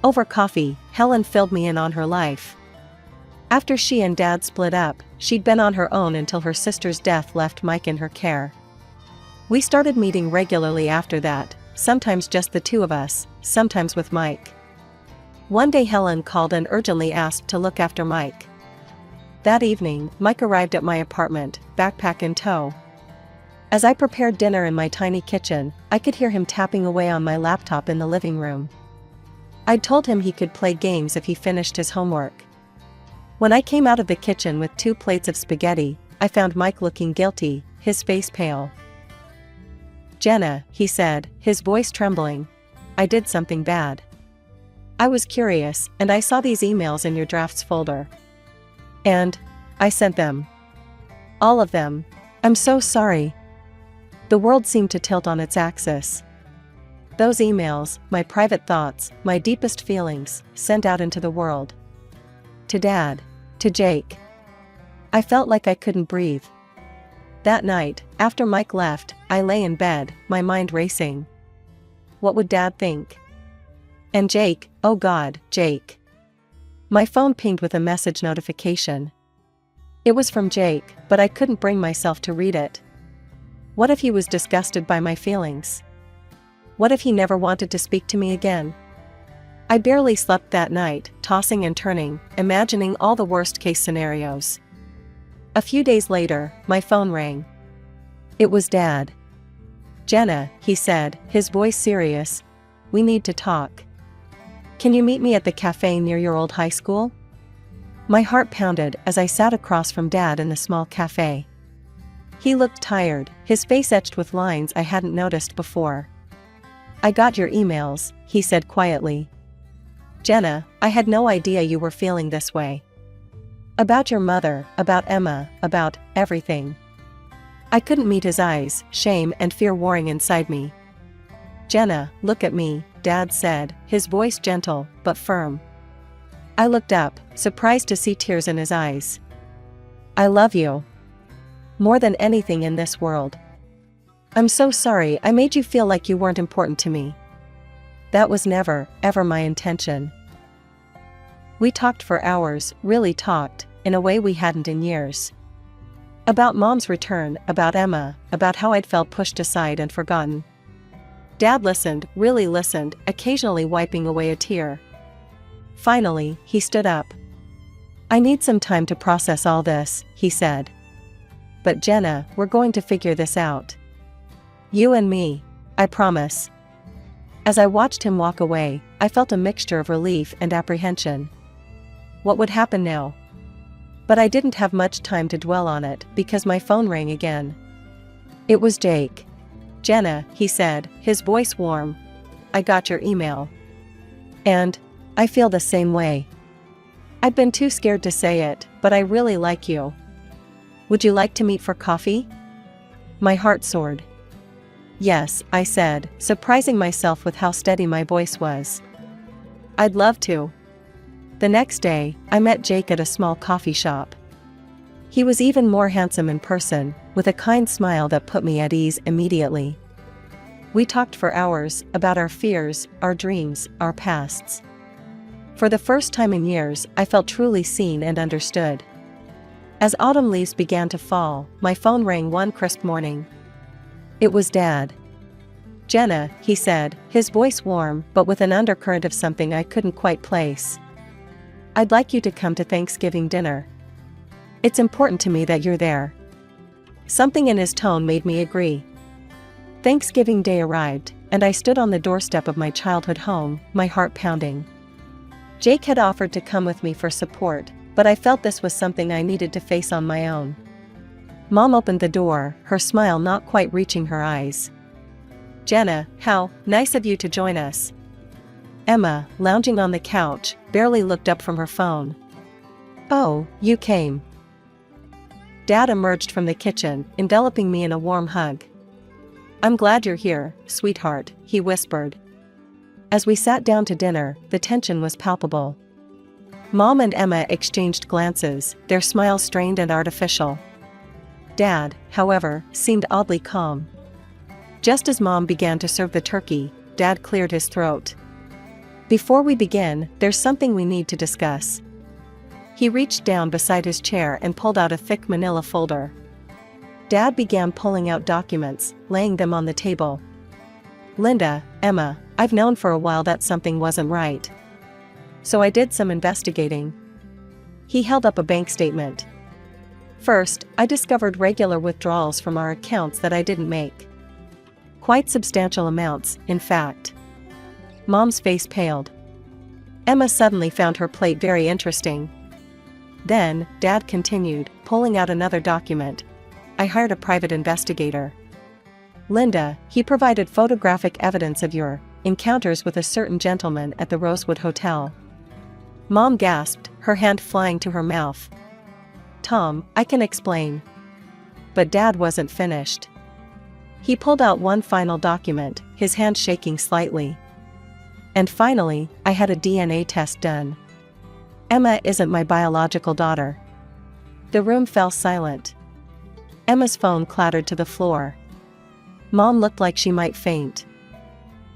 Over coffee, Helen filled me in on her life. After she and Dad split up, she'd been on her own until her sister's death left Mike in her care. We started meeting regularly after that, sometimes just the two of us, sometimes with Mike. One day Helen called and urgently asked to look after Mike. That evening, Mike arrived at my apartment, backpack in tow. As I prepared dinner in my tiny kitchen, I could hear him tapping away on my laptop in the living room. I'd told him he could play games if he finished his homework. When I came out of the kitchen with 2 plates of spaghetti, I found Mike looking guilty, his face pale. "Jenna," he said, his voice trembling. "I did something bad. I was curious, and I saw these emails in your drafts folder. And I sent them. All of them. I'm so sorry." The world seemed to tilt on its axis. Those emails, my private thoughts, my deepest feelings, sent out into the world. To Dad. To Jake. I felt like I couldn't breathe. That night, after Mike left, I lay in bed, my mind racing. What would Dad think? And Jake, oh God, Jake. My phone pinged with a message notification. It was from Jake, but I couldn't bring myself to read it. What if he was disgusted by my feelings? What if he never wanted to speak to me again? I barely slept that night, tossing and turning, imagining all the worst-case scenarios. A few days later, my phone rang. It was Dad. "Jenna," he said, his voice serious, "we need to talk. Can you meet me at the cafe near your old high school?" My heart pounded as I sat across from Dad in the small cafe. He looked tired, his face etched with lines I hadn't noticed before. "I got your emails," he said quietly. "Jenna, I had no idea you were feeling this way. About your mother, about Emma, about everything." I couldn't meet his eyes, shame and fear warring inside me. "Jenna, look at me," Dad said, his voice gentle, but firm. I looked up, surprised to see tears in his eyes. "I love you. More than anything in this world. I'm so sorry I made you feel like you weren't important to me. That was never, ever my intention." We talked for hours, really talked, in a way we hadn't in years. About Mom's return, about Emma, about how I'd felt pushed aside and forgotten. Dad listened, really listened, occasionally wiping away a tear. Finally, he stood up. "I need some time to process all this," he said. "But Jenna, we're going to figure this out. You and me. I promise." As I watched him walk away, I felt a mixture of relief and apprehension. What would happen now? But I didn't have much time to dwell on it because my phone rang again. It was Jake. "Jenna," he said, his voice warm. "I got your email. And I feel the same way. I'd been too scared to say it, but I really like you. Would you like to meet for coffee?" My heart soared. "Yes," I said, surprising myself with how steady my voice was. "I'd love to." The next day, I met Jake at a small coffee shop. He was even more handsome in person, with a kind smile that put me at ease immediately. We talked for hours, about our fears, our dreams, our pasts. For the first time in years, I felt truly seen and understood. As autumn leaves began to fall, my phone rang one crisp morning. It was Dad. "Jenna," he said, his voice warm but with an undercurrent of something I couldn't quite place. "I'd like you to come to Thanksgiving dinner. It's important to me that you're there." Something in his tone made me agree. Thanksgiving Day arrived, and I stood on the doorstep of my childhood home, my heart pounding. Jake had offered to come with me for support, but I felt this was something I needed to face on my own. Mom opened the door, her smile not quite reaching her eyes. "Jenna, how nice of you to join us." Emma, lounging on the couch, barely looked up from her phone. "Oh, you came. Dad emerged from the kitchen, enveloping me in a warm hug. "I'm glad you're here, sweetheart," he whispered. As we sat down to dinner, the tension was palpable. Mom and Emma exchanged glances, their smiles strained and artificial. Dad, however, seemed oddly calm. Just as Mom began to serve the turkey, Dad cleared his throat. "Before we begin, there's something we need to discuss." He reached down beside his chair and pulled out a thick manila folder. Dad began pulling out documents, laying them on the table. "Linda, Emma, I've known for a while that something wasn't right. So I did some investigating." He held up a bank statement. "First, I discovered regular withdrawals from our accounts that I didn't make. Quite substantial amounts, in fact." Mom's face paled. Emma suddenly found her plate very interesting. Then, Dad continued, pulling out another document. "I hired a private investigator. Linda, he provided photographic evidence of your encounters with a certain gentleman at the Rosewood Hotel." Mom gasped, her hand flying to her mouth. "Tom, I can explain." But Dad wasn't finished. He pulled out one final document, his hand shaking slightly. "And finally, I had a DNA test done. Emma isn't my biological daughter." The room fell silent. Emma's phone clattered to the floor. Mom looked like she might faint.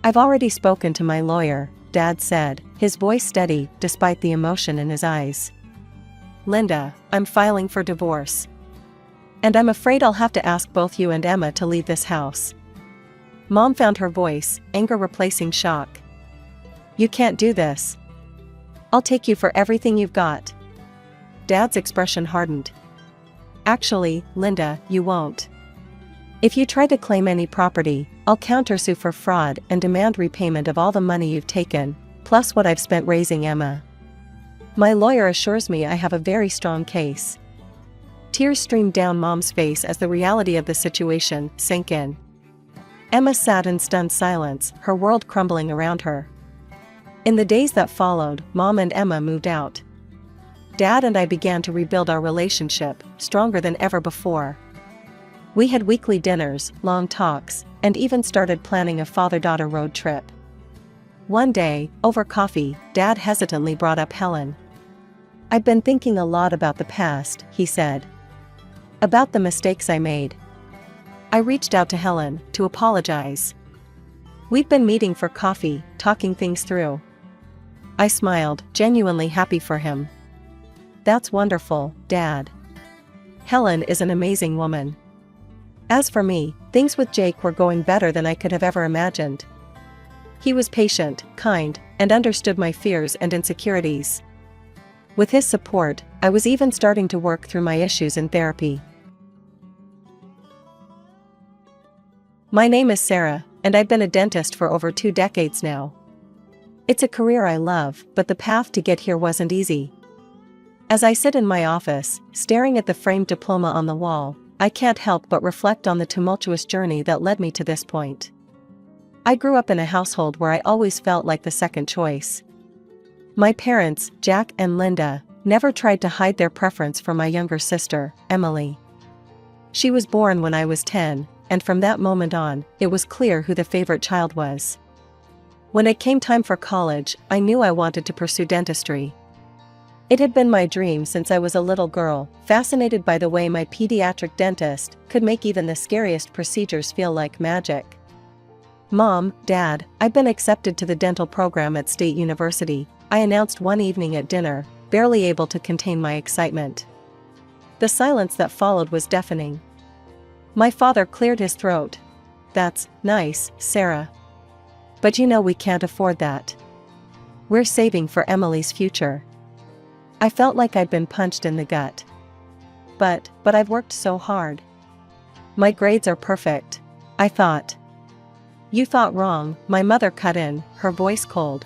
"I've already spoken to my lawyer," Dad said, his voice steady despite the emotion in his eyes. "Linda, I'm filing for divorce. And I'm afraid I'll have to ask both you and Emma to leave this house." Mom found her voice, anger replacing shock. "You can't do this. I'll take you for everything you've got." Dad's expression hardened. "Actually, Linda, you won't. If you try to claim any property, I'll countersue for fraud and demand repayment of all the money you've taken, plus what I've spent raising Emma. My lawyer assures me I have a very strong case." Tears streamed down Mom's face as the reality of the situation sank in. Emma sat in stunned silence, her world crumbling around her. In the days that followed, Mom and Emma moved out. Dad and I began to rebuild our relationship, stronger than ever before. We had weekly dinners, long talks, and even started planning a father-daughter road trip. One day, over coffee, Dad hesitantly brought up Helen. "I've been thinking a lot about the past," he said. "About the mistakes I made. I reached out to Helen to apologize. We've been meeting for coffee, talking things through." I smiled, genuinely happy for him. "That's wonderful, Dad. Helen is an amazing woman." As for me, things with Jake were going better than I could have ever imagined. He was patient, kind, and understood my fears and insecurities. With his support, I was even starting to work through my issues in therapy. My name is Sarah, and I've been a dentist for over 2 decades now. It's a career I love, but the path to get here wasn't easy. As I sit in my office, staring at the framed diploma on the wall, I can't help but reflect on the tumultuous journey that led me to this point. I grew up in a household where I always felt like the second choice. My parents, Jack and Linda, never tried to hide their preference for my younger sister, Emily. She was born when I was 10, and from that moment on, it was clear who the favorite child was. When it came time for college, I knew I wanted to pursue dentistry. It had been my dream since I was a little girl, fascinated by the way my pediatric dentist could make even the scariest procedures feel like magic. "Mom, Dad, I've been accepted to the dental program at State University," I announced one evening at dinner, barely able to contain my excitement. The silence that followed was deafening. My father cleared his throat. "That's nice, Sarah. But you know we can't afford that. We're saving for Emily's future." I felt like I'd been punched in the gut. But I've worked so hard. My grades are perfect," I thought. "You thought wrong," my mother cut in, her voice cold.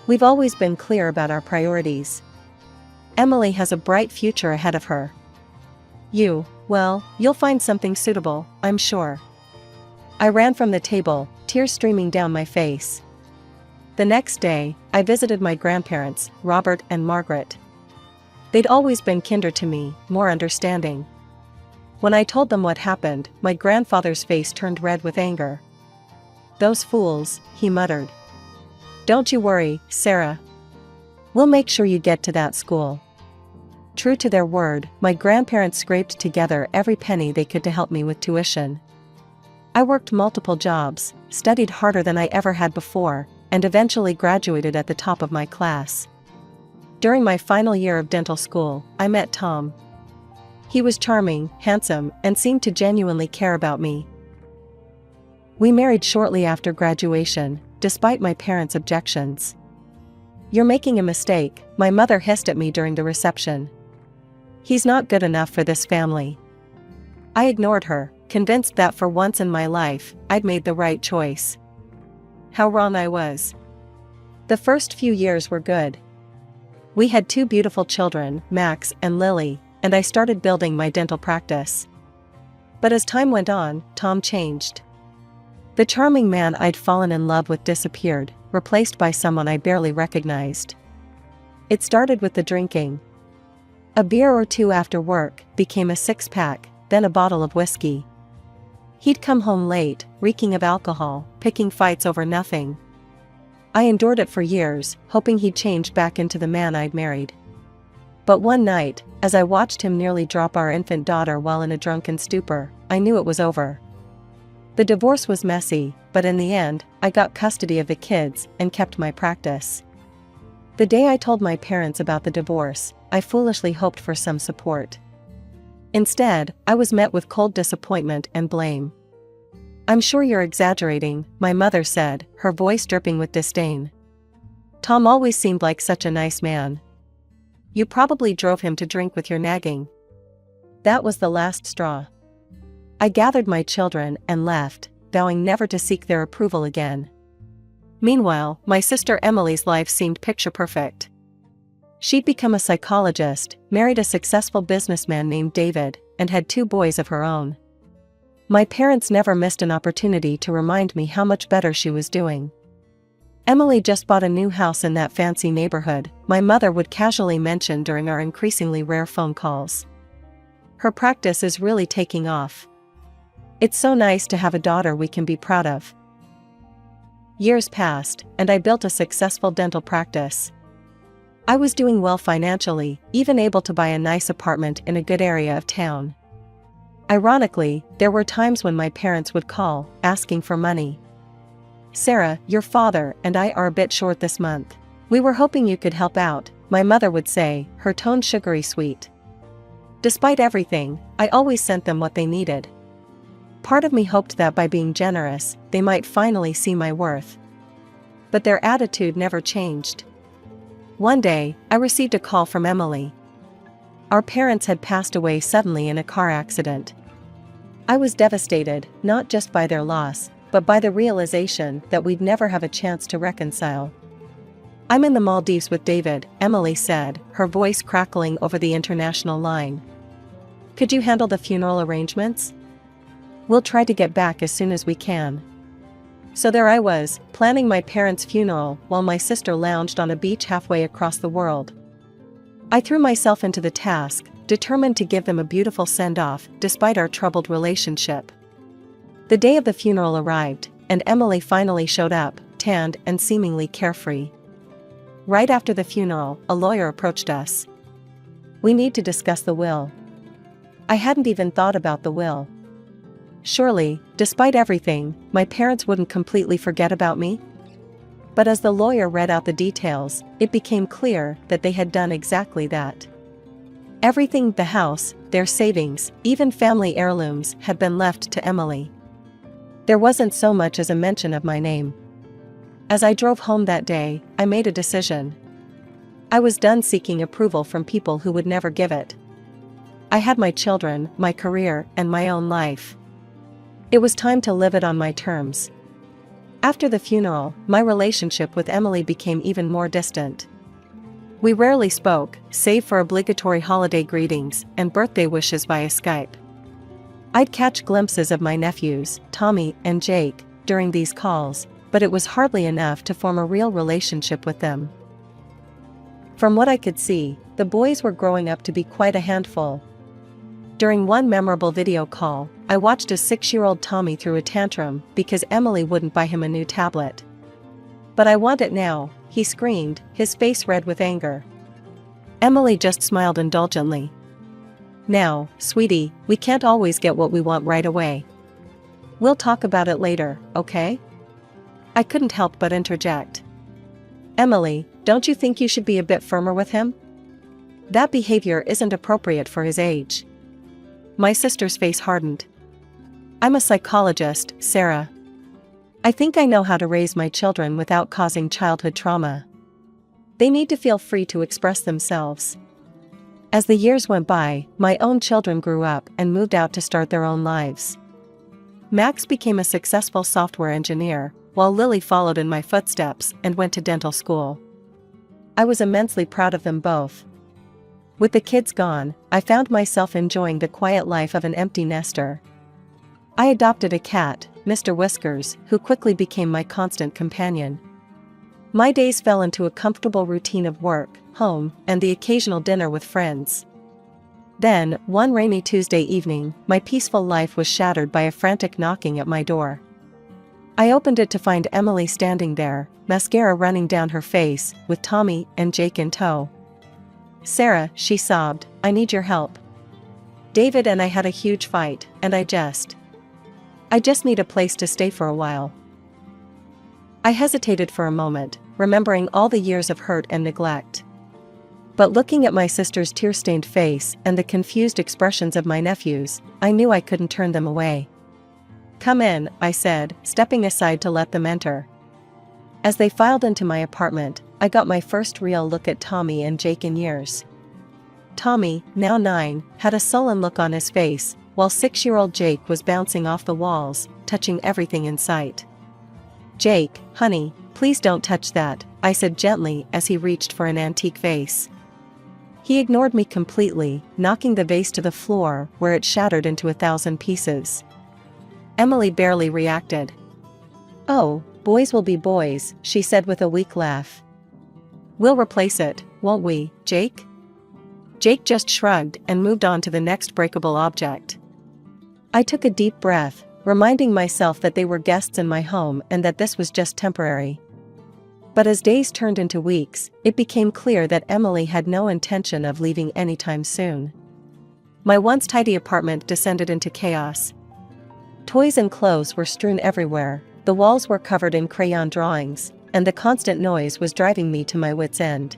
"We've always been clear about our priorities. Emily has a bright future ahead of her. Well, you'll find something suitable, I'm sure." I ran from the table, tears streaming down my face. The next day, I visited my grandparents, Robert and Margaret. They'd always been kinder to me, more understanding. When I told them what happened, my grandfather's face turned red with anger. "Those fools," he muttered. "Don't you worry, Sarah. We'll make sure you get to that school." True to their word, my grandparents scraped together every penny they could to help me with tuition. I worked multiple jobs, studied harder than I ever had before, and eventually graduated at the top of my class. During my final year of dental school, I met Tom. He was charming, handsome, and seemed to genuinely care about me. We married shortly after graduation, despite my parents' objections. "You're making a mistake," my mother hissed at me during the reception. "He's not good enough for this family." I ignored her, convinced that for once in my life, I'd made the right choice. How wrong I was. The first few years were good. We had 2 beautiful children, Max and Lily, and I started building my dental practice. But as time went on, Tom changed. The charming man I'd fallen in love with disappeared, replaced by someone I barely recognized. It started with the drinking. A beer or 2 after work became a 6-pack, then a bottle of whiskey. He'd come home late, reeking of alcohol, picking fights over nothing. I endured it for years, hoping he'd change back into the man I'd married. But one night, as I watched him nearly drop our infant daughter while in a drunken stupor, I knew it was over. The divorce was messy, but in the end, I got custody of the kids and kept my practice. The day I told my parents about the divorce, I foolishly hoped for some support. Instead, I was met with cold disappointment and blame. "I'm sure you're exaggerating," my mother said, her voice dripping with disdain. "Tom always seemed like such a nice man. You probably drove him to drink with your nagging." That was the last straw. I gathered my children and left, vowing never to seek their approval again. Meanwhile, my sister Emily's life seemed picture perfect. She'd become a psychologist, married a successful businessman named David, and had 2 boys of her own. My parents never missed an opportunity to remind me how much better she was doing. "Emily just bought a new house in that fancy neighborhood," my mother would casually mention during our increasingly rare phone calls. "Her practice is really taking off. It's so nice to have a daughter we can be proud of." Years passed, and I built a successful dental practice. I was doing well financially, even able to buy a nice apartment in a good area of town. Ironically, there were times when my parents would call, asking for money. "Sarah, your father and I are a bit short this month. We were hoping you could help out," my mother would say, her tone sugary sweet. Despite everything, I always sent them what they needed. Part of me hoped that by being generous, they might finally see my worth. But their attitude never changed. One day, I received a call from Emily. Our parents had passed away suddenly in a car accident. I was devastated, not just by their loss, but by the realization that we'd never have a chance to reconcile. "I'm in the Maldives with David," Emily said, her voice crackling over the international line. "Could you handle the funeral arrangements? We'll try to get back as soon as we can." So there I was, planning my parents' funeral while my sister lounged on a beach halfway across the world. I threw myself into the task, determined to give them a beautiful send-off despite our troubled relationship. The day of the funeral arrived, and Emily finally showed up, tanned and seemingly carefree. Right after the funeral, a lawyer approached us. "We need to discuss the will." I hadn't even thought about the will. Surely, despite everything, my parents wouldn't completely forget about me? But as the lawyer read out the details, it became clear that they had done exactly that. Everything, the house, their savings, even family heirlooms, had been left to Emily. There wasn't so much as a mention of my name. As I drove home that day, I made a decision. I was done seeking approval from people who would never give it. I had my children, my career, and my own life. It was time to live it on my terms. After the funeral, my relationship with Emily became even more distant. We rarely spoke, save for obligatory holiday greetings and birthday wishes via Skype. I'd catch glimpses of my nephews, Tommy and Jake, during these calls, but it was hardly enough to form a real relationship with them. From what I could see, the boys were growing up to be quite a handful. During one memorable video call, I watched a 6-year-old Tommy throw a tantrum because Emily wouldn't buy him a new tablet. "But I want it now," he screamed, his face red with anger. Emily just smiled indulgently. "Now, sweetie, we can't always get what we want right away. We'll talk about it later, okay?" I couldn't help but interject. "Emily, don't you think you should be a bit firmer with him? That behavior isn't appropriate for his age." My sister's face hardened. "I'm a psychologist, Sarah. I think I know how to raise my children without causing childhood trauma. They need to feel free to express themselves." As the years went by, my own children grew up and moved out to start their own lives. Max became a successful software engineer, while Lily followed in my footsteps and went to dental school. I was immensely proud of them both. With the kids gone, I found myself enjoying the quiet life of an empty nester. I adopted a cat, Mr. Whiskers, who quickly became my constant companion. My days fell into a comfortable routine of work, home, and the occasional dinner with friends. Then, one rainy Tuesday evening, my peaceful life was shattered by a frantic knocking at my door. I opened it to find Emily standing there, mascara running down her face, with Tommy and Jake in tow. "Sarah," she sobbed, "I need your help. David and I had a huge fight, and I just need a place to stay for a while." I hesitated for a moment, remembering all the years of hurt and neglect. But looking at my sister's tear-stained face and the confused expressions of my nephews, I knew I couldn't turn them away. "Come in," I said, stepping aside to let them enter. As they filed into my apartment, I got my first real look at Tommy and Jake in years. Tommy, now 9, had a sullen look on his face, while 6-year-old Jake was bouncing off the walls, touching everything in sight. "Jake, honey, please don't touch that," I said gently as he reached for an antique vase. He ignored me completely, knocking the vase to the floor where it shattered into 1,000 pieces. Emily barely reacted. "Oh, boys will be boys," she said with a weak laugh. "We'll replace it, won't we, Jake?" Jake just shrugged and moved on to the next breakable object. I took a deep breath, reminding myself that they were guests in my home and that this was just temporary. But as days turned into weeks, it became clear that Emily had no intention of leaving anytime soon. My once tidy apartment descended into chaos. Toys and clothes were strewn everywhere, the walls were covered in crayon drawings, and the constant noise was driving me to my wits' end.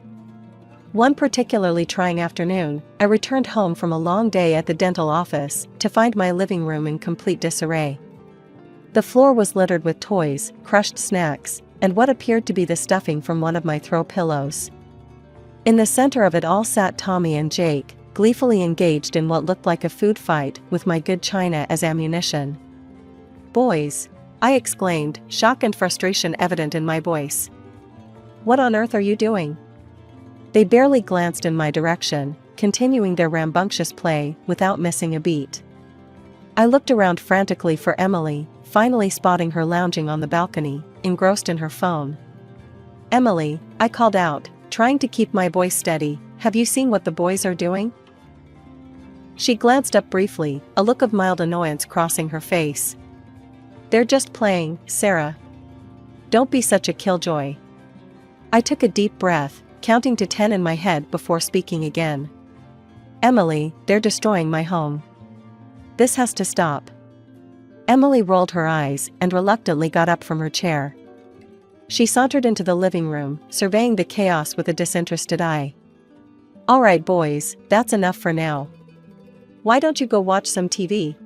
One particularly trying afternoon, I returned home from a long day at the dental office to find my living room in complete disarray. The floor was littered with toys, crushed snacks, and what appeared to be the stuffing from one of my throw pillows. In the center of it all sat Tommy and Jake, gleefully engaged in what looked like a food fight with my good china as ammunition. "Boys," I exclaimed, shock and frustration evident in my voice. "What on earth are you doing?" They barely glanced in my direction, continuing their rambunctious play without missing a beat. I looked around frantically for Emily, finally spotting her lounging on the balcony, engrossed in her phone. "Emily," I called out, trying to keep my voice steady, "have you seen what the boys are doing?" She glanced up briefly, a look of mild annoyance crossing her face. "They're just playing, Sarah. Don't be such a killjoy." I took a deep breath, counting to 10 in my head before speaking again. "Emily, they're destroying my home. This has to stop." Emily rolled her eyes and reluctantly got up from her chair. She sauntered into the living room, surveying the chaos with a disinterested eye. "All right, boys, that's enough for now. Why don't you go watch some TV?"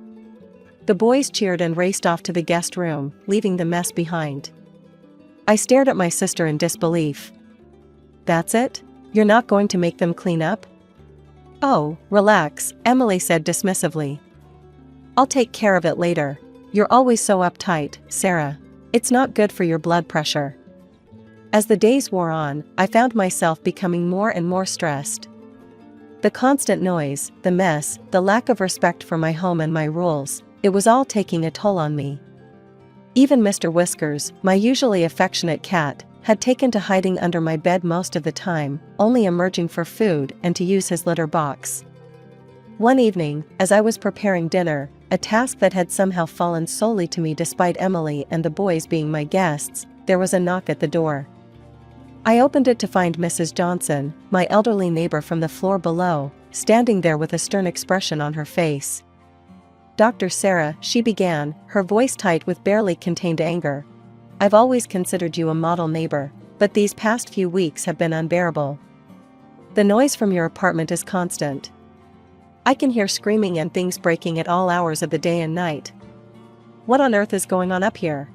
The boys cheered and raced off to the guest room, leaving the mess behind. I stared at my sister in disbelief. "That's it? You're not going to make them clean up?" "Oh, relax," Emily said dismissively. "I'll take care of it later. You're always so uptight, Sarah. It's not good for your blood pressure." As the days wore on, I found myself becoming more and more stressed. The constant noise, the mess, the lack of respect for my home and my rules, it was all taking a toll on me. Even Mr. Whiskers, my usually affectionate cat, had taken to hiding under my bed most of the time, only emerging for food and to use his litter box. One evening, as I was preparing dinner, a task that had somehow fallen solely to me despite Emily and the boys being my guests, there was a knock at the door. I opened it to find Mrs. Johnson, my elderly neighbor from the floor below, standing there with a stern expression on her face. "Dr. Sarah," she began, her voice tight with barely contained anger. "I've always considered you a model neighbor, but these past few weeks have been unbearable. The noise from your apartment is constant. I can hear screaming and things breaking at all hours of the day and night. What on earth is going on up here?"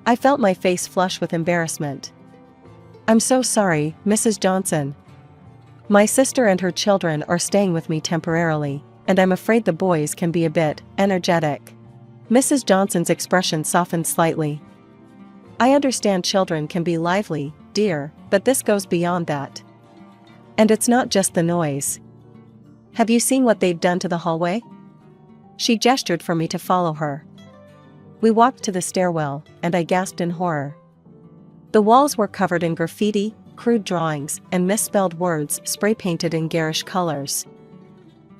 I felt my face flush with embarrassment. "I'm so sorry, Mrs. Johnson. My sister and her children are staying with me temporarily, and I'm afraid the boys can be a bit energetic." Mrs. Johnson's expression softened slightly. "I understand children can be lively, dear, but this goes beyond that. And it's not just the noise. Have you seen what they've done to the hallway?" She gestured for me to follow her. We walked to the stairwell, and I gasped in horror. The walls were covered in graffiti, crude drawings, and misspelled words spray-painted in garish colors.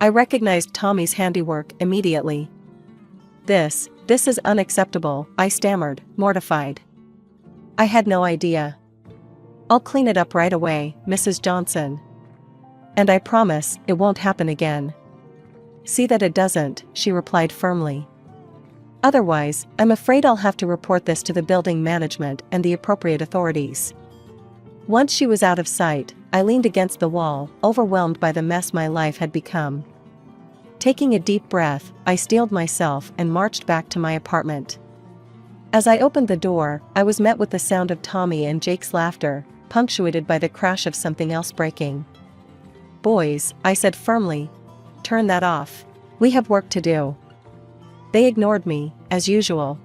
I recognized Tommy's handiwork immediately. This is unacceptable," I stammered, mortified. "I had no idea." "I'll clean it up right away, Mrs. Johnson. And I promise it won't happen again." "See that it doesn't," she replied firmly. "Otherwise, I'm afraid I'll have to report this to the building management and the appropriate authorities." Once she was out of sight, I leaned against the wall, overwhelmed by the mess my life had become. Taking a deep breath, I steeled myself and marched back to my apartment. As I opened the door, I was met with the sound of Tommy and Jake's laughter, punctuated by the crash of something else breaking. "Boys," I said firmly, "turn that off. We have work to do." They ignored me, as usual.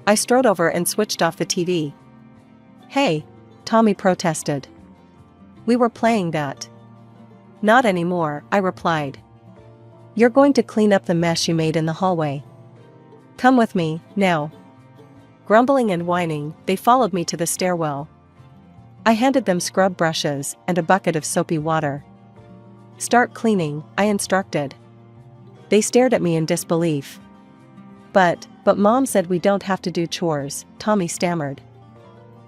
I strode over and switched off the TV. "Hey," Tommy protested. "We were playing that." "Not anymore," I replied. "You're going to clean up the mess you made in the hallway. Come with me, now." Grumbling and whining, they followed me to the stairwell. I handed them scrub brushes and a bucket of soapy water. "Start cleaning," I instructed. They stared at me in disbelief. But Mom said we don't have to do chores," Tommy stammered.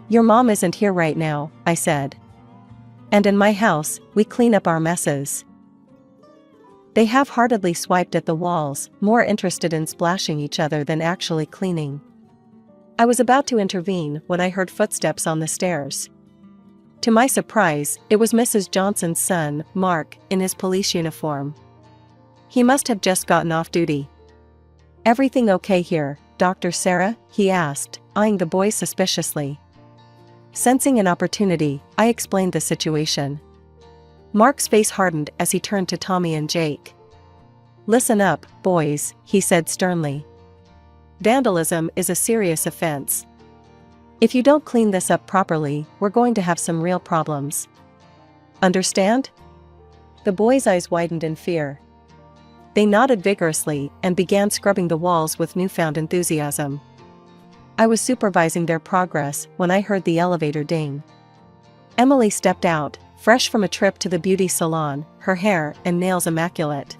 "Your mom isn't here right now," I said. "And in my house, we clean up our messes." They half-heartedly swiped at the walls, more interested in splashing each other than actually cleaning. I was about to intervene when I heard footsteps on the stairs. To my surprise, it was Mrs. Johnson's son, Mark, in his police uniform. He must have just gotten off duty. "Everything okay here, Dr. Sarah?" he asked, eyeing the boys suspiciously. Sensing an opportunity, I explained the situation. Mark's face hardened as he turned to Tommy and Jake. "Listen up, boys," he said sternly. "Vandalism is a serious offense. If you don't clean this up properly, we're going to have some real problems. Understand?" The boys' eyes widened in fear. They nodded vigorously and began scrubbing the walls with newfound enthusiasm. I was supervising their progress when I heard the elevator ding. Emily stepped out, fresh from a trip to the beauty salon, her hair and nails immaculate.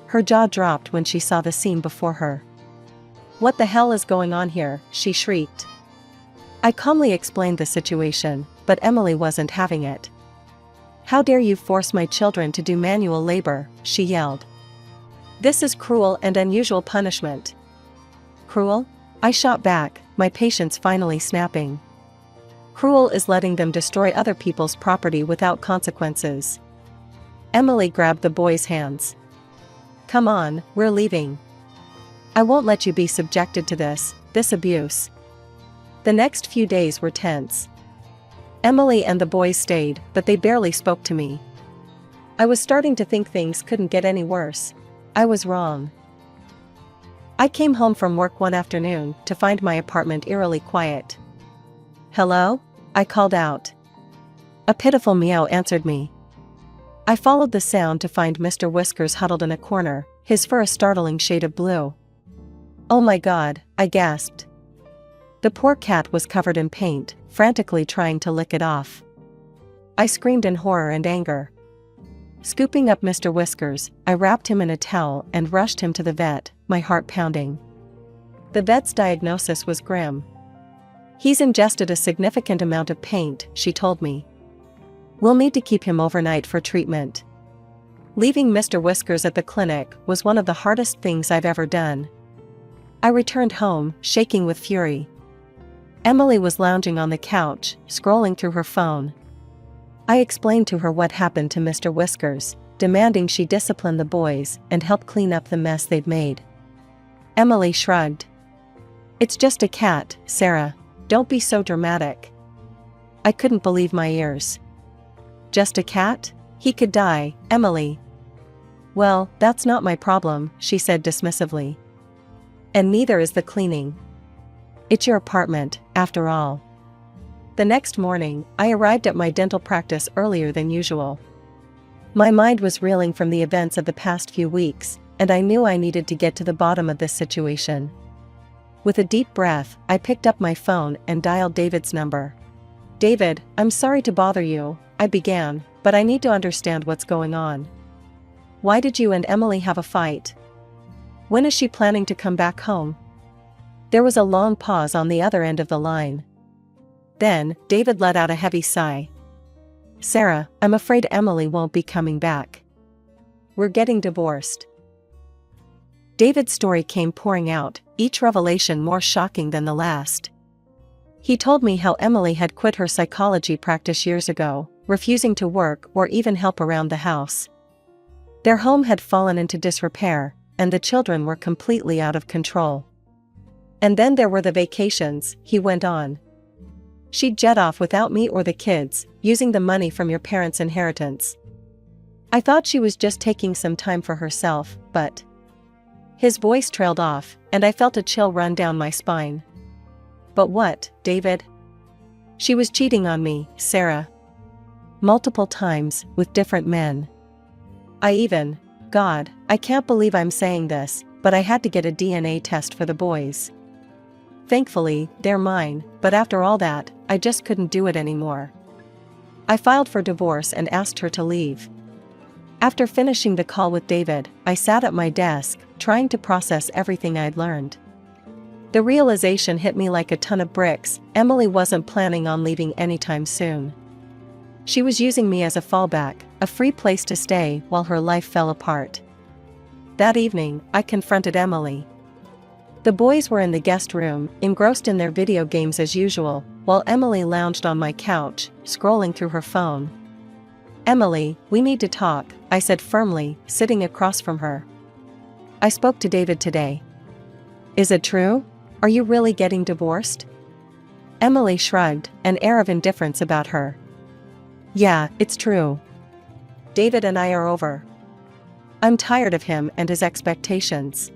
Her jaw dropped when she saw the scene before her. "What the hell is going on here?" she shrieked. I calmly explained the situation, but Emily wasn't having it. "How dare you force my children to do manual labor?" she yelled. "This is cruel and unusual punishment." "Cruel?" I shot back, my patience finally snapping. "Cruel is letting them destroy other people's property without consequences." Emily grabbed the boy's hands. "Come on, we're leaving. I won't let you be subjected to this abuse." The next few days were tense. Emily and the boys stayed, but they barely spoke to me. I was starting to think things couldn't get any worse. I was wrong. I came home from work one afternoon to find my apartment eerily quiet. "Hello?" I called out. A pitiful meow answered me. I followed the sound to find Mr. Whiskers huddled in a corner, his fur a startling shade of blue. "Oh my God," I gasped. The poor cat was covered in paint, frantically trying to lick it off. I screamed in horror and anger. Scooping up Mr. Whiskers, I wrapped him in a towel and rushed him to the vet, my heart pounding. The vet's diagnosis was grim. "He's ingested a significant amount of paint," she told me. "We'll need to keep him overnight for treatment." Leaving Mr. Whiskers at the clinic was one of the hardest things I've ever done. I returned home, shaking with fury. Emily was lounging on the couch, scrolling through her phone. I explained to her what happened to Mr. Whiskers, demanding she discipline the boys and help clean up the mess they'd made. Emily shrugged. "It's just a cat, Sarah. Don't be so dramatic." I couldn't believe my ears. "Just a cat? He could die, Emily." "Well, that's not my problem," she said dismissively. "And neither is the cleaning. It's your apartment, after all." The next morning, I arrived at my dental practice earlier than usual. My mind was reeling from the events of the past few weeks, and I knew I needed to get to the bottom of this situation. With a deep breath, I picked up my phone and dialed David's number. "David, I'm sorry to bother you," I began, "but I need to understand what's going on. Why did you and Emily have a fight? When is she planning to come back home?" There was a long pause on the other end of the line. Then, David let out a heavy sigh. "Sarah, I'm afraid Emily won't be coming back. We're getting divorced." David's story came pouring out, each revelation more shocking than the last. He told me how Emily had quit her psychology practice years ago, refusing to work or even help around the house. Their home had fallen into disrepair, and the children were completely out of control. "And then there were the vacations," he went on. "She'd jet off without me or the kids, using the money from your parents' inheritance. I thought she was just taking some time for herself, but..." His voice trailed off, and I felt a chill run down my spine. "But what, David?" "She was cheating on me, Sarah. Multiple times, with different men. God, I can't believe I'm saying this, but I had to get a DNA test for the boys. Thankfully, they're mine, but after all that, I just couldn't do it anymore. I filed for divorce and asked her to leave." After finishing the call with David, I sat at my desk, trying to process everything I'd learned. The realization hit me like a ton of bricks. Emily wasn't planning on leaving anytime soon. She was using me as a fallback, a free place to stay while her life fell apart. That evening, I confronted Emily. The boys were in the guest room, engrossed in their video games as usual, while Emily lounged on my couch, scrolling through her phone. "Emily, we need to talk," I said firmly, sitting across from her. "I spoke to David today." "Is it true? Are you really getting divorced?" Emily shrugged, an air of indifference about her. "Yeah, it's true. David and I are over. I'm tired of him and his expectations.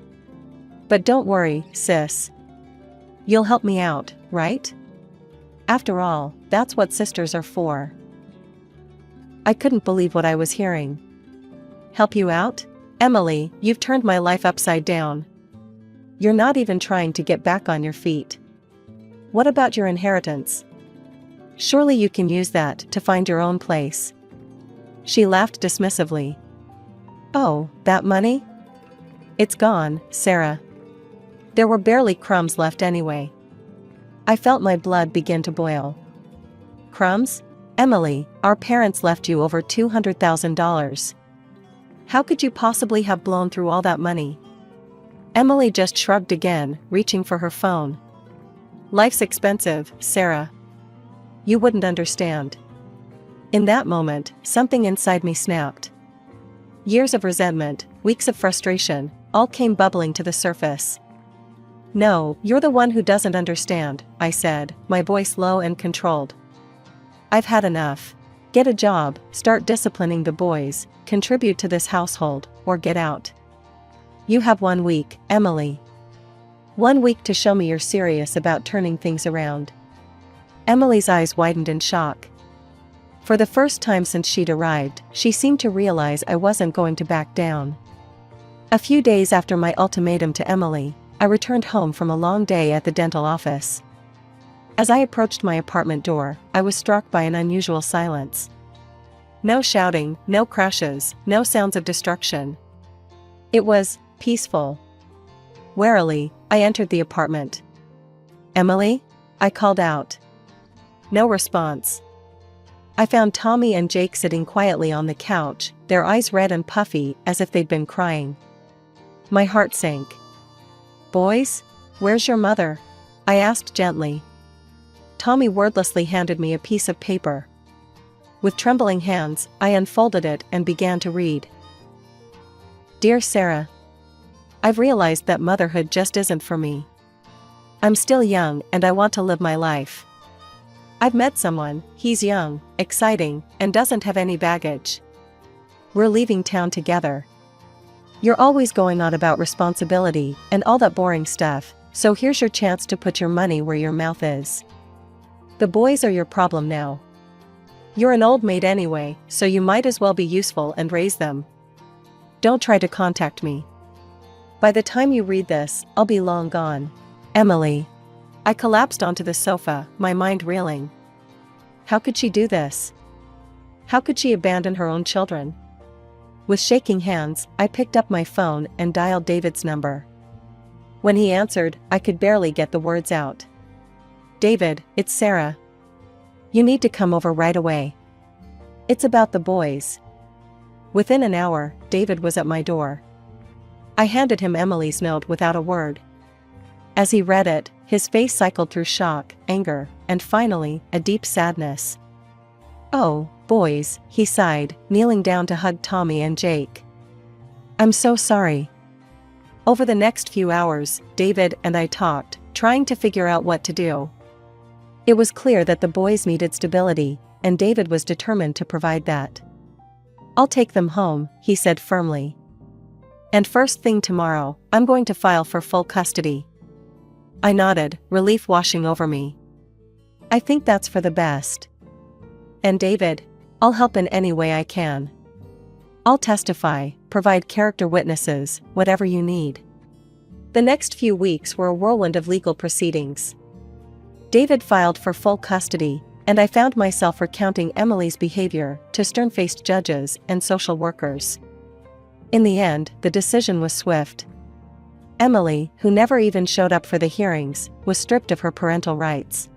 But don't worry, sis. You'll help me out, right? After all, that's what sisters are for." I couldn't believe what I was hearing. "Help you out? Emily, you've turned my life upside down. You're not even trying to get back on your feet. What about your inheritance? Surely you can use that to find your own place." She laughed dismissively. "Oh, that money? It's gone, Sarah. There were barely crumbs left anyway." I felt my blood begin to boil. "Crumbs? Emily, our parents left you over $200,000. How could you possibly have blown through all that money?" Emily just shrugged again, reaching for her phone. "Life's expensive, Sarah. You wouldn't understand." In that moment, something inside me snapped. Years of resentment, weeks of frustration, all came bubbling to the surface. "No, you're the one who doesn't understand," I said, my voice low and controlled. "I've had enough. Get a job, start disciplining the boys, contribute to this household, or get out. You have 1 week, Emily. 1 week to show me you're serious about turning things around." Emily's eyes widened in shock. For the first time since she'd arrived, she seemed to realize I wasn't going to back down. A few days after my ultimatum to Emily, I returned home from a long day at the dental office. As I approached my apartment door, I was struck by an unusual silence. No shouting, no crashes, no sounds of destruction. It was peaceful. Warily, I entered the apartment. "Emily?" I called out. No response. I found Tommy and Jake sitting quietly on the couch, their eyes red and puffy as if they'd been crying. My heart sank. "Boys? Where's your mother?" I asked gently. Tommy wordlessly handed me a piece of paper. With trembling hands, I unfolded it and began to read. "Dear Sarah, I've realized that motherhood just isn't for me. I'm still young and I want to live my life. I've met someone, he's young, exciting, and doesn't have any baggage. We're leaving town together. You're always going on about responsibility and all that boring stuff, so here's your chance to put your money where your mouth is. The boys are your problem now. You're an old maid anyway, so you might as well be useful and raise them. Don't try to contact me. By the time you read this, I'll be long gone. Emily." I collapsed onto the sofa, my mind reeling. How could she do this? How could she abandon her own children? With shaking hands, I picked up my phone and dialed David's number. When he answered, I could barely get the words out. "David, it's Sarah. You need to come over right away. It's about the boys." Within an hour, David was at my door. I handed him Emily's note without a word. As he read it, his face cycled through shock, anger, and finally, a deep sadness. "Oh, boys," he sighed, kneeling down to hug Tommy and Jake. "I'm so sorry." Over the next few hours, David and I talked, trying to figure out what to do. It was clear that the boys needed stability, and David was determined to provide that. "I'll take them home," he said firmly. "And first thing tomorrow, I'm going to file for full custody." I nodded, relief washing over me. "I think that's for the best." "And David, I'll help in any way I can. I'll testify, provide character witnesses, whatever you need." The next few weeks were a whirlwind of legal proceedings. David filed for full custody, and I found myself recounting Emily's behavior to stern-faced judges and social workers. In the end, the decision was swift. Emily, who never even showed up for the hearings, was stripped of her parental rights.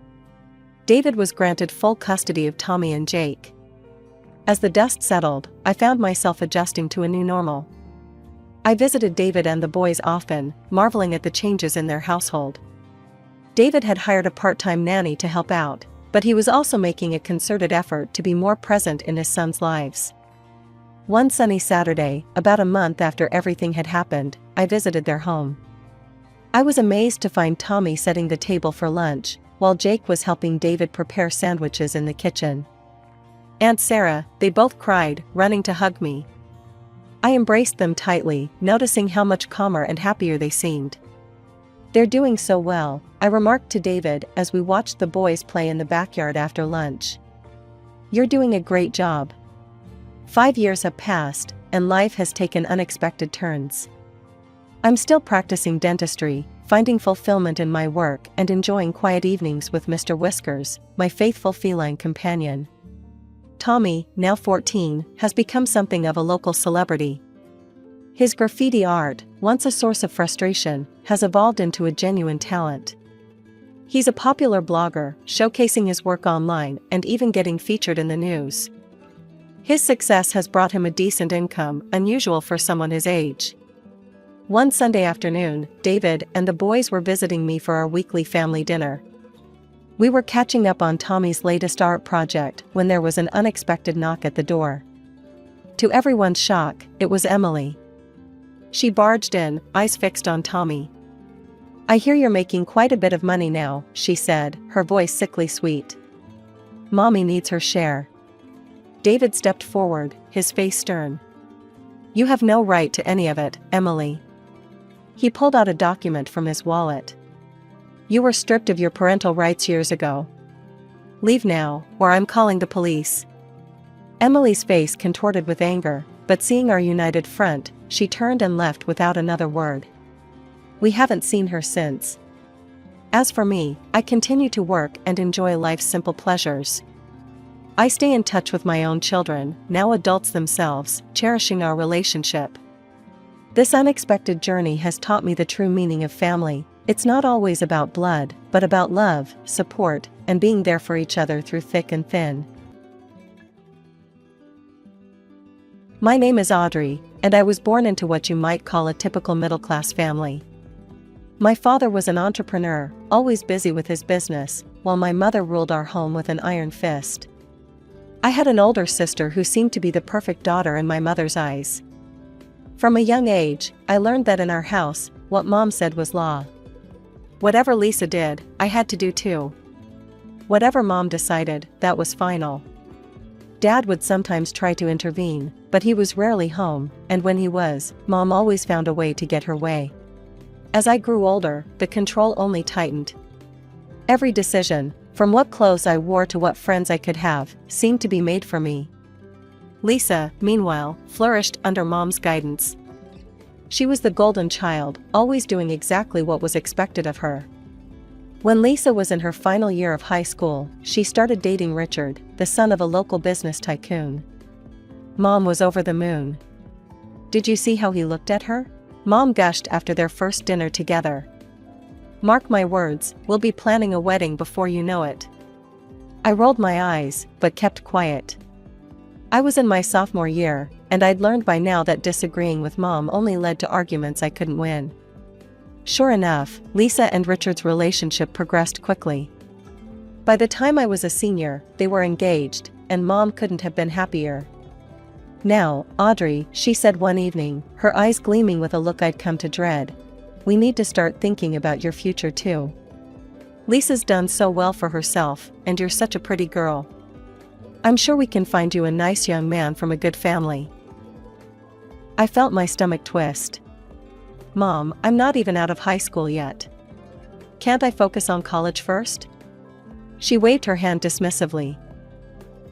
David was granted full custody of Tommy and Jake. As the dust settled, I found myself adjusting to a new normal. I visited David and the boys often, marveling at the changes in their household. David had hired a part-time nanny to help out, but he was also making a concerted effort to be more present in his sons' lives. One sunny Saturday, about a month after everything had happened, I visited their home. I was amazed to find Tommy setting the table for lunch, while Jake was helping David prepare sandwiches in the kitchen. "Aunt Sarah," they both cried, running to hug me. I embraced them tightly, noticing how much calmer and happier they seemed. "They're doing so well," I remarked to David as we watched the boys play in the backyard after lunch. "You're doing a great job." 5 years have passed, and life has taken unexpected turns. I'm still practicing dentistry, finding fulfillment in my work and enjoying quiet evenings with Mr. Whiskers, my faithful feline companion. Tommy, now 14, has become something of a local celebrity. His graffiti art, once a source of frustration, has evolved into a genuine talent. He's a popular blogger, showcasing his work online and even getting featured in the news. His success has brought him a decent income, unusual for someone his age. One Sunday afternoon, David and the boys were visiting me for our weekly family dinner. We were catching up on Tommy's latest art project when there was an unexpected knock at the door. To everyone's shock, it was Emily. She barged in, eyes fixed on Tommy. "I hear you're making quite a bit of money now," she said, her voice sickly sweet. "Mommy needs her share." David stepped forward, his face stern. "You have no right to any of it, Emily." He pulled out a document from his wallet. "You were stripped of your parental rights years ago. Leave now, or I'm calling the police." Emily's face contorted with anger, but seeing our united front, she turned and left without another word. We haven't seen her since. As for me, I continue to work and enjoy life's simple pleasures. I stay in touch with my own children, now adults themselves, cherishing our relationship. This unexpected journey has taught me the true meaning of family. It's not always about blood, but about love, support, and being there for each other through thick and thin. My name is Audrey, and I was born into what you might call a typical middle-class family. My father was an entrepreneur, always busy with his business, while my mother ruled our home with an iron fist. I had an older sister who seemed to be the perfect daughter in my mother's eyes. From a young age, I learned that in our house, what Mom said was law. Whatever Lisa did, I had to do too. Whatever Mom decided, that was final. Dad would sometimes try to intervene, but he was rarely home, and when he was, Mom always found a way to get her way. As I grew older, the control only tightened. Every decision, from what clothes I wore to what friends I could have, seemed to be made for me. Lisa, meanwhile, flourished under Mom's guidance. She was the golden child, always doing exactly what was expected of her. When Lisa was in her final year of high school, she started dating Richard, the son of a local business tycoon. Mom was over the moon. Did you see how he looked at her? Mom gushed after their first dinner together. Mark my words, we'll be planning a wedding before you know it. I rolled my eyes, but kept quiet. I was in my sophomore year, and I'd learned by now that disagreeing with Mom only led to arguments I couldn't win. Sure enough, Lisa and Richard's relationship progressed quickly. By the time I was a senior, they were engaged, and Mom couldn't have been happier. Now, Audrey, she said one evening, her eyes gleaming with a look I'd come to dread, we need to start thinking about your future too. Lisa's done so well for herself, and you're such a pretty girl. I'm sure we can find you a nice young man from a good family. I felt my stomach twist. Mom, I'm not even out of high school yet. Can't I focus on college first? She waved her hand dismissively.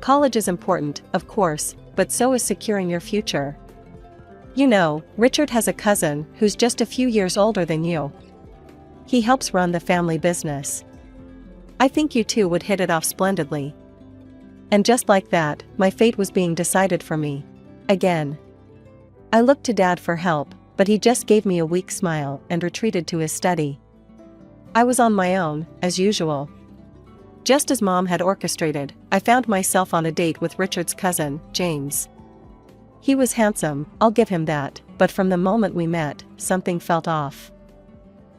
College is important, of course, but so is securing your future. You know, Richard has a cousin who's just a few years older than you. He helps run the family business. I think you two would hit it off splendidly. And just like that, my fate was being decided for me. Again. I looked to Dad for help, but he just gave me a weak smile and retreated to his study. I was on my own, as usual. Just as Mom had orchestrated, I found myself on a date with Richard's cousin, James. He was handsome, I'll give him that, but from the moment we met, something felt off.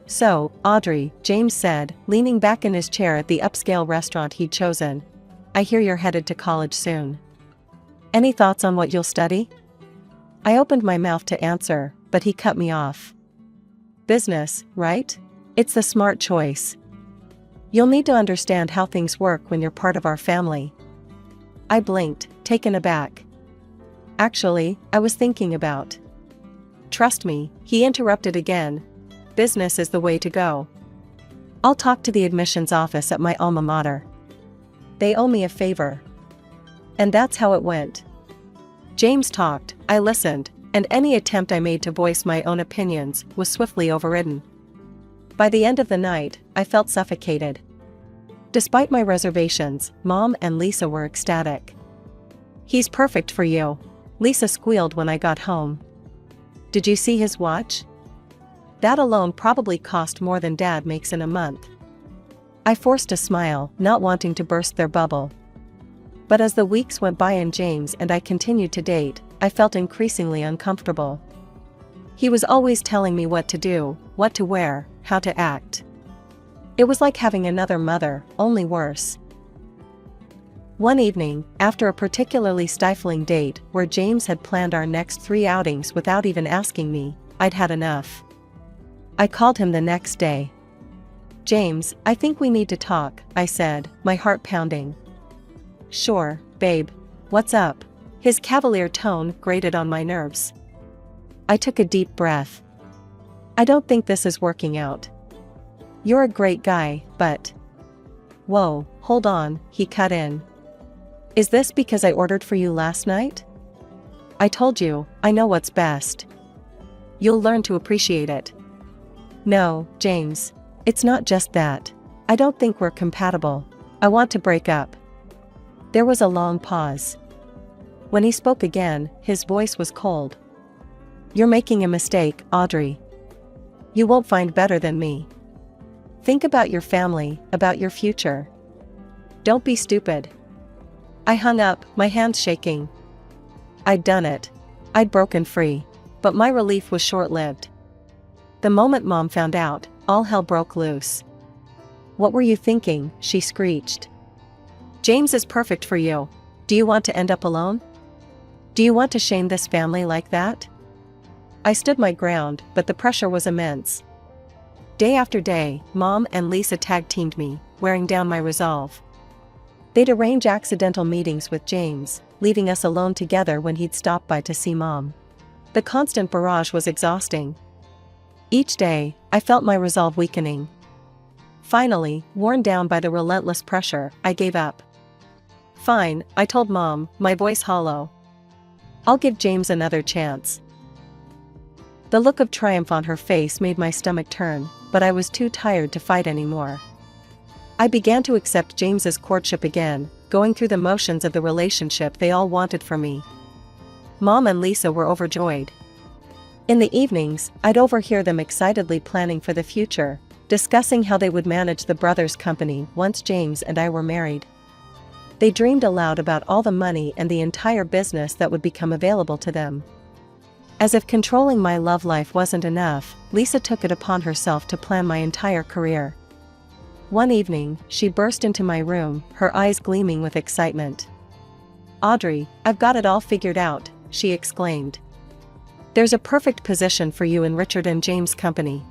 So, Audrey, James said, leaning back in his chair at the upscale restaurant he'd chosen, I hear you're headed to college soon. Any thoughts on what you'll study? I opened my mouth to answer, but he cut me off. Business, right? It's the smart choice. You'll need to understand how things work when you're part of our family. I blinked, taken aback. Actually, I was thinking about. Trust me, he interrupted again. Business is the way to go. I'll talk to the admissions office at my alma mater. They owe me a favor. And that's how it went. James talked, I listened, and any attempt I made to voice my own opinions was swiftly overridden. By the end of the night, I felt suffocated. Despite my reservations, Mom and Lisa were ecstatic. He's perfect for you, Lisa squealed when I got home. Did you see his watch? That alone probably cost more than Dad makes in a month. I forced a smile, not wanting to burst their bubble. But as the weeks went by and James and I continued to date, I felt increasingly uncomfortable. He was always telling me what to do, what to wear, how to act. It was like having another mother, only worse. One evening, after a particularly stifling date where James had planned our next 3 outings without even asking me, I'd had enough. I called him the next day. James, I think we need to talk, I said, my heart pounding. Sure, babe. What's up? His cavalier tone grated on my nerves. I took a deep breath. I don't think this is working out. You're a great guy, but... Whoa, hold on, he cut in. Is this because I ordered for you last night? I told you, I know what's best. You'll learn to appreciate it. No, James. It's not just that. I don't think we're compatible. I want to break up. There was a long pause. When he spoke again, his voice was cold. "You're making a mistake, Audrey. You won't find better than me. Think about your family, about your future. Don't be stupid." I hung up, my hands shaking. I'd done it. I'd broken free. But my relief was short-lived. The moment Mom found out, all hell broke loose. "What were you thinking?" she screeched. "James is perfect for you. Do you want to end up alone? Do you want to shame this family like that?" I stood my ground, but the pressure was immense. Day after day, Mom and Lisa tag-teamed me, wearing down my resolve. They'd arrange accidental meetings with James, leaving us alone together when he'd stop by to see Mom. The constant barrage was exhausting. Each day, I felt my resolve weakening. Finally, worn down by the relentless pressure, I gave up. "Fine," I told Mom, my voice hollow. "I'll give James another chance." The look of triumph on her face made my stomach turn, but I was too tired to fight anymore. I began to accept James's courtship again, going through the motions of the relationship they all wanted from me. Mom and Lisa were overjoyed. In the evenings, I'd overhear them excitedly planning for the future, discussing how they would manage the brothers' company once James and I were married. They dreamed aloud about all the money and the entire business that would become available to them. As if controlling my love life wasn't enough, Lisa took it upon herself to plan my entire career. One evening, she burst into my room, her eyes gleaming with excitement. "Audrey, I've got it all figured out," she exclaimed. "There's a perfect position for you in Richard and James' company.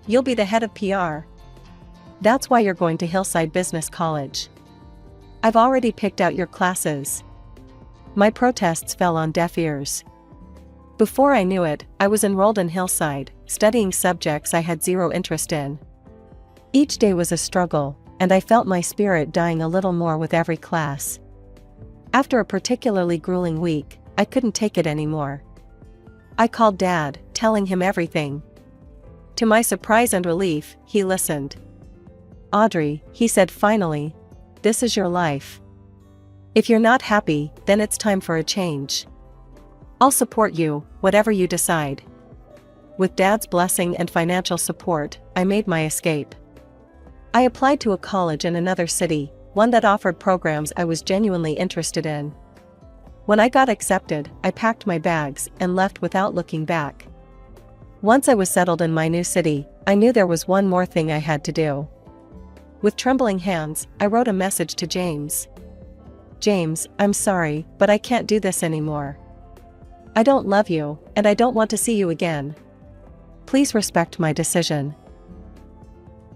You'll be the head of PR. That's why you're going to Hillside Business College. I've already picked out your classes." My protests fell on deaf ears. Before I knew it, I was enrolled in Hillside, studying subjects I had zero interest in. Each day was a struggle, and I felt my spirit dying a little more with every class. After a particularly grueling week, I couldn't take it anymore. I called Dad, telling him everything. To my surprise and relief, he listened. "Audrey," he said finally, "this is your life. If you're not happy, then it's time for a change. I'll support you, whatever you decide." With Dad's blessing and financial support, I made my escape. I applied to a college in another city, one that offered programs I was genuinely interested in. When I got accepted, I packed my bags and left without looking back. Once I was settled in my new city, I knew there was one more thing I had to do. With trembling hands, I wrote a message to James. "James, I'm sorry, but I can't do this anymore. I don't love you, and I don't want to see you again. Please respect my decision."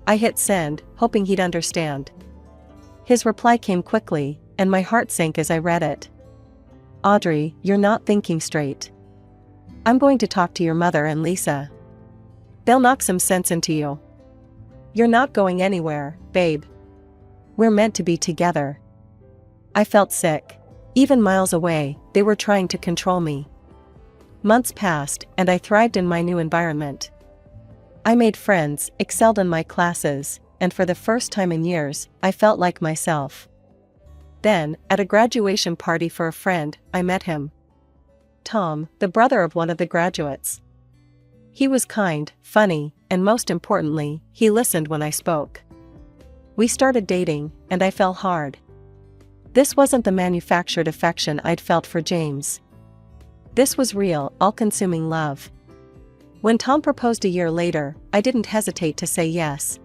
I hit send, hoping he'd understand. His reply came quickly, and my heart sank as I read it. "Audrey, you're not thinking straight. I'm going to talk to your mother and Lisa. They'll knock some sense into you. You're not going anywhere, babe. We're meant to be together." I felt sick. Even miles away, they were trying to control me. Months passed, and I thrived in my new environment. I made friends, excelled in my classes, and for the first time in years, I felt like myself. Then, at a graduation party for a friend, I met him. Tom, the brother of one of the graduates. He was kind, funny, and most importantly, he listened when I spoke. We started dating, and I fell hard. This wasn't the manufactured affection I'd felt for James. This was real, all-consuming love. When Tom proposed a year later, I didn't hesitate to say yes.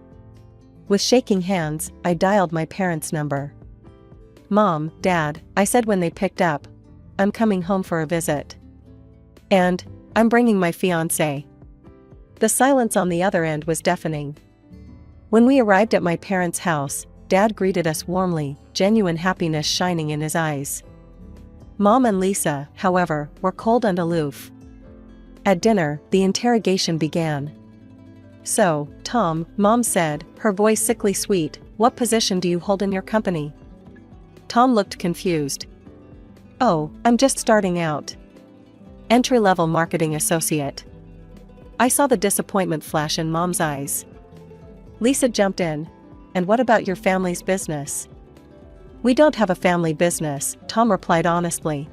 With shaking hands, I dialed my parents' number. "Mom, Dad," I said when they picked up, "I'm coming home for a visit. And, I'm bringing my fiancé." The silence on the other end was deafening. When we arrived at my parents' house, Dad greeted us warmly, genuine happiness shining in his eyes. Mom and Lisa, however, were cold and aloof. At dinner, the interrogation began. "So, Tom," Mom said, her voice sickly sweet, "what position do you hold in your company?" Tom looked confused. "Oh, I'm just starting out. Entry-level marketing associate." I saw the disappointment flash in Mom's eyes. Lisa jumped in. "And what about your family's business?" "We don't have a family business," Tom replied honestly.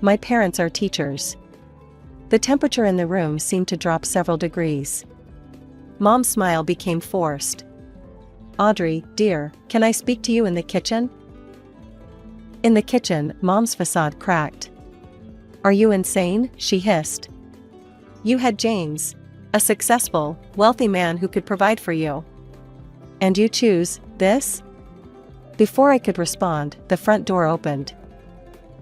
"My parents are teachers." The temperature in the room seemed to drop several degrees. Mom's smile became forced. "Audrey, dear, can I speak to you in the kitchen?" In the kitchen, Mom's facade cracked. "Are you insane?" she hissed. "You had James, a successful, wealthy man who could provide for you. And you choose this?" Before I could respond, the front door opened.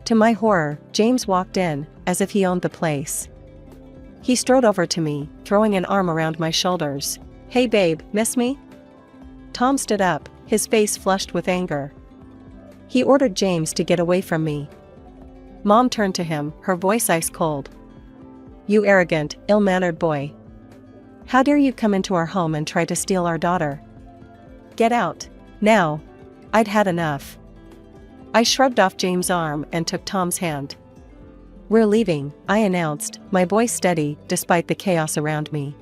To my horror, James walked in, as if he owned the place. He strode over to me, throwing an arm around my shoulders. "Hey babe, miss me?" Tom stood up, his face flushed with anger. He ordered James to get away from me. Mom turned to him, her voice ice cold. "You arrogant, ill-mannered boy. How dare you come into our home and try to steal our daughter? Get out, now." I'd had enough. I shrugged off James' arm and took Tom's hand. "We're leaving," I announced, my voice steady despite the chaos around me.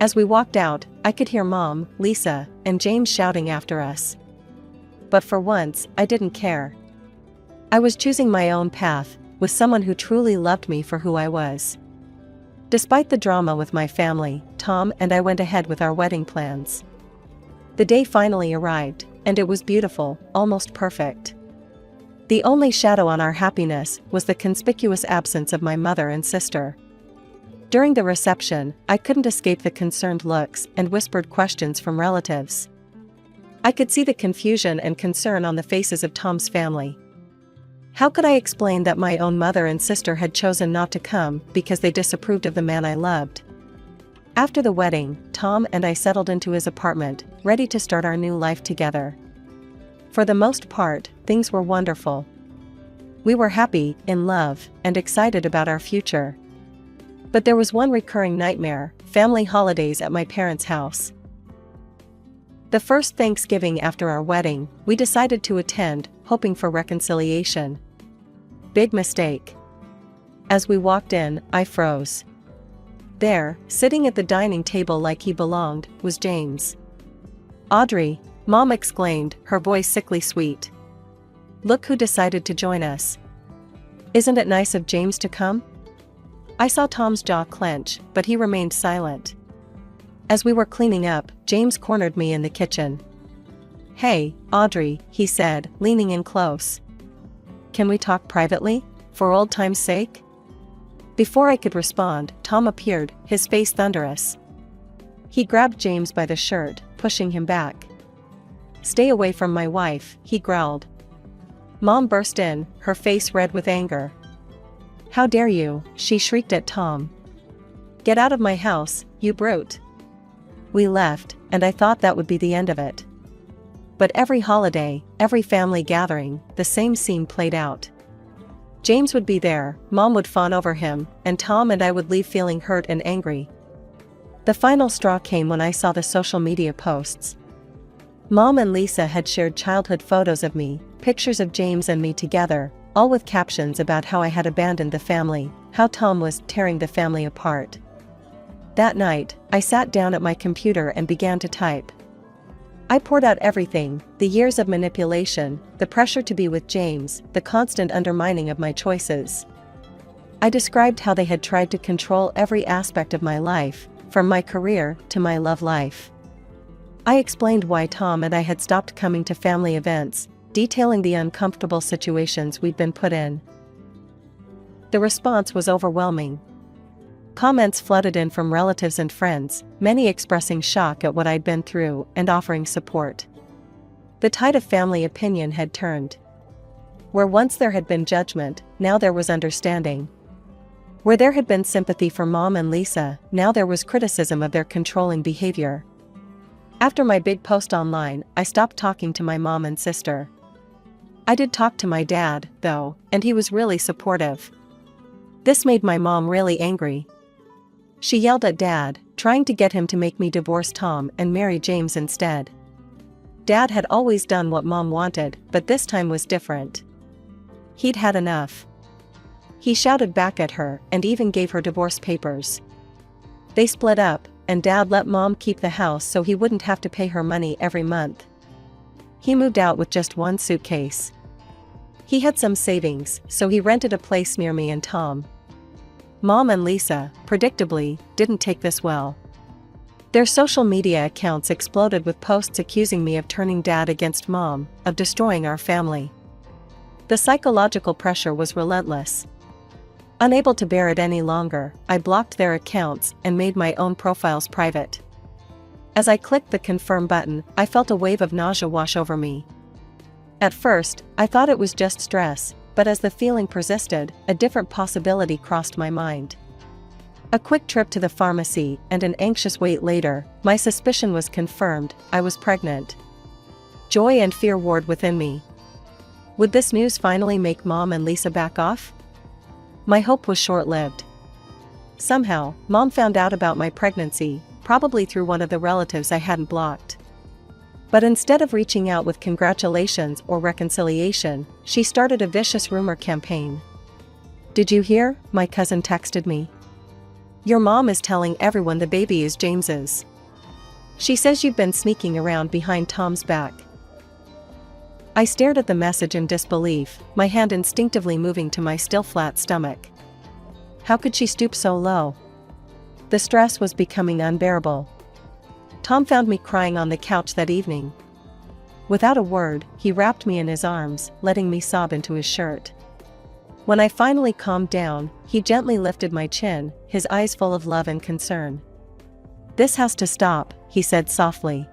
As we walked out, I could hear Mom, Lisa, and James shouting after us. But for once, I didn't care. I was choosing my own path, with someone who truly loved me for who I was. Despite the drama with my family, Tom and I went ahead with our wedding plans. The day finally arrived, and it was beautiful, almost perfect. The only shadow on our happiness was the conspicuous absence of my mother and sister. During the reception, I couldn't escape the concerned looks and whispered questions from relatives. I could see the confusion and concern on the faces of Tom's family. How could I explain that my own mother and sister had chosen not to come because they disapproved of the man I loved? After the wedding, Tom and I settled into his apartment, ready to start our new life together. For the most part, things were wonderful. We were happy, in love, and excited about our future. But there was one recurring nightmare: family holidays at my parents' house. The first Thanksgiving after our wedding, we decided to attend, hoping for reconciliation. Big mistake. As we walked in, I froze. There, sitting at the dining table like he belonged, was James. "Audrey," Mom exclaimed, her voice sickly sweet. "Look who decided to join us. Isn't it nice of James to come?" I saw Tom's jaw clench, but he remained silent. As we were cleaning up, James cornered me in the kitchen. "Hey, Audrey," he said, leaning in close. "Can we talk privately, for old time's sake?" Before I could respond, Tom appeared, his face thunderous. He grabbed James by the shirt, pushing him back. "Stay away from my wife," he growled. Mom burst in, her face red with anger. "How dare you," she shrieked at Tom. "Get out of my house, you brute." We left, and I thought that would be the end of it. But every holiday, every family gathering, the same scene played out. James would be there, Mom would fawn over him, and Tom and I would leave feeling hurt and angry. The final straw came when I saw the social media posts. Mom and Lisa had shared childhood photos of me, pictures of James and me together, all with captions about how I had abandoned the family, how Tom was tearing the family apart. That night, I sat down at my computer and began to type. I poured out everything: the years of manipulation, the pressure to be with James, the constant undermining of my choices. I described how they had tried to control every aspect of my life, from my career to my love life. I explained why Tom and I had stopped coming to family events, detailing the uncomfortable situations we'd been put in. The response was overwhelming. Comments flooded in from relatives and friends, many expressing shock at what I'd been through and offering support. The tide of family opinion had turned. Where once there had been judgment, now there was understanding. Where there had been sympathy for Mom and Lisa, now there was criticism of their controlling behavior. After my big post online, I stopped talking to my mom and sister. I did talk to my dad, though, and he was really supportive. This made my mom really angry. She yelled at Dad, trying to get him to make me divorce Tom and marry James instead. Dad had always done what Mom wanted, but this time was different. He'd had enough. He shouted back at her and even gave her divorce papers. They split up, and Dad let Mom keep the house so he wouldn't have to pay her money every month. He moved out with just one suitcase. He had some savings, so he rented a place near me and Tom. Mom and Lisa, predictably, didn't take this well. Their social media accounts exploded with posts accusing me of turning Dad against Mom, of destroying our family. The psychological pressure was relentless. Unable to bear it any longer, I blocked their accounts and made my own profiles private. As I clicked the confirm button, I felt a wave of nausea wash over me. At first, I thought it was just stress, but as the feeling persisted, a different possibility crossed my mind. A quick trip to the pharmacy and an anxious wait later, my suspicion was confirmed: I was pregnant. Joy and fear warred within me. Would this news finally make Mom and Lisa back off? My hope was short-lived. Somehow, Mom found out about my pregnancy, probably through one of the relatives I hadn't blocked. But instead of reaching out with congratulations or reconciliation, she started a vicious rumor campaign. "Did you hear?" my cousin texted me. "Your mom is telling everyone the baby is James's. She says you've been sneaking around behind Tom's back." I stared at the message in disbelief, my hand instinctively moving to my still flat stomach. How could she stoop so low? The stress was becoming unbearable. Tom found me crying on the couch that evening. Without a word, he wrapped me in his arms, letting me sob into his shirt. When I finally calmed down, he gently lifted my chin, his eyes full of love and concern. "This has to stop," he said softly.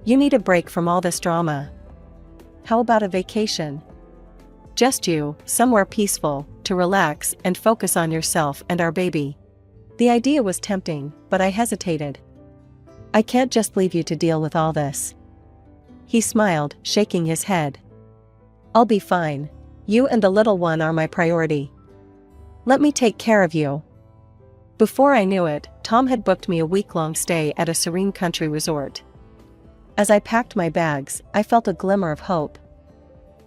"You need a break from all this drama. How about a vacation? Just you, somewhere peaceful, to relax and focus on yourself and our baby." The idea was tempting, but I hesitated. "I can't just leave you to deal with all this." He smiled, shaking his head. "I'll be fine. You and the little one are my priority. Let me take care of you." Before I knew it, Tom had booked me a week-long stay at a serene country resort. As I packed my bags, I felt a glimmer of hope.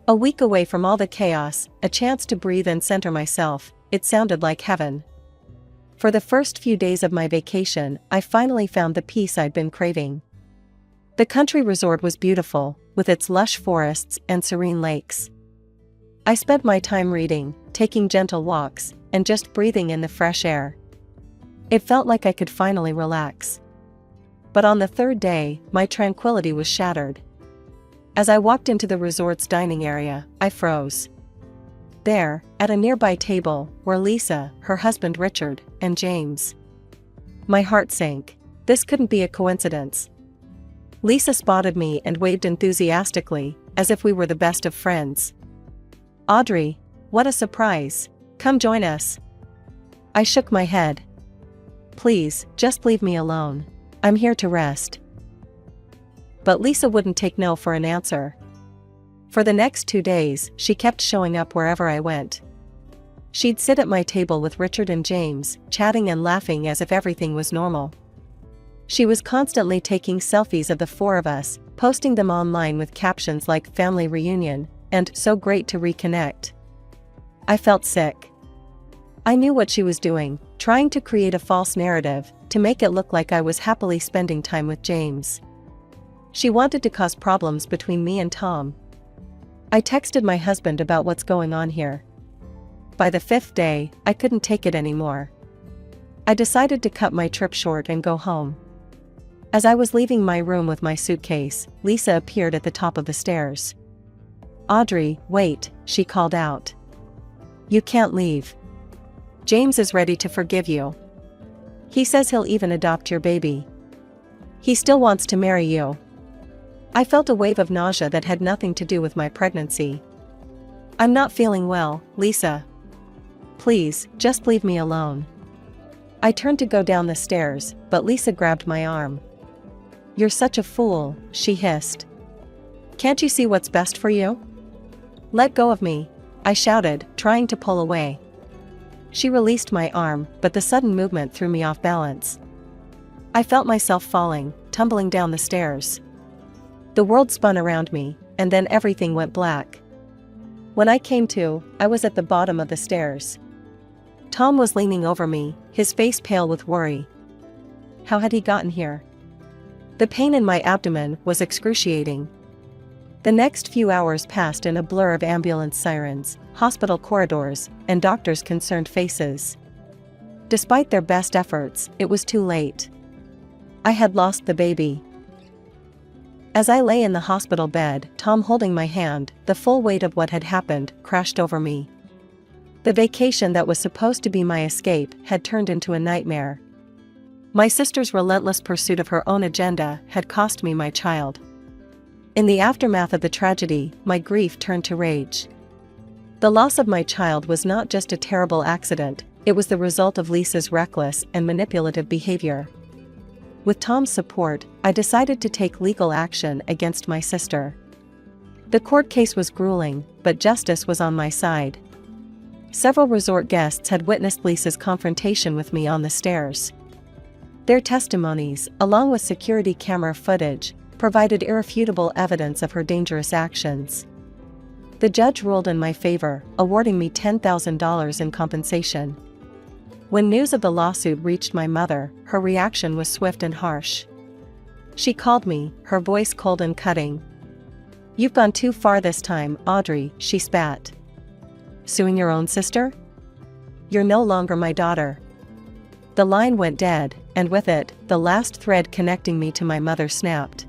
A week away from all the chaos, a chance to breathe and center myself, it sounded like heaven. For the first few days of my vacation, I finally found the peace I'd been craving. The country resort was beautiful, with its lush forests and serene lakes. I spent my time reading, taking gentle walks, and just breathing in the fresh air. It felt like I could finally relax. But on the third day, my tranquility was shattered. As I walked into the resort's dining area, I froze. There, at a nearby table, were Lisa, her husband Richard, and James. My heart sank. This couldn't be a coincidence. Lisa spotted me and waved enthusiastically, as if we were the best of friends. "Audrey, what a surprise. Come join us." I shook my head. "Please, just leave me alone. I'm here to rest." But Lisa wouldn't take no for an answer. For the next 2 days, she kept showing up wherever I went. She'd sit at my table with Richard and James, chatting and laughing as if everything was normal. She was constantly taking selfies of the four of us, posting them online with captions like "family reunion" and "so great to reconnect." I felt sick. I knew what she was doing, trying to create a false narrative, to make it look like I was happily spending time with James. She wanted to cause problems between me and Tom. I texted my husband about what's going on here. By the 5th day, I couldn't take it anymore. I decided to cut my trip short and go home. As I was leaving my room with my suitcase, Lisa appeared at the top of the stairs. "Audrey, wait," she called out. "You can't leave. James is ready to forgive you. He says he'll even adopt your baby. He still wants to marry you." I felt a wave of nausea that had nothing to do with my pregnancy. "I'm not feeling well, Lisa. Please, just leave me alone." I turned to go down the stairs, but Lisa grabbed my arm. "You're such a fool," she hissed. "Can't you see what's best for you?" "Let go of me," I shouted, trying to pull away. She released my arm, but the sudden movement threw me off balance. I felt myself falling, tumbling down the stairs. The world spun around me, and then everything went black. When I came to, I was at the bottom of the stairs. Tom was leaning over me, his face pale with worry. How had he gotten here? The pain in my abdomen was excruciating. The next few hours passed in a blur of ambulance sirens, hospital corridors, and doctors' concerned faces. Despite their best efforts, it was too late. I had lost the baby. As I lay in the hospital bed, Tom holding my hand, the full weight of what had happened crashed over me. The vacation that was supposed to be my escape had turned into a nightmare. My sister's relentless pursuit of her own agenda had cost me my child. In the aftermath of the tragedy, my grief turned to rage. The loss of my child was not just a terrible accident, it was the result of Lisa's reckless and manipulative behavior. With Tom's support, I decided to take legal action against my sister. The court case was grueling, but justice was on my side. Several resort guests had witnessed Lisa's confrontation with me on the stairs. Their testimonies, along with security camera footage, provided irrefutable evidence of her dangerous actions. The judge ruled in my favor, awarding me $10,000 in compensation. When news of the lawsuit reached my mother, her reaction was swift and harsh. She called me, her voice cold and cutting. "You've gone too far this time, Audrey," she spat. "Suing your own sister? You're no longer my daughter." The line went dead, and with it, the last thread connecting me to my mother snapped.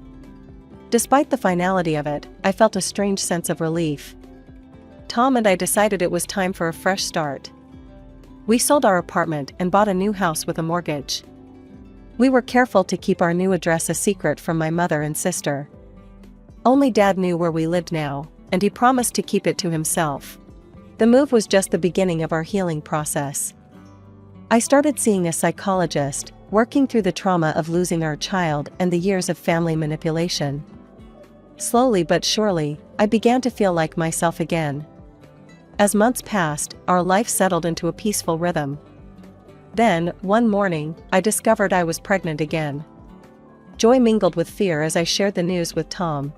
Despite the finality of it, I felt a strange sense of relief. Tom and I decided it was time for a fresh start. We sold our apartment and bought a new house with a mortgage. We were careful to keep our new address a secret from my mother and sister. Only Dad knew where we lived now, and he promised to keep it to himself. The move was just the beginning of our healing process. I started seeing a psychologist, working through the trauma of losing our child and the years of family manipulation. Slowly but surely, I began to feel like myself again. As months passed, our life settled into a peaceful rhythm. Then, one morning, I discovered I was pregnant again. Joy mingled with fear as I shared the news with Tom.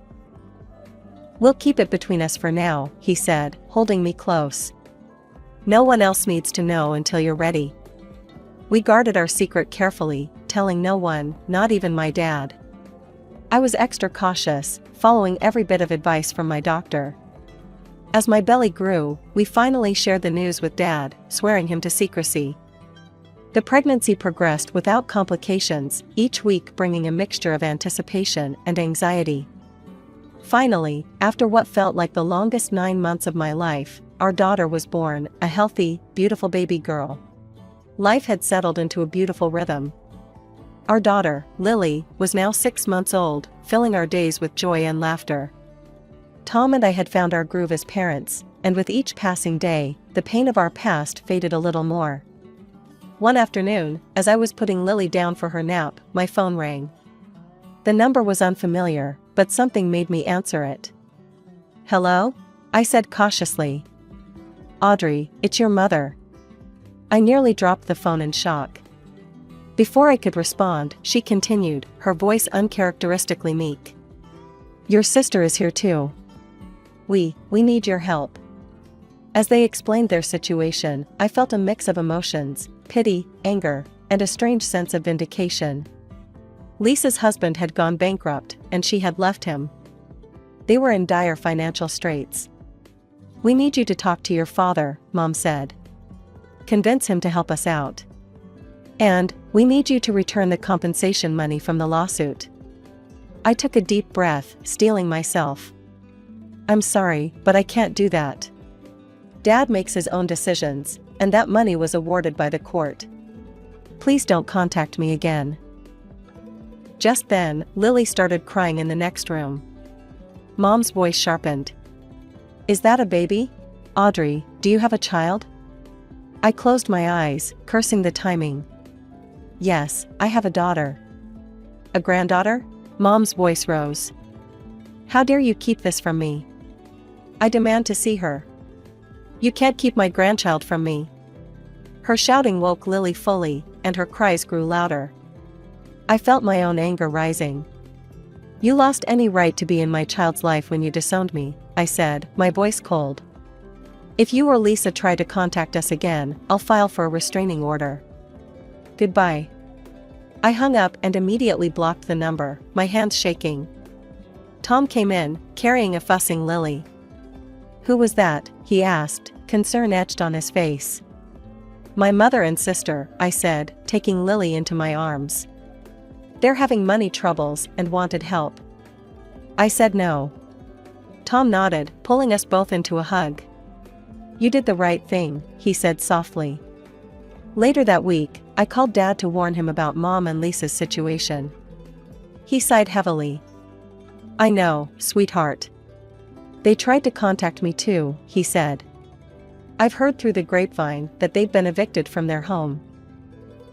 "We'll keep it between us for now," he said, holding me close. "No one else needs to know until you're ready." We guarded our secret carefully, telling no one, not even my dad. I was extra cautious, following every bit of advice from my doctor. As my belly grew, we finally shared the news with Dad, swearing him to secrecy. The pregnancy progressed without complications, each week bringing a mixture of anticipation and anxiety. Finally, after what felt like the longest 9 months of my life, our daughter was born, a healthy, beautiful baby girl. Life had settled into a beautiful rhythm. Our daughter, Lily, was now 6 months old, filling our days with joy and laughter. Tom and I had found our groove as parents, and with each passing day, the pain of our past faded a little more. One afternoon, as I was putting Lily down for her nap, my phone rang. The number was unfamiliar, but something made me answer it. "Hello?" I said cautiously. "Audrey, it's your mother." I nearly dropped the phone in shock. Before I could respond, she continued, her voice uncharacteristically meek. "Your sister is here too. We need your help." As they explained their situation, I felt a mix of emotions, pity, anger, and a strange sense of vindication. Lisa's husband had gone bankrupt, and she had left him. They were in dire financial straits. "We need you to talk to your father," Mom said. "Convince him to help us out. And, we need you to return the compensation money from the lawsuit." I took a deep breath, steeling myself. "I'm sorry, but I can't do that. Dad makes his own decisions, and that money was awarded by the court. Please don't contact me again." Just then, Lily started crying in the next room. Mom's voice sharpened. "Is that a baby? Audrey, do you have a child?" I closed my eyes, cursing the timing. "Yes, I have a daughter." "A granddaughter?" Mom's voice rose. "How dare you keep this from me? I demand to see her." "You can't keep my grandchild from me." Her shouting woke Lily fully, and her cries grew louder. I felt my own anger rising. "You lost any right to be in my child's life when you disowned me," I said, my voice cold. "If you or Lisa try to contact us again, I'll file for a restraining order. Goodbye." I hung up and immediately blocked the number, my hands shaking. Tom came in, carrying a fussing Lily. "Who was that?" he asked, concern etched on his face. "My mother and sister," I said, taking Lily into my arms. "They're having money troubles and wanted help." I said no. Tom nodded, pulling us both into a hug. "You did the right thing," he said softly. Later that week, I called Dad to warn him about Mom and Lisa's situation. He sighed heavily. "I know, sweetheart. They tried to contact me too," he said. "I've heard through the grapevine that they've been evicted from their home.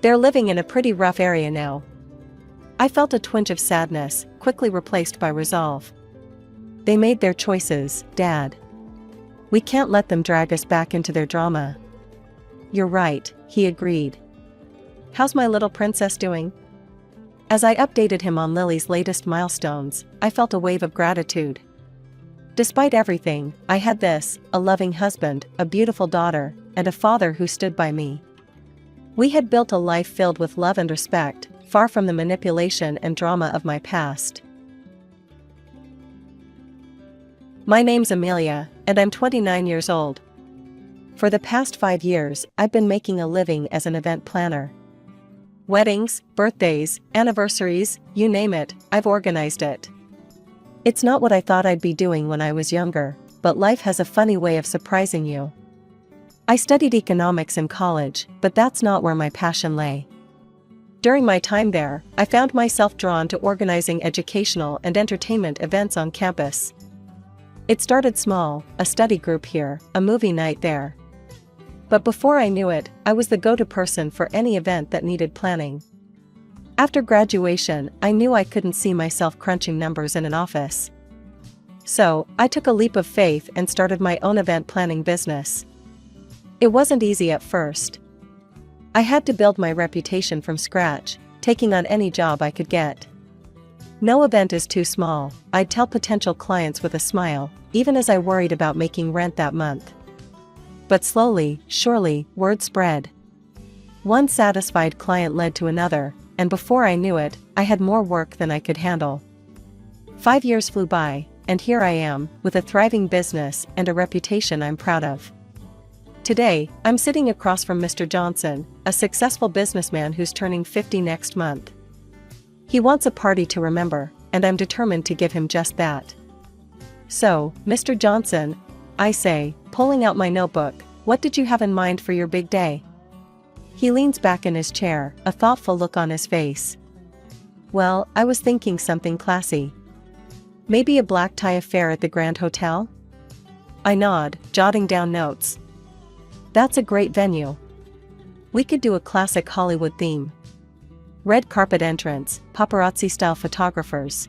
They're living in a pretty rough area now." I felt a twinge of sadness, quickly replaced by resolve. They made their choices, Dad. We can't let them drag us back into their drama. "You're right," he agreed. "How's my little princess doing?" As I updated him on Lily's latest milestones, I felt a wave of gratitude. Despite everything, I had this: a loving husband, a beautiful daughter, and a father who stood by me. We had built a life filled with love and respect, far from the manipulation and drama of my past. My name's Amelia, and I'm 29 years old. For the past 5 years, I've been making a living as an event planner. Weddings, birthdays, anniversaries, you name it, I've organized it. It's not what I thought I'd be doing when I was younger, but life has a funny way of surprising you. I studied economics in college, but that's not where my passion lay. During my time there, I found myself drawn to organizing educational and entertainment events on campus. It started small, a study group here, a movie night there. But before I knew it, I was the go-to person for any event that needed planning. After graduation, I knew I couldn't see myself crunching numbers in an office. So, I took a leap of faith and started my own event planning business. It wasn't easy at first. I had to build my reputation from scratch, taking on any job I could get. No event is too small, I'd tell potential clients with a smile, even as I worried about making rent that month. But slowly, surely, word spread. One satisfied client led to another, and before I knew it, I had more work than I could handle. 5 years flew by, and here I am, with a thriving business and a reputation I'm proud of. Today, I'm sitting across from Mr. Johnson, a successful businessman who's turning 50 next month. He wants a party to remember, and I'm determined to give him just that. "So, Mr. Johnson," I say, pulling out my notebook, "what did you have in mind for your big day?" He leans back in his chair, a thoughtful look on his face. "Well, I was thinking something classy. Maybe a black tie affair at the Grand Hotel?" I nod, jotting down notes. "That's a great venue. We could do a classic Hollywood theme. Red carpet entrance, paparazzi-style photographers."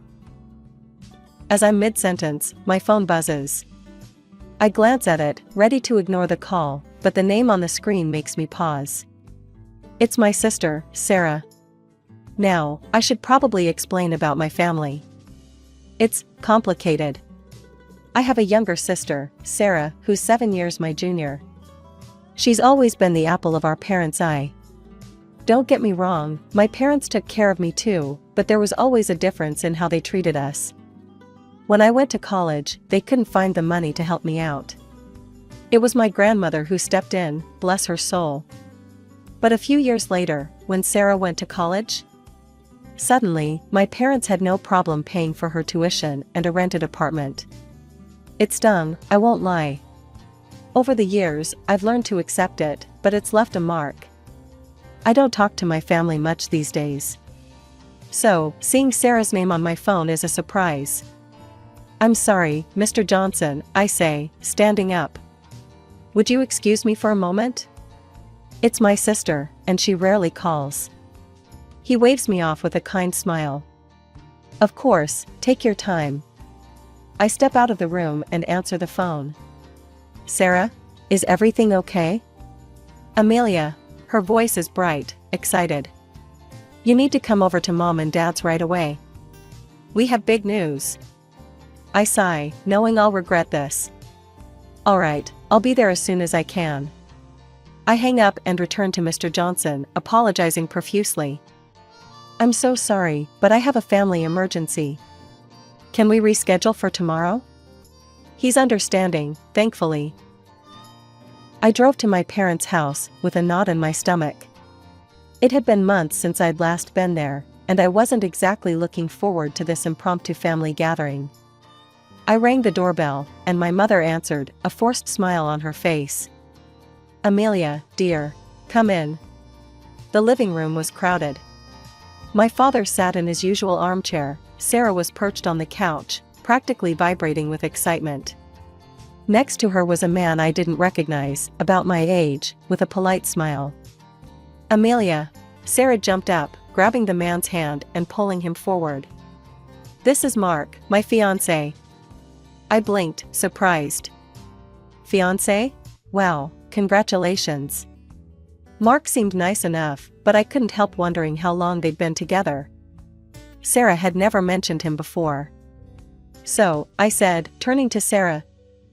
As I'm mid-sentence, my phone buzzes. I glance at it, ready to ignore the call, but the name on the screen makes me pause. It's my sister, Sarah. Now, I should probably explain about my family. It's complicated. I have a younger sister, Sarah, who's 7 years my junior. She's always been the apple of our parents' eye. Don't get me wrong, my parents took care of me too, but there was always a difference in how they treated us. When I went to college, they couldn't find the money to help me out. It was my grandmother who stepped in, bless her soul. But a few years later, when Sarah went to college, suddenly, my parents had no problem paying for her tuition and a rented apartment. It stung, I won't lie. Over the years, I've learned to accept it, but it's left a mark. I don't talk to my family much these days. So, seeing Sarah's name on my phone is a surprise. "I'm sorry, Mr. Johnson," I say, standing up. "Would you excuse me for a moment?" It's my sister, and she rarely calls. He waves me off with a kind smile. "Of course, take your time." I step out of the room and answer the phone. "Sarah, is everything okay?" "Amelia." Her voice is bright, excited. "You need to come over to Mom and Dad's right away. We have big news." I sigh, knowing I'll regret this. "All right, I'll be there as soon as I can." I hang up and return to Mr. Johnson, apologizing profusely. "I'm so sorry, but I have a family emergency." Can we reschedule for tomorrow? He's understanding, thankfully. I drove to my parents' house with a knot in my stomach. It had been months since I'd last been there, and I wasn't exactly looking forward to this impromptu family gathering. I rang the doorbell, and my mother answered, a forced smile on her face. "Amelia, dear, come in." The living room was crowded. My father sat in his usual armchair. Sarah was perched on the couch, practically vibrating with excitement. Next to her was a man I didn't recognize, about my age, with a polite smile. "Amelia." Sarah jumped up, grabbing the man's hand and pulling him forward. "This is Mark, my fiancé." I blinked, surprised. "Fiancé? Wow, congratulations." Mark seemed nice enough, but I couldn't help wondering how long they'd been together. Sarah had never mentioned him before. "So," I said, turning to Sarah,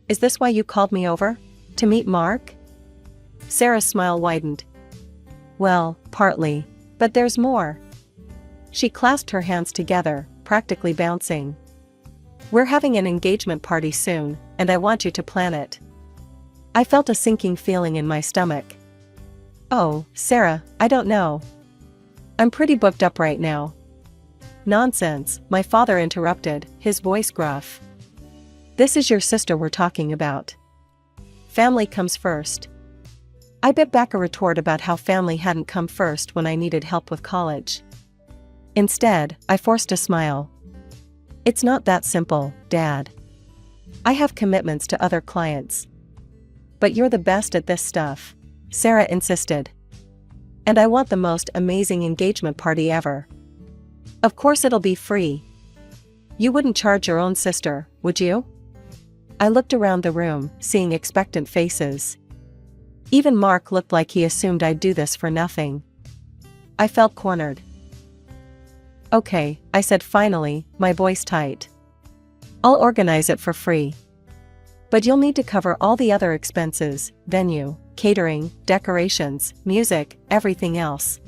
"is this why you called me over? To meet Mark?" Sarah's smile widened. "Well, partly. But there's more." She clasped her hands together, practically bouncing. "We're having an engagement party soon, and I want you to plan it." I felt a sinking feeling in my stomach. "Oh, Sarah, I don't know. I'm pretty booked up right now." "Nonsense," my father interrupted, his voice gruff. "This is your sister we're talking about. Family comes first." I bit back a retort about how family hadn't come first when I needed help with college. Instead, I forced a smile. "It's not that simple, Dad. I have commitments to other clients." "But you're the best at this stuff," Sarah insisted. "And I want the most amazing engagement party ever. Of course it'll be free. You wouldn't charge your own sister, would you?" I looked around the room, seeing expectant faces. Even Mark looked like he assumed I'd do this for nothing. I felt cornered. "Okay," I said finally, my voice tight. "I'll organize it for free. But you'll need to cover all the other expenses, venue, catering, decorations, music, everything else."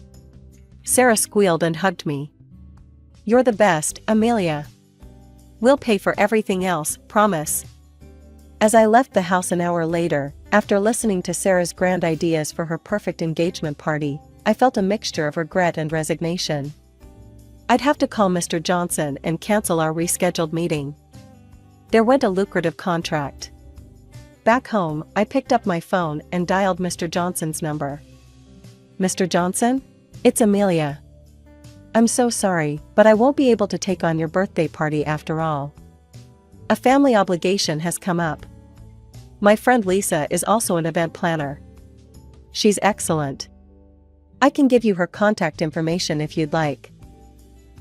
Sarah squealed and hugged me. "You're the best, Amelia. We'll pay for everything else, promise." As I left the house an hour later, after listening to Sarah's grand ideas for her perfect engagement party, I felt a mixture of regret and resignation. I'd have to call Mr. Johnson and cancel our rescheduled meeting. There went a lucrative contract. Back home, I picked up my phone and dialed Mr. Johnson's number. "Mr. Johnson? It's Amelia. I'm so sorry, but I won't be able to take on your birthday party after all. A family obligation has come up. My friend Lisa is also an event planner. She's excellent. I can give you her contact information if you'd like."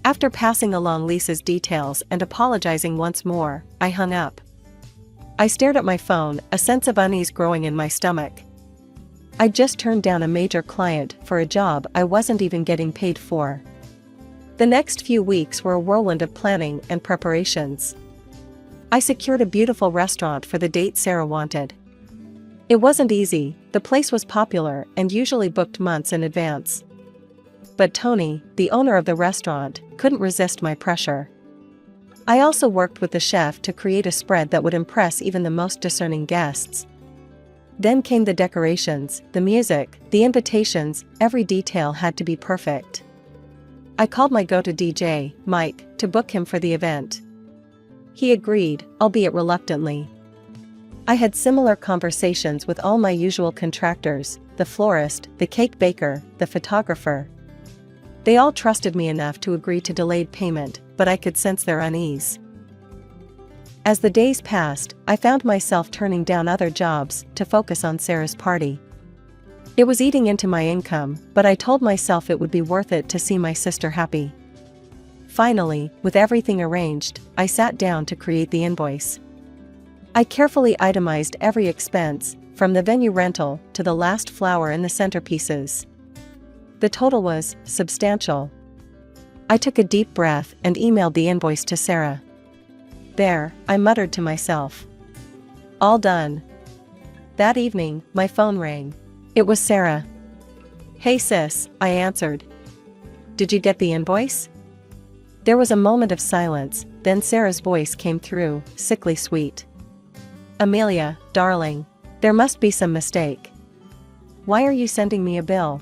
After passing along Lisa's details and apologizing once more, I hung up. I stared at my phone, a sense of unease growing in my stomach. I'd just turned down a major client for a job I wasn't even getting paid for. The next few weeks were a whirlwind of planning and preparations. I secured a beautiful restaurant for the date Sarah wanted. It wasn't easy, the place was popular and usually booked months in advance. But Tony, the owner of the restaurant, couldn't resist my pressure. I also worked with the chef to create a spread that would impress even the most discerning guests. Then came the decorations, the music, the invitations, every detail had to be perfect. I called my go-to DJ, Mike, to book him for the event. He agreed, albeit reluctantly. I had similar conversations with all my usual contractors, the florist, the cake baker, the photographer. They all trusted me enough to agree to delayed payment, but I could sense their unease. As the days passed, I found myself turning down other jobs to focus on Sarah's party. It was eating into my income, but I told myself it would be worth it to see my sister happy. Finally, with everything arranged, I sat down to create the invoice. I carefully itemized every expense, from the venue rental to the last flower in the centerpieces. The total was substantial. I took a deep breath and emailed the invoice to Sarah. "There," I muttered to myself. "All done." That evening, my phone rang. It was Sarah. "Hey sis," I answered. "Did you get the invoice?" There was a moment of silence, Then Sarah's voice came through, sickly sweet. Amelia, darling. There must be some mistake. Why are you sending me a bill?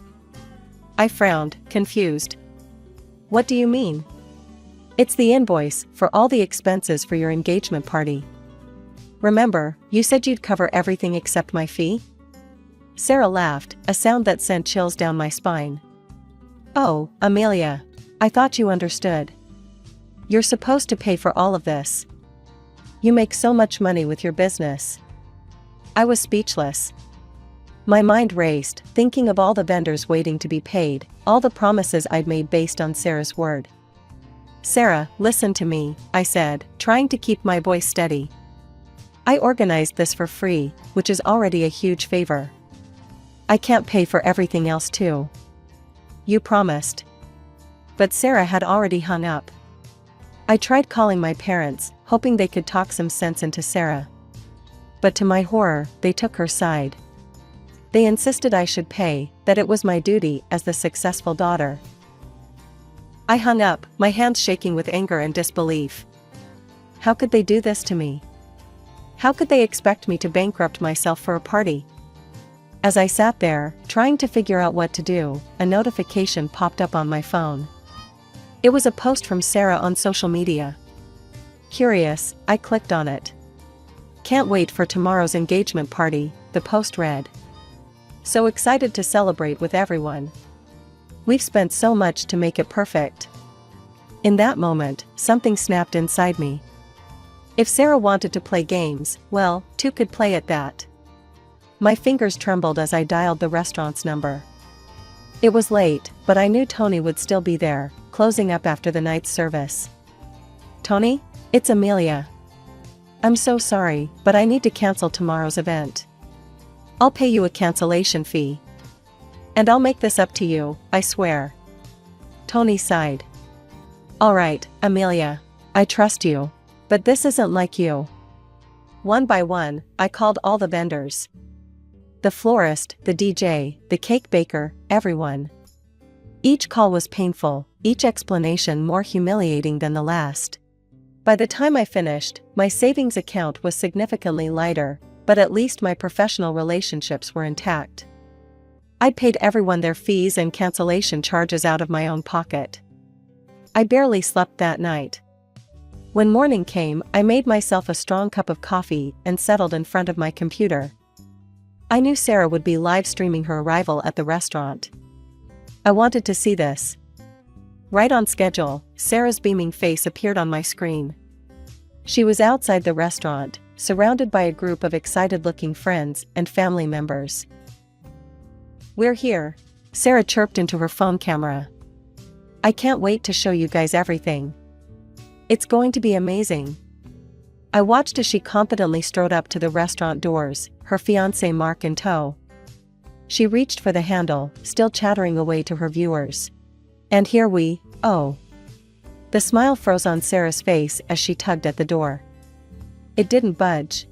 I frowned, confused. What do you mean? It's the invoice for all the expenses for your engagement party. Remember, you said you'd cover everything except my fee? Sarah laughed, a sound that sent chills down my spine. Oh, Amelia. I thought you understood. You're supposed to pay for all of this. You make so much money with your business. I was speechless. My mind raced, thinking of all the vendors waiting to be paid, all the promises I'd made based on Sarah's word. Sarah, listen to me, I said, trying to keep my voice steady. I organized this for free, which is already a huge favor. I can't pay for everything else too. You promised. But Sarah had already hung up. I tried calling my parents, hoping they could talk some sense into Sarah. But to my horror, they took her side. They insisted I should pay, that it was my duty as the successful daughter. I hung up, my hands shaking with anger and disbelief. How could they do this to me? How could they expect me to bankrupt myself for a party? As I sat there, trying to figure out what to do, a notification popped up on my phone. It was a post from Sarah on social media. Curious, I clicked on it. Can't wait for tomorrow's engagement party, the post read. So excited to celebrate with everyone. We've spent so much to make it perfect. In that moment, something snapped inside me. If Sarah wanted to play games, well, two could play at that. My fingers trembled as I dialed the restaurant's number. It was late, but I knew Tony would still be there, closing up after the night's service. Tony? It's Amelia. I'm so sorry, but I need to cancel tomorrow's event. I'll pay you a cancellation fee. And I'll make this up to you, I swear. Tony sighed. All right, Amelia. I trust you. But this isn't like you. One by one, I called all the vendors. The florist, the DJ, the cake baker, everyone. Each call was painful, each explanation more humiliating than the last. By the time I finished, my savings account was significantly lighter, but at least my professional relationships were intact. I'd paid everyone their fees and cancellation charges out of my own pocket. I barely slept that night. When morning came, I made myself a strong cup of coffee and settled in front of my computer. I knew Sarah would be live streaming her arrival at the restaurant. I wanted to see this. Right on schedule, Sarah's beaming face appeared on my screen. She was outside the restaurant, surrounded by a group of excited-looking friends and family members. We're here, Sarah chirped into her phone camera. I can't wait to show you guys everything. It's going to be amazing. I watched as she confidently strode up to the restaurant doors, her fiancé Mark in tow. She reached for the handle, still chattering away to her viewers. And here oh. The smile froze on Sarah's face as she tugged at the door. It didn't budge.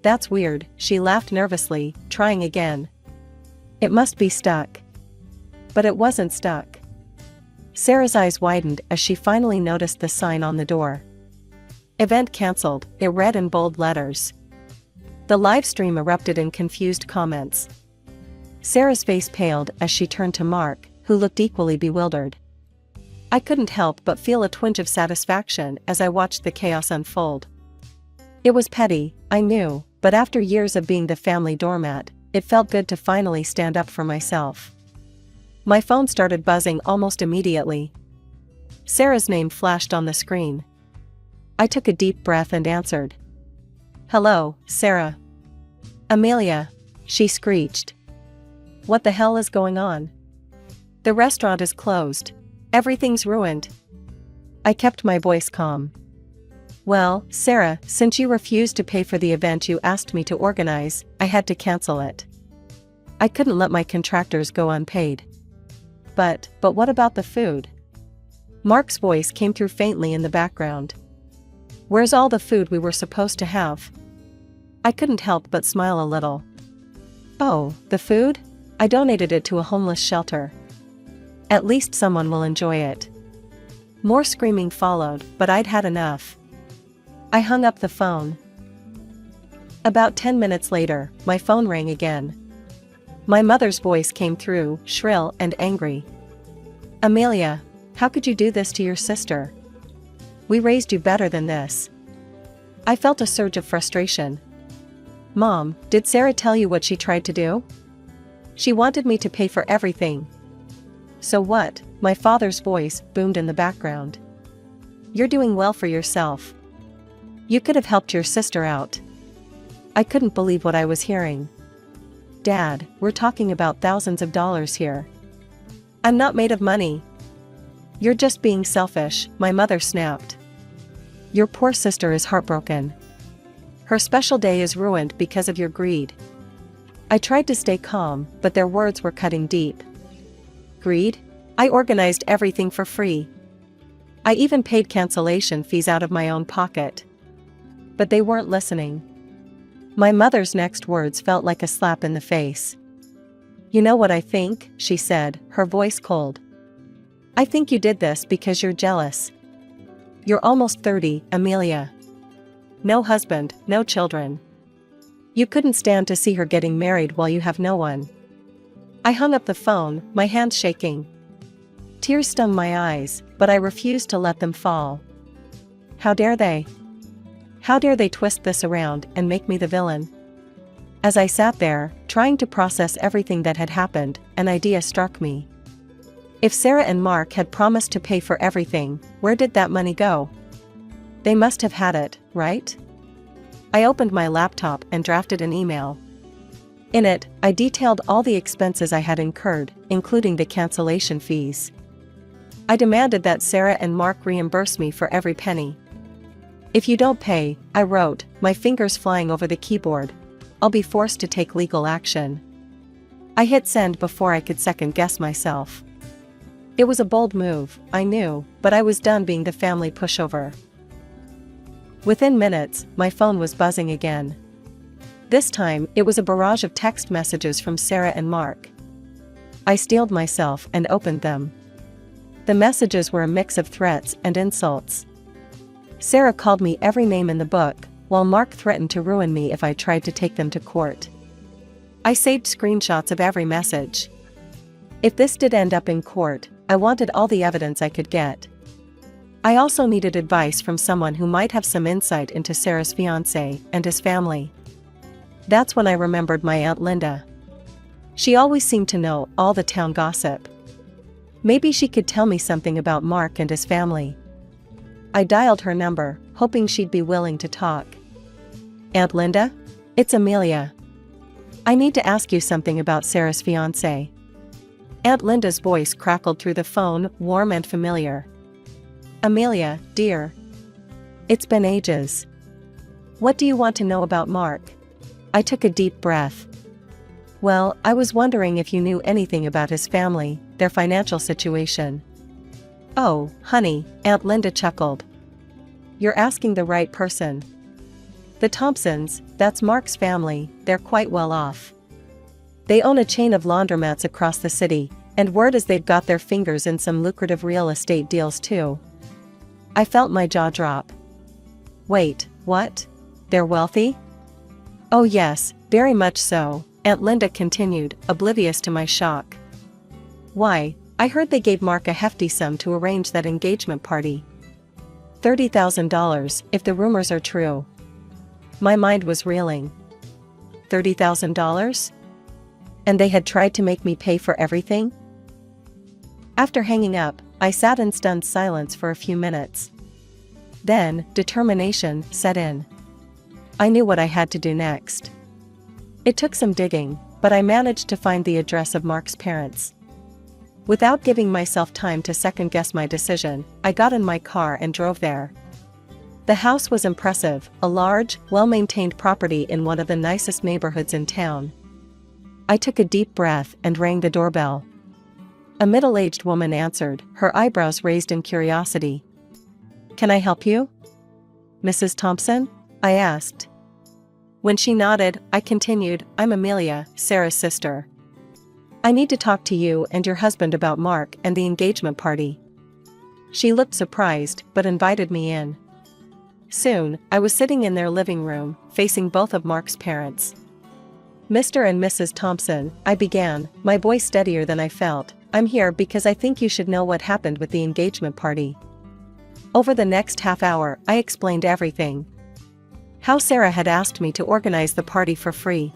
That's weird, she laughed nervously, trying again. It must be stuck. But it wasn't stuck. Sarah's eyes widened as she finally noticed the sign on the door. Event cancelled, it read in bold letters. The live stream erupted in confused comments. Sarah's face paled as she turned to Mark, who looked equally bewildered. I couldn't help but feel a twinge of satisfaction as I watched the chaos unfold. It was petty, I knew, but after years of being the family doormat, it felt good to finally stand up for myself. My phone started buzzing almost immediately. Sarah's name flashed on the screen. I took a deep breath and answered. Hello, Sarah. Amelia, she screeched. What the hell is going on? The restaurant is closed. Everything's ruined. I kept my voice calm. Well, Sarah, since you refused to pay for the event you asked me to organize, I had to cancel it. I couldn't let my contractors go unpaid. But what about the food? Mark's voice came through faintly in the background. Where's all the food we were supposed to have? I couldn't help but smile a little. Oh, the food? I donated it to a homeless shelter. At least someone will enjoy it. More screaming followed, but I'd had enough. I hung up the phone. About 10 minutes later, my phone rang again. My mother's voice came through, shrill and angry. "Amelia, how could you do this to your sister? We raised you better than this." I felt a surge of frustration. "Mom, did Sarah tell you what she tried to do? She wanted me to pay for everything." "So what?" My father's voice boomed in the background. "You're doing well for yourself. You could have helped your sister out." I couldn't believe what I was hearing. "Dad, we're talking about thousands of dollars here. I'm not made of money." "You're just being selfish," my mother snapped. "Your poor sister is heartbroken. Her special day is ruined because of your greed." I tried to stay calm, but their words were cutting deep. "Greed? I organized everything for free. I even paid cancellation fees out of my own pocket." But they weren't listening. My mother's next words felt like a slap in the face. "You know what I think?" she said, her voice cold. "I think you did this because you're jealous. You're almost 30, Amelia. No husband, no children. You couldn't stand to see her getting married while you have no one." I hung up the phone, my hands shaking. Tears stung my eyes, but I refused to let them fall. How dare they? How dare they twist this around and make me the villain? As I sat there, trying to process everything that had happened, an idea struck me. If Sarah and Mark had promised to pay for everything, where did that money go? They must have had it, right? I opened my laptop and drafted an email. In it, I detailed all the expenses I had incurred, including the cancellation fees. I demanded that Sarah and Mark reimburse me for every penny. "If you don't pay," I wrote, my fingers flying over the keyboard, "I'll be forced to take legal action." I hit send before I could second-guess myself. It was a bold move, I knew, but I was done being the family pushover. Within minutes, my phone was buzzing again. This time, it was a barrage of text messages from Sarah and Mark. I steeled myself and opened them. The messages were a mix of threats and insults. Sarah called me every name in the book, while Mark threatened to ruin me if I tried to take them to court. I saved screenshots of every message. If this did end up in court, I wanted all the evidence I could get. I also needed advice from someone who might have some insight into Sarah's fiancé and his family. That's when I remembered my Aunt Linda. She always seemed to know all the town gossip. Maybe she could tell me something about Mark and his family. I dialed her number, hoping she'd be willing to talk. "Aunt Linda? It's Amelia. I need to ask you something about Sarah's fiancé." Aunt Linda's voice crackled through the phone, warm and familiar. "Amelia, dear. It's been ages. What do you want to know about Mark?" I took a deep breath. "Well, I was wondering if you knew anything about his family, their financial situation." "Oh, honey," Aunt Linda chuckled. "You're asking the right person. The Thompsons, that's Mark's family, they're quite well off. They own a chain of laundromats across the city, and word is they've got their fingers in some lucrative real estate deals too." I felt my jaw drop. "Wait, what? They're wealthy?" "Oh yes, very much so," Aunt Linda continued, oblivious to my shock. "Why, I heard they gave Mark a hefty sum to arrange that engagement party. $30,000, if the rumors are true." My mind was reeling. $30,000? And they had tried to make me pay for everything? After hanging up, I sat in stunned silence for a few minutes. Then, determination set in. I knew what I had to do next. It took some digging, but I managed to find the address of Mark's parents. Without giving myself time to second-guess my decision, I got in my car and drove there. The house was impressive, a large, well-maintained property in one of the nicest neighborhoods in town. I took a deep breath and rang the doorbell. A middle-aged woman answered, her eyebrows raised in curiosity. "Can I help you?" "Mrs. Thompson?" I asked. When she nodded, I continued, "I'm Amelia, Sarah's sister. I need to talk to you and your husband about Mark and the engagement party." She looked surprised but invited me in. Soon, I was sitting in their living room, facing both of Mark's parents. "Mr. and Mrs. Thompson," I began, my voice steadier than I felt, "I'm here because I think you should know what happened with the engagement party." Over the next half hour, I explained everything. How Sarah had asked me to organize the party for free.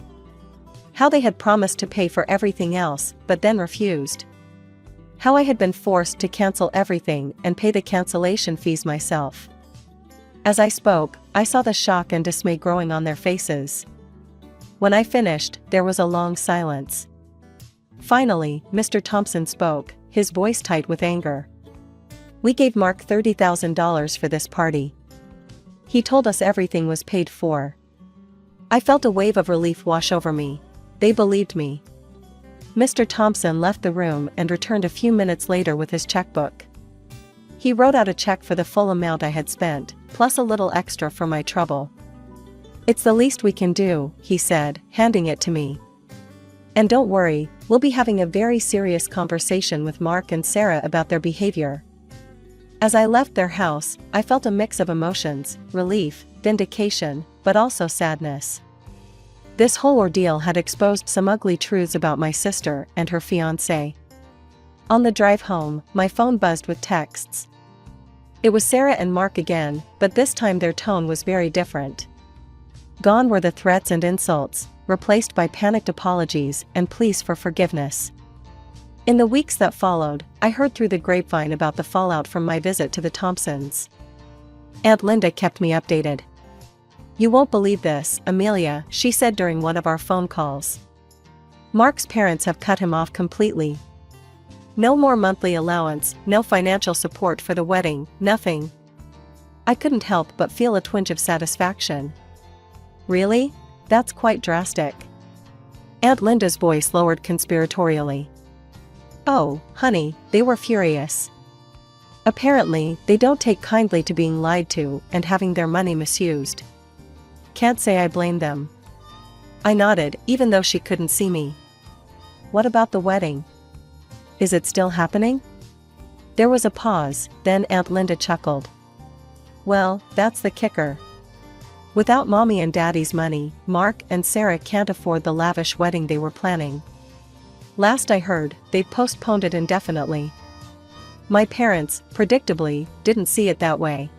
How they had promised to pay for everything else, but then refused. How I had been forced to cancel everything and pay the cancellation fees myself. As I spoke, I saw the shock and dismay growing on their faces. When I finished, there was a long silence. Finally, Mr. Thompson spoke, his voice tight with anger. "We gave Mark $30,000 for this party. He told us everything was paid for." I felt a wave of relief wash over me. They believed me. Mr. Thompson left the room and returned a few minutes later with his checkbook. He wrote out a check for the full amount I had spent, plus a little extra for my trouble. "It's the least we can do," he said, handing it to me. "And don't worry, we'll be having a very serious conversation with Mark and Sarah about their behavior." As I left their house, I felt a mix of emotions, relief, vindication, but also sadness. This whole ordeal had exposed some ugly truths about my sister and her fiancé. On the drive home, my phone buzzed with texts. It was Sarah and Mark again, but this time their tone was very different. Gone were the threats and insults, replaced by panicked apologies and pleas for forgiveness. In the weeks that followed, I heard through the grapevine about the fallout from my visit to the Thompsons. Aunt Linda kept me updated. "You won't believe this, Amelia," she said during one of our phone calls. "Mark's parents have cut him off completely. No more monthly allowance, no financial support for the wedding, nothing." I couldn't help but feel a twinge of satisfaction. "Really? That's quite drastic." Aunt Linda's voice lowered conspiratorially. "Oh, honey, they were furious. Apparently, they don't take kindly to being lied to and having their money misused. Can't say I blame them." I nodded, even though she couldn't see me. "What about the wedding? Is it still happening?" There was a pause, then Aunt Linda chuckled. "Well, that's the kicker. Without Mommy and Daddy's money, Mark and Sarah can't afford the lavish wedding they were planning. Last I heard, they'd postponed it indefinitely." My parents, predictably, didn't see it that way.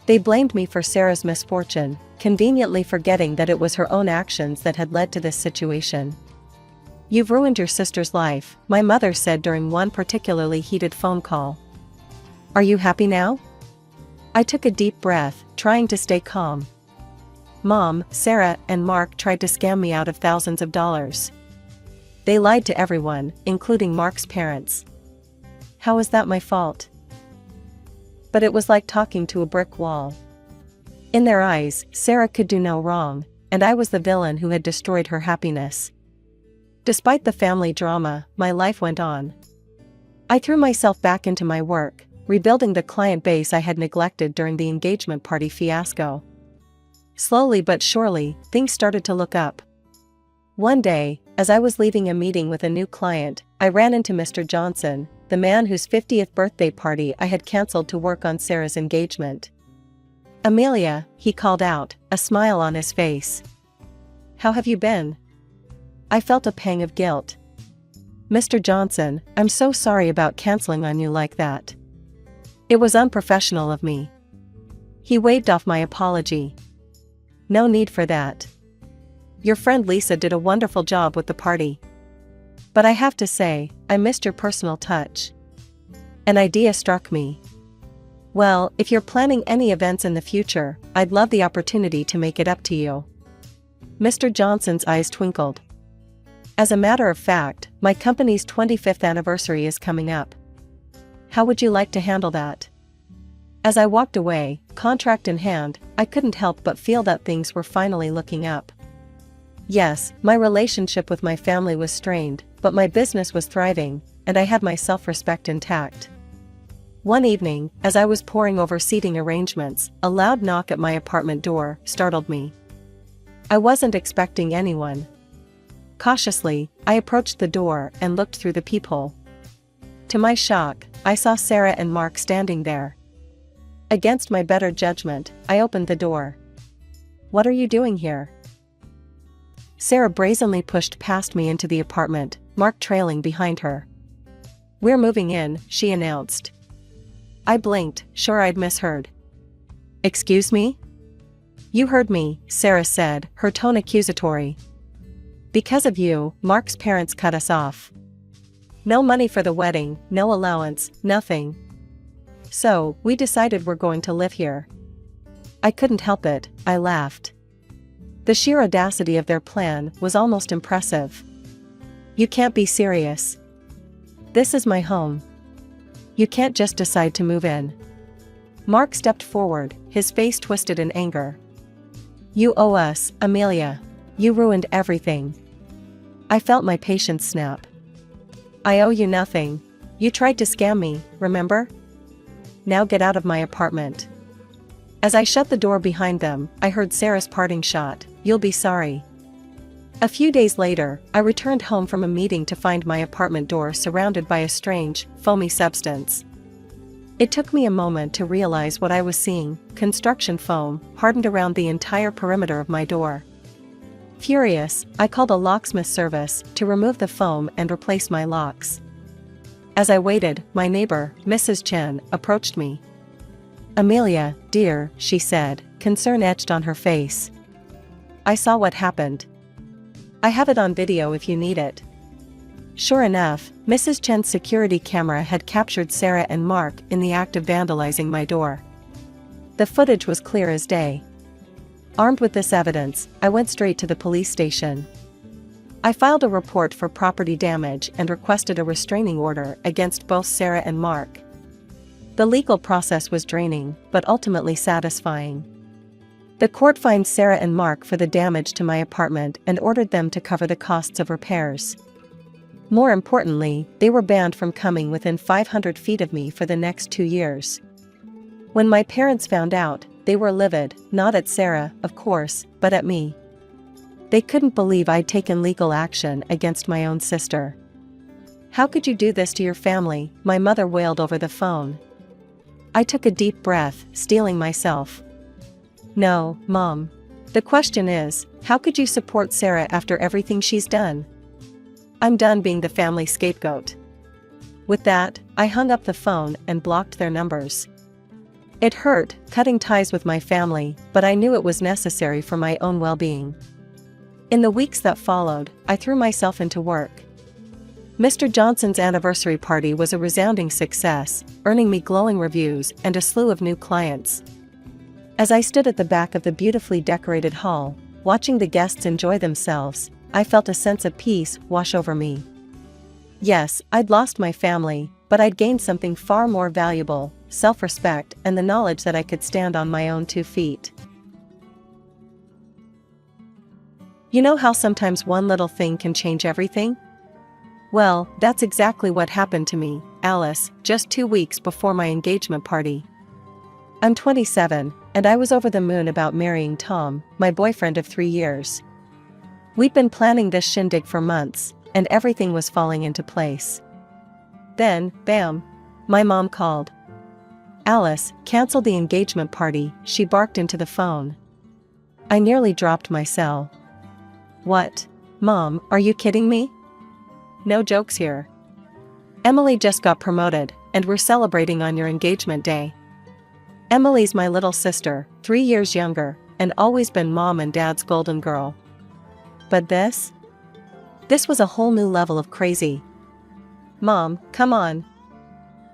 They blamed me for Sarah's misfortune, conveniently forgetting that it was her own actions that had led to this situation. "You've ruined your sister's life," my mother said during one particularly heated phone call. "Are you happy now?" I took a deep breath, trying to stay calm. "Mom, Sarah, and Mark tried to scam me out of thousands of dollars. They lied to everyone, including Mark's parents. How is that my fault?" But it was like talking to a brick wall. In their eyes, Sarah could do no wrong, and I was the villain who had destroyed her happiness. Despite the family drama, my life went on. I threw myself back into my work, rebuilding the client base I had neglected during the engagement party fiasco. Slowly but surely, things started to look up. One day, as I was leaving a meeting with a new client, I ran into Mr. Johnson, the man whose 50th birthday party I had canceled to work on Sarah's engagement. "Amelia," he called out, a smile on his face. "How have you been?" I felt a pang of guilt. "Mr. Johnson, I'm so sorry about canceling on you like that. It was unprofessional of me." He waved off my apology. "No need for that. Your friend Lisa did a wonderful job with the party. But I have to say, I missed your personal touch." An idea struck me. "Well, if you're planning any events in the future, I'd love the opportunity to make it up to you." Mr. Johnson's eyes twinkled. "As a matter of fact, my company's 25th anniversary is coming up. How would you like to handle that?" As I walked away, contract in hand, I couldn't help but feel that things were finally looking up. Yes, my relationship with my family was strained, but my business was thriving, and I had my self-respect intact. One evening, as I was poring over seating arrangements, a loud knock at my apartment door startled me. I wasn't expecting anyone. Cautiously, I approached the door and looked through the peephole. To my shock, I saw Sarah and Mark standing there. Against my better judgment, I opened the door. "What are you doing here?" Sarah brazenly pushed past me into the apartment, Mark trailing behind her. "We're moving in," she announced. I blinked, sure I'd misheard. "Excuse me?" "You heard me," Sarah said, her tone accusatory. "Because of you, Mark's parents cut us off. No money for the wedding, no allowance, nothing. So, we decided we're going to live here." I couldn't help it, I laughed. The sheer audacity of their plan was almost impressive. "You can't be serious. This is my home. You can't just decide to move in." Mark stepped forward, his face twisted in anger. "You owe us, Amelia. You ruined everything." I felt my patience snap. "I owe you nothing. You tried to scam me, remember? Now get out of my apartment." As I shut the door behind them, I heard Sarah's parting shot, "You'll be sorry." A few days later, I returned home from a meeting to find my apartment door surrounded by a strange, foamy substance. It took me a moment to realize what I was seeing: construction foam, hardened around the entire perimeter of my door. Furious, I called a locksmith service to remove the foam and replace my locks. As I waited, my neighbor, Mrs. Chen, approached me. "Amelia, dear," she said, concern etched on her face. "I saw what happened. I have it on video if you need it." Sure enough, Mrs. Chen's security camera had captured Sarah and Mark in the act of vandalizing my door. The footage was clear as day. Armed with this evidence, I went straight to the police station. I filed a report for property damage and requested a restraining order against both Sarah and Mark. The legal process was draining, but ultimately satisfying. The court fined Sarah and Mark for the damage to my apartment and ordered them to cover the costs of repairs. More importantly, they were banned from coming within 500 feet of me for the next 2 years. When my parents found out, they were livid, not at Sarah, of course, but at me. They couldn't believe I'd taken legal action against my own sister. "How could you do this to your family?" my mother wailed over the phone. I took a deep breath, steeling myself. "No, Mom. The question is, how could you support Sarah after everything she's done? I'm done being the family scapegoat." With that, I hung up the phone and blocked their numbers. It hurt, cutting ties with my family, but I knew it was necessary for my own well-being. In the weeks that followed, I threw myself into work. Mr. Johnson's anniversary party was a resounding success, earning me glowing reviews and a slew of new clients. As I stood at the back of the beautifully decorated hall, watching the guests enjoy themselves, I felt a sense of peace wash over me. Yes, I'd lost my family, but I'd gained something far more valuable: self-respect and the knowledge that I could stand on my own 2 feet. You know how sometimes one little thing can change everything? Well, that's exactly what happened to me, Alice, just 2 weeks before my engagement party. I'm 27, and I was over the moon about marrying Tom, my boyfriend of 3 years. We'd been planning this shindig for months, and everything was falling into place. Then, bam! My mom called. "Alice, cancel the engagement party," she barked into the phone. I nearly dropped my cell. "What? Mom, are you kidding me? No jokes here. Emily just got promoted, and we're celebrating on your engagement day." Emily's my little sister, 3 years younger, and always been Mom and Dad's golden girl. But this? This was a whole new level of crazy. "Mom, come on.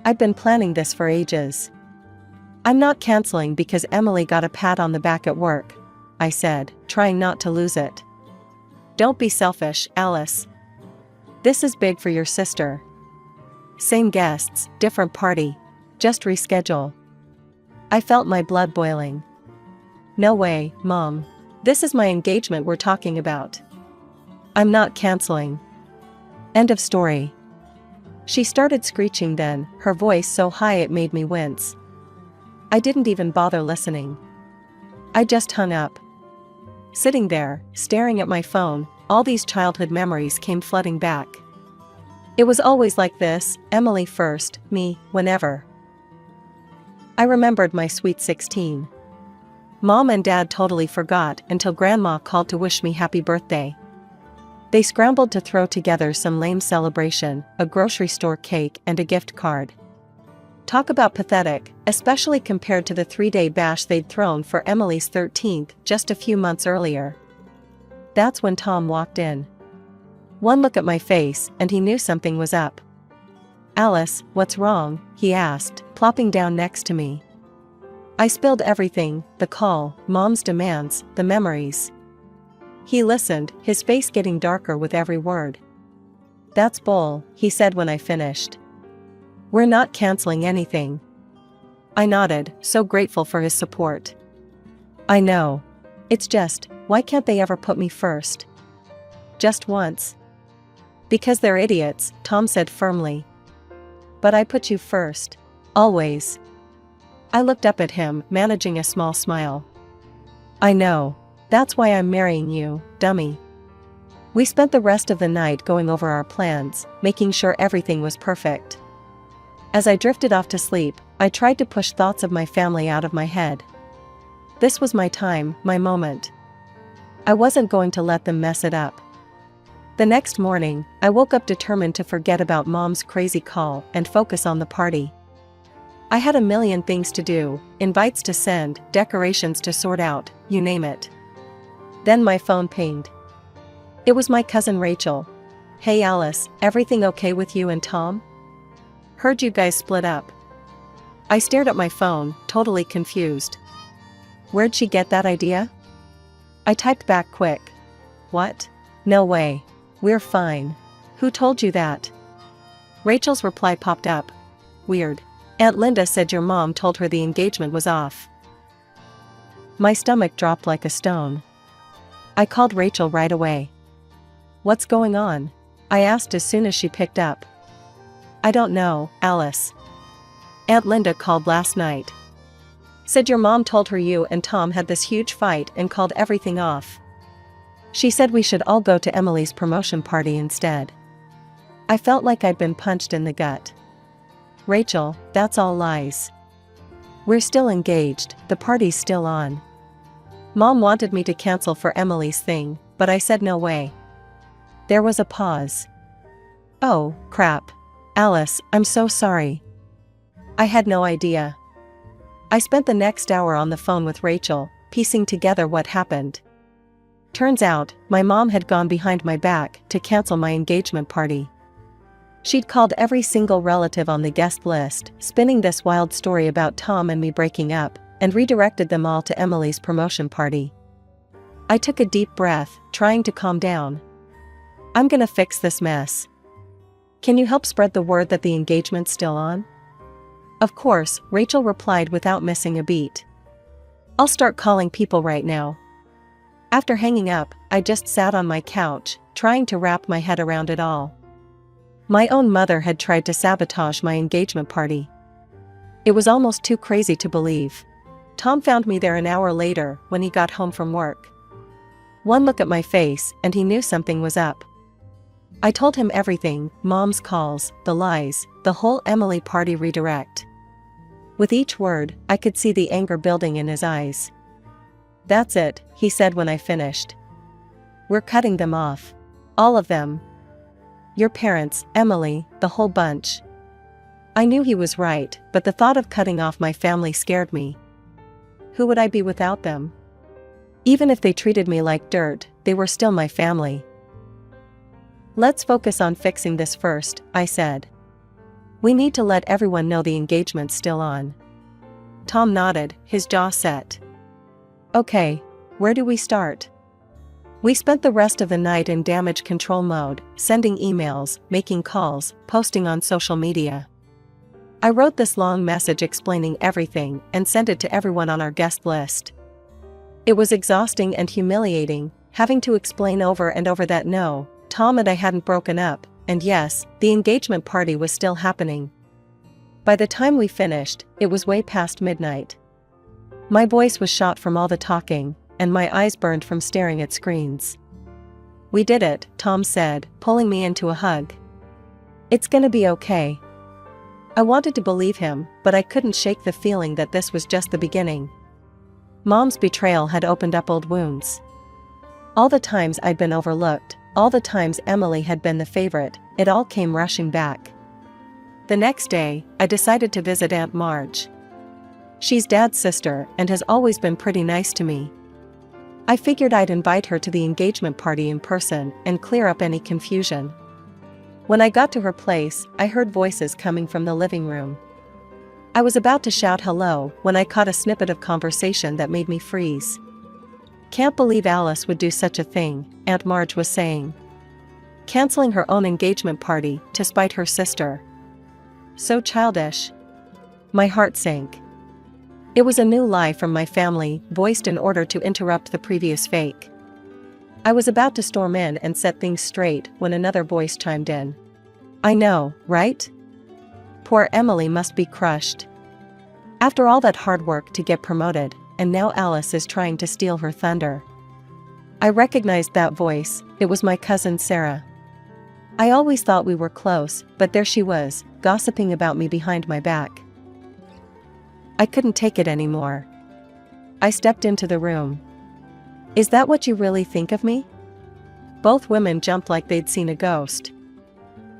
I've been planning this for ages." "I'm not canceling because Emily got a pat on the back at work," I said, trying not to lose it. "Don't be selfish, Alice. This is big for your sister. Same guests, different party. Just reschedule." I felt my blood boiling. "No way, Mom. This is my engagement we're talking about. I'm not canceling. End of story." She started screeching then, her voice so high it made me wince. I didn't even bother listening. I just hung up. Sitting there, staring at my phone, all these childhood memories came flooding back. It was always like this, Emily first, me, whenever. I remembered my sweet 16. Mom and Dad totally forgot until Grandma called to wish me happy birthday. They scrambled to throw together some lame celebration, a grocery store cake and a gift card. Talk about pathetic, especially compared to the 3-day bash they'd thrown for Emily's 13th just a few months earlier. That's when Tom walked in. One look at my face and he knew something was up. "Alice, what's wrong?" he asked, plopping down next to me. I spilled everything, the call, Mom's demands, the memories. He listened, his face getting darker with every word. "That's bull," he said when I finished. "We're not canceling anything." I nodded, so grateful for his support. "I know. It's just, why can't they ever put me first? Just once." "Because they're idiots," Tom said firmly. "But I put you first. Always." I looked up at him, managing a small smile. "I know. That's why I'm marrying you, dummy." We spent the rest of the night going over our plans, making sure everything was perfect. As I drifted off to sleep, I tried to push thoughts of my family out of my head. This was my time, my moment. I wasn't going to let them mess it up. The next morning, I woke up determined to forget about Mom's crazy call and focus on the party. I had a million things to do, invites to send, decorations to sort out, you name it. Then my phone pinged. It was my cousin Rachel. "Hey Alice, everything okay with you and Tom? Heard you guys split up." I stared at my phone, totally confused. Where'd she get that idea? I typed back quick. "What? No way. We're fine. Who told you that?" Rachel's reply popped up. "Weird. Aunt Linda said your mom told her the engagement was off." My stomach dropped like a stone. I called Rachel right away. "What's going on?" I asked as soon as she picked up. "I don't know, Alice. Aunt Linda called last night. Said your mom told her you and Tom had this huge fight and called everything off. She said we should all go to Emily's promotion party instead." I felt like I'd been punched in the gut. "Rachel, that's all lies. We're still engaged, the party's still on. Mom wanted me to cancel for Emily's thing, but I said no way." There was a pause. "Oh, crap. Alice, I'm so sorry. I had no idea." I spent the next hour on the phone with Rachel, piecing together what happened. Turns out, my mom had gone behind my back to cancel my engagement party. She'd called every single relative on the guest list, spinning this wild story about Tom and me breaking up, and redirected them all to Emily's promotion party. I took a deep breath, trying to calm down. "I'm gonna fix this mess. Can you help spread the word that the engagement's still on?" "Of course," Rachel replied without missing a beat. "I'll start calling people right now." After hanging up, I just sat on my couch, trying to wrap my head around it all. My own mother had tried to sabotage my engagement party. It was almost too crazy to believe. Tom found me there an hour later, when he got home from work. One look at my face, and he knew something was up. I told him everything, Mom's calls, the lies, the whole Emily party redirect. With each word, I could see the anger building in his eyes. "That's it," he said when I finished. "We're cutting them off. All of them. Your parents, Emily, the whole bunch." I knew he was right, but the thought of cutting off my family scared me. Who would I be without them? Even if they treated me like dirt, they were still my family. "Let's focus on fixing this first," I said. "We need to let everyone know the engagement's still on." Tom nodded, his jaw set. "Okay, where do we start?" We spent the rest of the night in damage control mode, sending emails, making calls, posting on social media. I wrote this long message explaining everything and sent it to everyone on our guest list. It was exhausting and humiliating, having to explain over and over that no, Tom and I hadn't broken up, and yes, the engagement party was still happening. By the time we finished, it was way past midnight. My voice was shot from all the talking, and my eyes burned from staring at screens. "We did it," Tom said, pulling me into a hug. It's gonna be okay. I wanted to believe him, but I couldn't shake the feeling that this was just the beginning. Mom's betrayal had opened up old wounds. All the times I'd been overlooked, all the times Emily had been the favorite, it all came rushing back. The next day, I decided to visit Aunt Marge. She's Dad's sister and has always been pretty nice to me. I figured I'd invite her to the engagement party in person and clear up any confusion. When I got to her place, I heard voices coming from the living room. I was about to shout hello when I caught a snippet of conversation that made me freeze. "Can't believe Alice would do such a thing," Aunt Marge was saying. Canceling her own engagement party to spite her sister. So childish. My heart sank. It was a new lie from my family, voiced in order to interrupt the previous fake. I was about to storm in and set things straight when another voice chimed in. "I know, right? Poor Emily must be crushed. After all that hard work to get promoted, and now Alice is trying to steal her thunder." I recognized that voice. It was my cousin Sarah. I always thought we were close, but there she was, gossiping about me behind my back. I couldn't take it anymore. I stepped into the room. "Is that what you really think of me?" Both women jumped like they'd seen a ghost.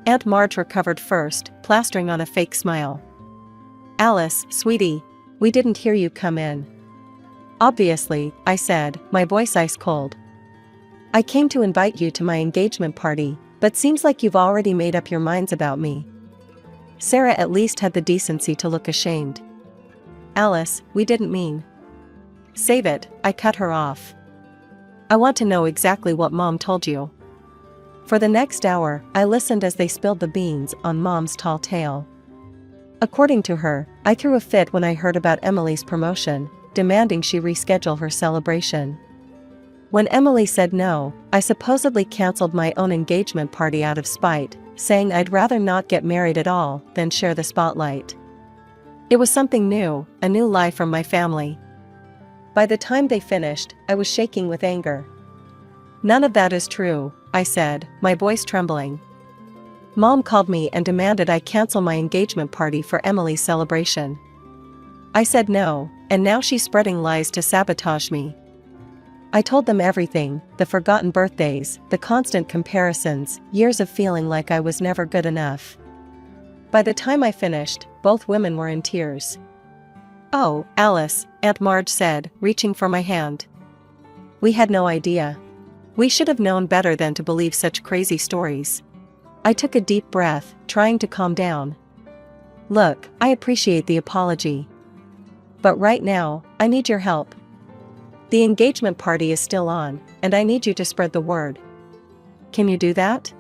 Aunt Marge recovered first, plastering on a fake smile. "Alice, sweetie, we didn't hear you come in." "Obviously," I said, my voice ice cold. "I came to invite you to my engagement party, but seems like you've already made up your minds about me." Sarah at least had the decency to look ashamed. "Alice, we didn't mean." "Save it," I cut her off. "I want to know exactly what Mom told you." For the next hour, I listened as they spilled the beans on Mom's tall tale. According to her, I threw a fit when I heard about Emily's promotion, demanding she reschedule her celebration. When Emily said no, I supposedly canceled my own engagement party out of spite, saying I'd rather not get married at all than share the spotlight. It was something new, a new lie from my family. By the time they finished, I was shaking with anger. "None of that is true," I said, my voice trembling. "Mom called me and demanded I cancel my engagement party for Emily's celebration. I said no, and now she's spreading lies to sabotage me." I told them everything, the forgotten birthdays, the constant comparisons, years of feeling like I was never good enough. By the time I finished, both women were in tears. "Oh, Alice," Aunt Marge said, reaching for my hand. "We had no idea. We should have known better than to believe such crazy stories." I took a deep breath, trying to calm down. "Look, I appreciate the apology. But right now, I need your help. The engagement party is still on, and I need you to spread the word. Can you do that?"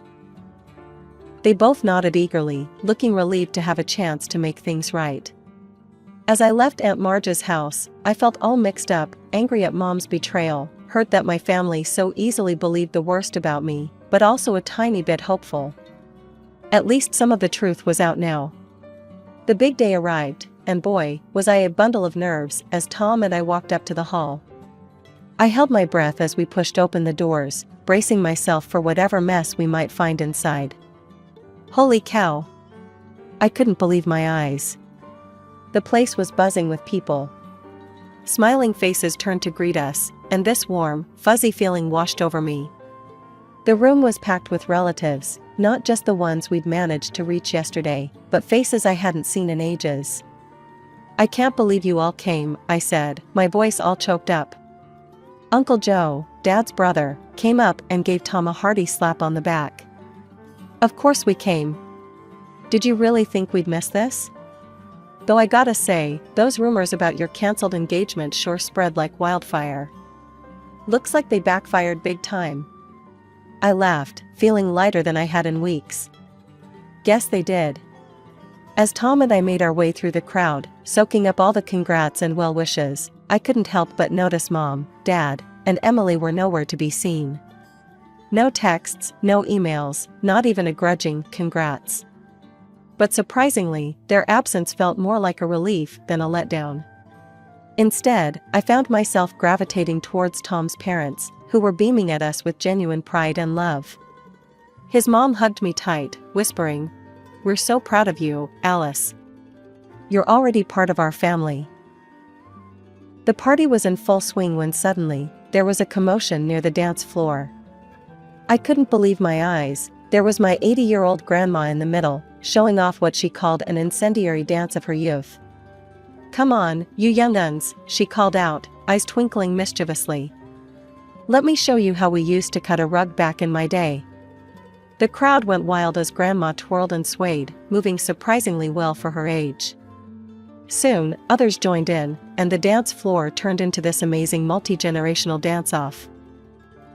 They both nodded eagerly, looking relieved to have a chance to make things right. As I left Aunt Marge's house, I felt all mixed up, angry at Mom's betrayal, hurt that my family so easily believed the worst about me, but also a tiny bit hopeful. At least some of the truth was out now. The big day arrived, and boy, was I a bundle of nerves as Tom and I walked up to the hall. I held my breath as we pushed open the doors, bracing myself for whatever mess we might find inside. Holy cow! I couldn't believe my eyes. The place was buzzing with people. Smiling faces turned to greet us, and this warm, fuzzy feeling washed over me. The room was packed with relatives, not just the ones we'd managed to reach yesterday, but faces I hadn't seen in ages. "I can't believe you all came," I said, my voice all choked up. Uncle Joe, Dad's brother, came up and gave Tom a hearty slap on the back. "Of course we came. Did you really think we'd miss this? Though I gotta say, those rumors about your canceled engagement sure spread like wildfire. Looks like they backfired big time." I laughed, feeling lighter than I had in weeks. Guess they did. As Tom and I made our way through the crowd, soaking up all the congrats and well wishes, I couldn't help but notice Mom, Dad, and Emily were nowhere to be seen. No texts, no emails, not even a grudging "congrats." But surprisingly, their absence felt more like a relief than a letdown. Instead, I found myself gravitating towards Tom's parents, who were beaming at us with genuine pride and love. His mom hugged me tight, whispering, "We're so proud of you, Alice. You're already part of our family." The party was in full swing when suddenly, there was a commotion near the dance floor. I couldn't believe my eyes. There was my 80-year-old grandma in the middle, showing off what she called an incendiary dance of her youth. "Come on, you young uns," she called out, eyes twinkling mischievously. "Let me show you how we used to cut a rug back in my day." The crowd went wild as Grandma twirled and swayed, moving surprisingly well for her age. Soon, others joined in, and the dance floor turned into this amazing multi-generational dance-off.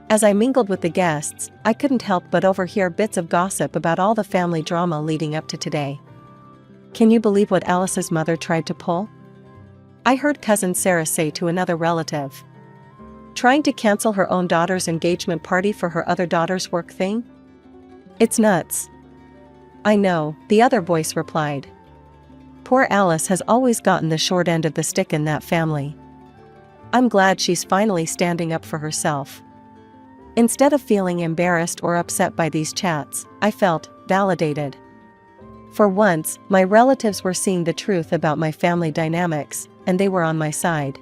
As I mingled with the guests, I couldn't help but overhear bits of gossip about all the family drama leading up to today. "Can you believe what Alice's mother tried to pull?" I heard Cousin Sarah say to another relative. "Trying to cancel her own daughter's engagement party for her other daughter's work thing? It's nuts." "I know," the other voice replied. "Poor Alice has always gotten the short end of the stick in that family. I'm glad she's finally standing up for herself." Instead of feeling embarrassed or upset by these chats, I felt validated. For once, my relatives were seeing the truth about my family dynamics, and they were on my side.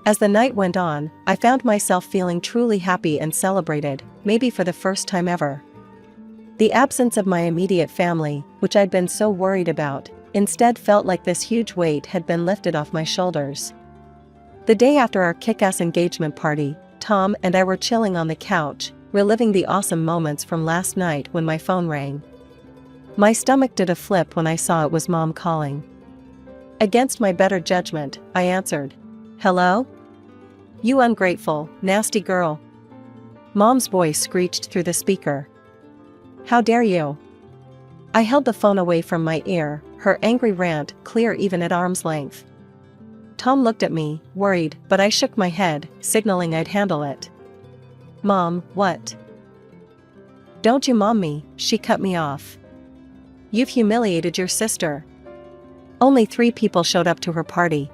As the night went on, I found myself feeling truly happy and celebrated, maybe for the first time ever. The absence of my immediate family, which I'd been so worried about, instead felt like this huge weight had been lifted off my shoulders. The day after our kick-ass engagement party, Tom and I were chilling on the couch, reliving the awesome moments from last night when my phone rang. My stomach did a flip when I saw it was Mom calling. Against my better judgment, I answered. "Hello? You ungrateful, nasty girl." Mom's voice screeched through the speaker. "How dare you?" I held the phone away from my ear, her angry rant clear even at arm's length. Tom looked at me, worried, but I shook my head, signaling I'd handle it. "Mom, what?" "Don't you mom me," she cut me off. "You've humiliated your sister." Only 3 people showed up to her party.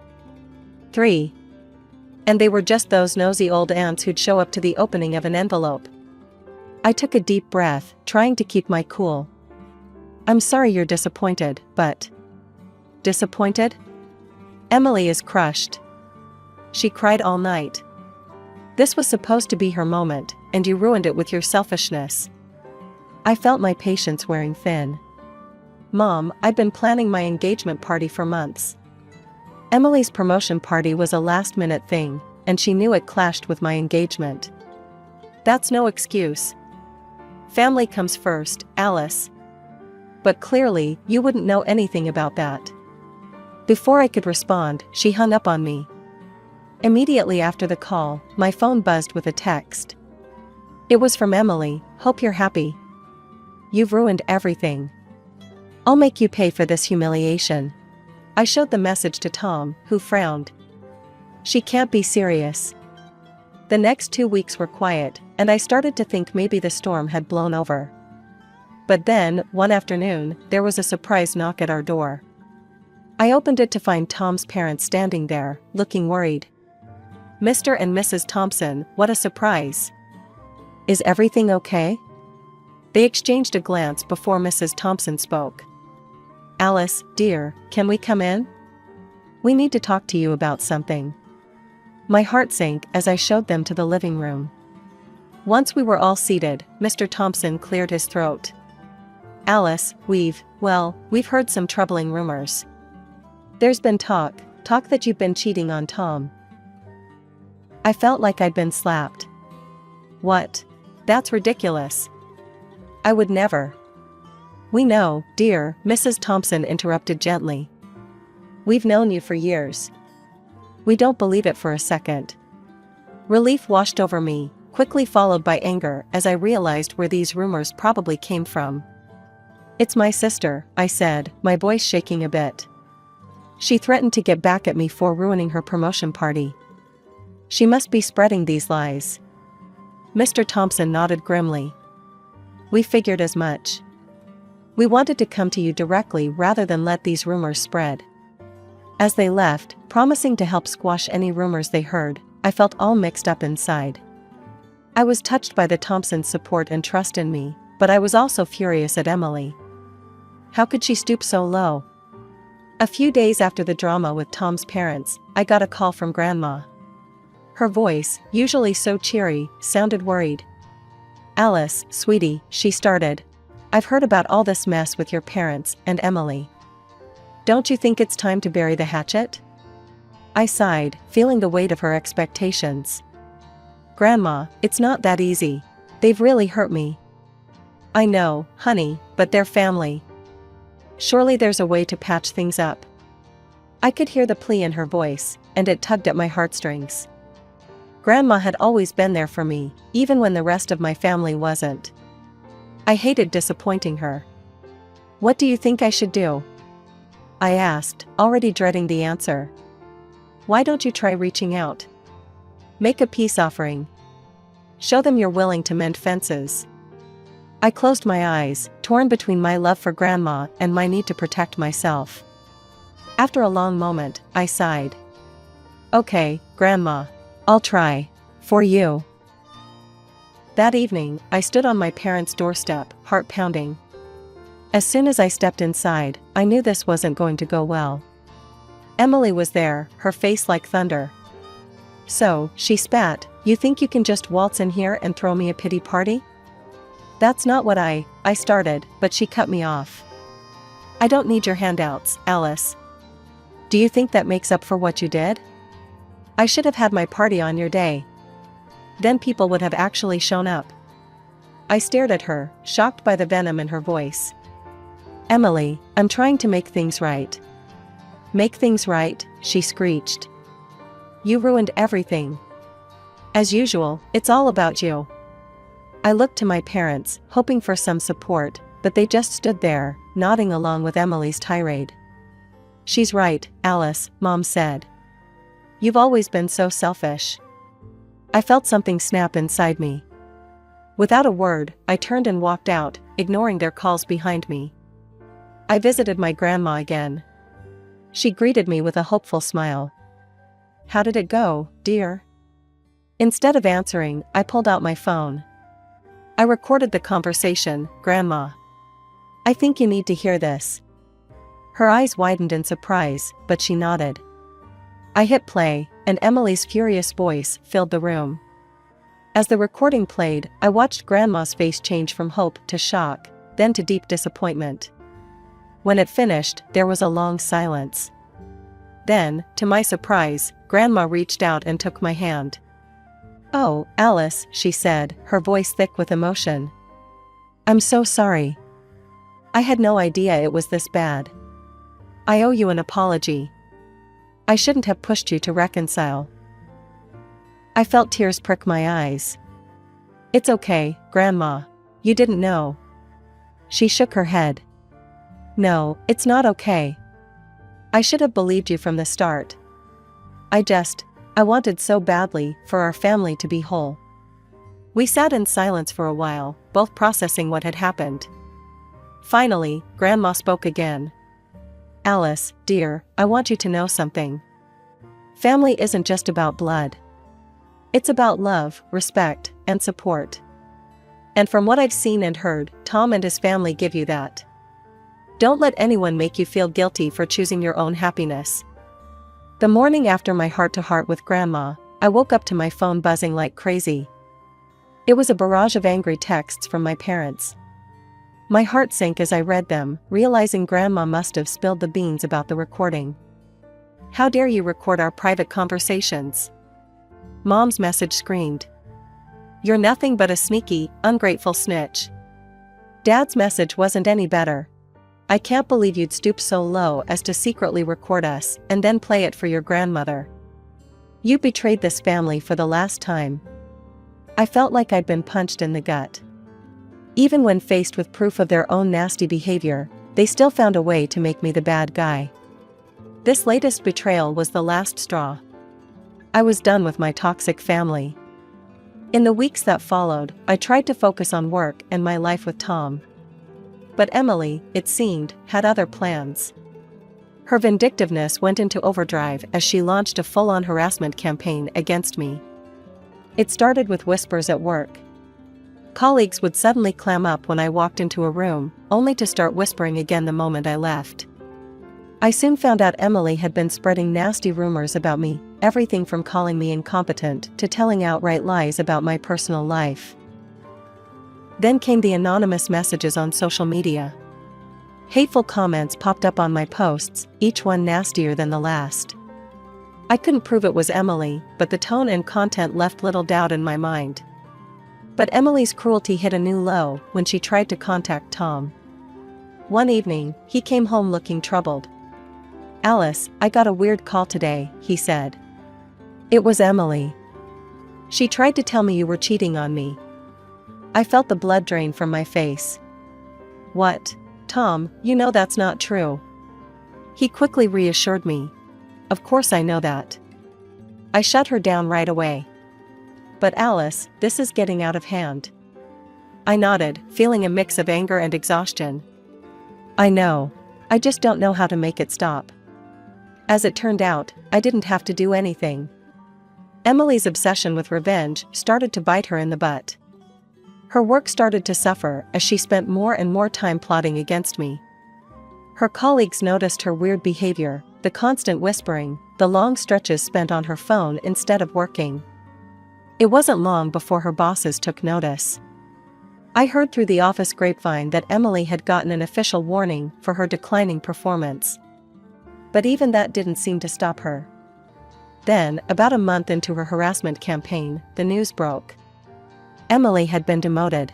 3. And they were just those nosy old aunts who'd show up to the opening of an envelope. I took a deep breath, trying to keep my cool. "I'm sorry you're disappointed, but..." "Disappointed?" "Emily is crushed. She cried all night. This was supposed to be her moment, and you ruined it with your selfishness." I felt my patience wearing thin. "Mom, I'd been planning my engagement party for months. Emily's promotion party was a last-minute thing, and she knew it clashed with my engagement. That's no excuse. Family comes first, Alice. But clearly, you wouldn't know anything about that." Before I could respond, she hung up on me. Immediately after the call, my phone buzzed with a text. It was from Emily. "Hope you're happy. You've ruined everything. I'll make you pay for this humiliation." I showed the message to Tom, who frowned. She can't be serious. The next 2 weeks were quiet, and I started to think maybe the storm had blown over. But then, one afternoon, there was a surprise knock at our door. I opened it to find Tom's parents standing there, looking worried. "Mr. and Mrs. Thompson, what a surprise. Is everything okay?" They exchanged a glance before Mrs. Thompson spoke. "Alice, dear, can we come in? We need to talk to you about something." My heart sank as I showed them to the living room. Once we were all seated, Mr. Thompson cleared his throat. "Alice, we've heard some troubling rumors. There's been talk that you've been cheating on Tom." I felt like I'd been slapped. "What? That's ridiculous. I would never." "We know, dear," Mrs. Thompson interrupted gently. "We've known you for years. We don't believe it for a second." Relief washed over me, quickly followed by anger as I realized where these rumors probably came from. "It's my sister," I said, my voice shaking a bit. "She threatened to get back at me for ruining her promotion party. She must be spreading these lies." Mr. Thompson nodded grimly. "We figured as much. We wanted to come to you directly rather than let these rumors spread." As they left, promising to help squash any rumors they heard, I felt all mixed up inside. I was touched by the Thompsons' support and trust in me, but I was also furious at Emily. How could she stoop so low? A few days after the drama with Tom's parents, I got a call from Grandma. Her voice, usually so cheery, sounded worried. "Alice, sweetie," she started. "I've heard about all this mess with your parents and Emily. Don't you think it's time to bury the hatchet?" I sighed, feeling the weight of her expectations. "Grandma, it's not that easy. They've really hurt me." "I know, honey, but they're family. Surely there's a way to patch things up." I could hear the plea in her voice, and it tugged at my heartstrings. Grandma had always been there for me, even when the rest of my family wasn't. I hated disappointing her. "What do you think I should do?" I asked, already dreading the answer. "Why don't you try reaching out? Make a peace offering. Show them you're willing to mend fences." I closed my eyes, torn between my love for Grandma and my need to protect myself. After a long moment, I sighed. "Okay, Grandma. I'll try. For you." That evening, I stood on my parents' doorstep, heart pounding. As soon as I stepped inside, I knew this wasn't going to go well. Emily was there, her face like thunder. "So," she spat, "you think you can just waltz in here and throw me a pity party?" "That's not what I started," but she cut me off. "I don't need your handouts, Alice. Do you think that makes up for what you did? I should have had my party on your day. Then people would have actually shown up." I stared at her, shocked by the venom in her voice. "Emily, I'm trying to make things right." "Make things right?" she screeched. "You ruined everything. As usual, it's all about you." I looked to my parents, hoping for some support, but they just stood there, nodding along with Emily's tirade. "She's right, Alice," Mom said. "You've always been so selfish." I felt something snap inside me. Without a word, I turned and walked out, ignoring their calls behind me. I visited my grandma again. She greeted me with a hopeful smile. "How did it go, dear?" Instead of answering, I pulled out my phone. I recorded the conversation. "Grandma, I think you need to hear this." Her eyes widened in surprise, but she nodded. I hit play, and Emily's furious voice filled the room. As the recording played, I watched Grandma's face change from hope to shock, then to deep disappointment. When it finished, there was a long silence. Then, to my surprise, Grandma reached out and took my hand. "Oh, Alice," she said, her voice thick with emotion. "I'm so sorry. I had no idea it was this bad. I owe you an apology. I shouldn't have pushed you to reconcile." I felt tears prick my eyes. "It's okay, Grandma. You didn't know." She shook her head. "No, it's not okay. I should have believed you from the start. I wanted so badly for our family to be whole." We sat in silence for a while, both processing what had happened. Finally, Grandma spoke again. "Alice, dear, I want you to know something. Family isn't just about blood. It's about love, respect, and support. And from what I've seen and heard, Tom and his family give you that. Don't let anyone make you feel guilty for choosing your own happiness." The morning after my heart-to-heart with Grandma, I woke up to my phone buzzing like crazy. It was a barrage of angry texts from my parents. My heart sank as I read them, realizing Grandma must have spilled the beans about the recording. "How dare you record our private conversations?" Mom's message screamed. "You're nothing but a sneaky, ungrateful snitch." Dad's message wasn't any better. "I can't believe you'd stoop so low as to secretly record us and then play it for your grandmother. You betrayed this family for the last time." I felt like I'd been punched in the gut. Even when faced with proof of their own nasty behavior, they still found a way to make me the bad guy. This latest betrayal was the last straw. I was done with my toxic family. In the weeks that followed, I tried to focus on work and my life with Tom. But Emily, it seemed, had other plans. Her vindictiveness went into overdrive as she launched a full-on harassment campaign against me. It started with whispers at work. Colleagues would suddenly clam up when I walked into a room, only to start whispering again the moment I left. I soon found out Emily had been spreading nasty rumors about me, everything from calling me incompetent to telling outright lies about my personal life. Then came the anonymous messages on social media. Hateful comments popped up on my posts, each one nastier than the last. I couldn't prove it was Emily, but the tone and content left little doubt in my mind. But Emily's cruelty hit a new low when she tried to contact Tom. One evening, he came home looking troubled. "Alice, I got a weird call today," he said. "It was Emily. She tried to tell me you were cheating on me." I felt the blood drain from my face. "What? Tom, you know that's not true." He quickly reassured me. "Of course I know that." I shut her down right away. "But Alice, this is getting out of hand." I nodded, feeling a mix of anger and exhaustion. "I know. I just don't know how to make it stop." As it turned out, I didn't have to do anything. Emily's obsession with revenge started to bite her in the butt. Her work started to suffer as she spent more and more time plotting against me. Her colleagues noticed her weird behavior, the constant whispering, the long stretches spent on her phone instead of working. It wasn't long before her bosses took notice. I heard through the office grapevine that Emily had gotten an official warning for her declining performance. But even that didn't seem to stop her. Then, about a month into her harassment campaign, the news broke. Emily had been demoted.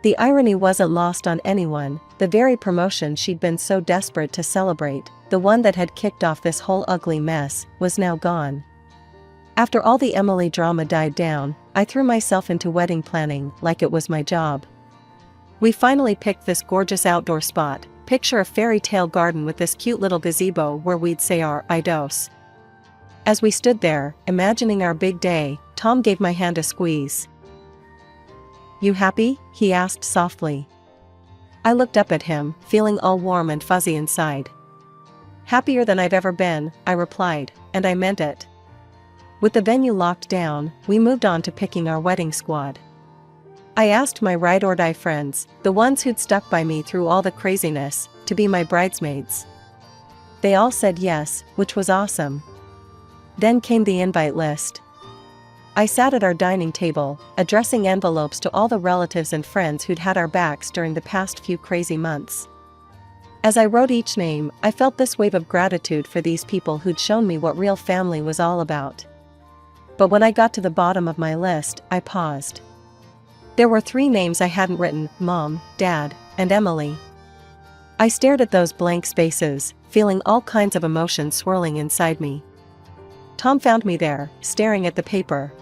The irony wasn't lost on anyone. The very promotion she'd been so desperate to celebrate, the one that had kicked off this whole ugly mess, was now gone. After all the Emily drama died down, I threw myself into wedding planning like it was my job. We finally picked this gorgeous outdoor spot. Picture a fairy tale garden with this cute little gazebo where we'd say our idos. As we stood there, imagining our big day, Tom gave my hand a squeeze. "You happy?" he asked softly. I looked up at him, feeling all warm and fuzzy inside. "Happier than I've ever been," I replied, and I meant it. With the venue locked down, we moved on to picking our wedding squad. I asked my ride-or-die friends, the ones who'd stuck by me through all the craziness, to be my bridesmaids. They all said yes, which was awesome. Then came the invite list. I sat at our dining table, addressing envelopes to all the relatives and friends who'd had our backs during the past few crazy months. As I wrote each name, I felt this wave of gratitude for these people who'd shown me what real family was all about. But when I got to the bottom of my list, I paused. There were 3 names I hadn't written: Mom, Dad, and Emily. I stared at those blank spaces, feeling all kinds of emotions swirling inside me. Tom found me there, staring at the paper.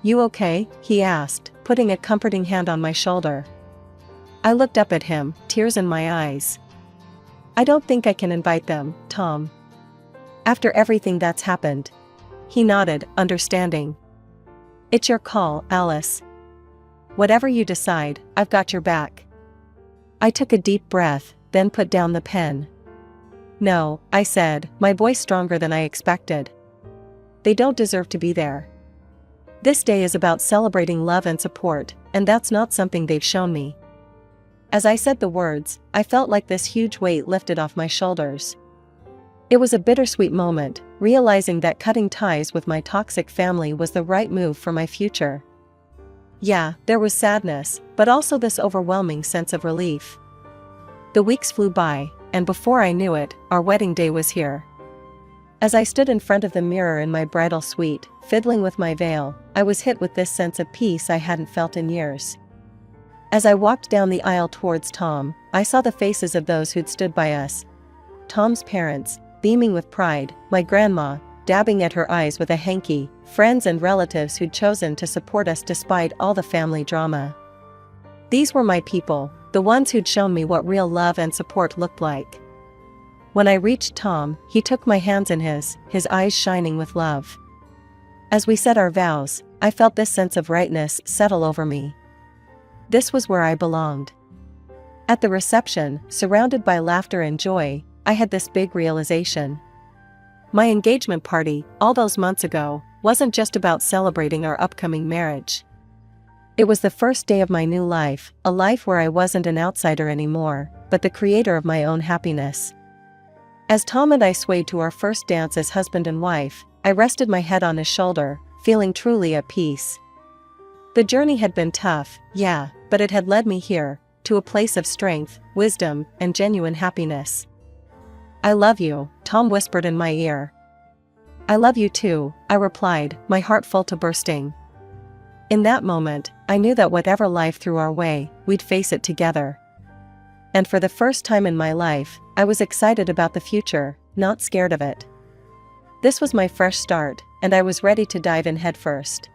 "You okay?" he asked, putting a comforting hand on my shoulder. I looked up at him, tears in my eyes. "I don't think I can invite them, Tom. After everything that's happened." He nodded, understanding. "It's your call, Alice. Whatever you decide, I've got your back." I took a deep breath, then put down the pen. "No," I said, my voice stronger than I expected. "They don't deserve to be there. This day is about celebrating love and support, and that's not something they've shown me." As I said the words, I felt like this huge weight lifted off my shoulders. It was a bittersweet moment, realizing that cutting ties with my toxic family was the right move for my future. Yeah, there was sadness, but also this overwhelming sense of relief. The weeks flew by, and before I knew it, our wedding day was here. As I stood in front of the mirror in my bridal suite, fiddling with my veil, I was hit with this sense of peace I hadn't felt in years. As I walked down the aisle towards Tom, I saw the faces of those who'd stood by us. Tom's parents, beaming with pride, my grandma, dabbing at her eyes with a hanky, friends and relatives who'd chosen to support us despite all the family drama. These were my people, the ones who'd shown me what real love and support looked like. When I reached Tom, he took my hands in his eyes shining with love. As we said our vows, I felt this sense of rightness settle over me. This was where I belonged. At the reception, surrounded by laughter and joy, I had this big realization. My engagement party, all those months ago, wasn't just about celebrating our upcoming marriage. It was the first day of my new life, a life where I wasn't an outsider anymore, but the creator of my own happiness. As Tom and I swayed to our first dance as husband and wife, I rested my head on his shoulder, feeling truly at peace. The journey had been tough, yeah, but it had led me here, to a place of strength, wisdom, and genuine happiness. "I love you," Tom whispered in my ear. "I love you too," I replied, my heart full to bursting. In that moment, I knew that whatever life threw our way, we'd face it together. And for the first time in my life, I was excited about the future, not scared of it. This was my fresh start, and I was ready to dive in headfirst.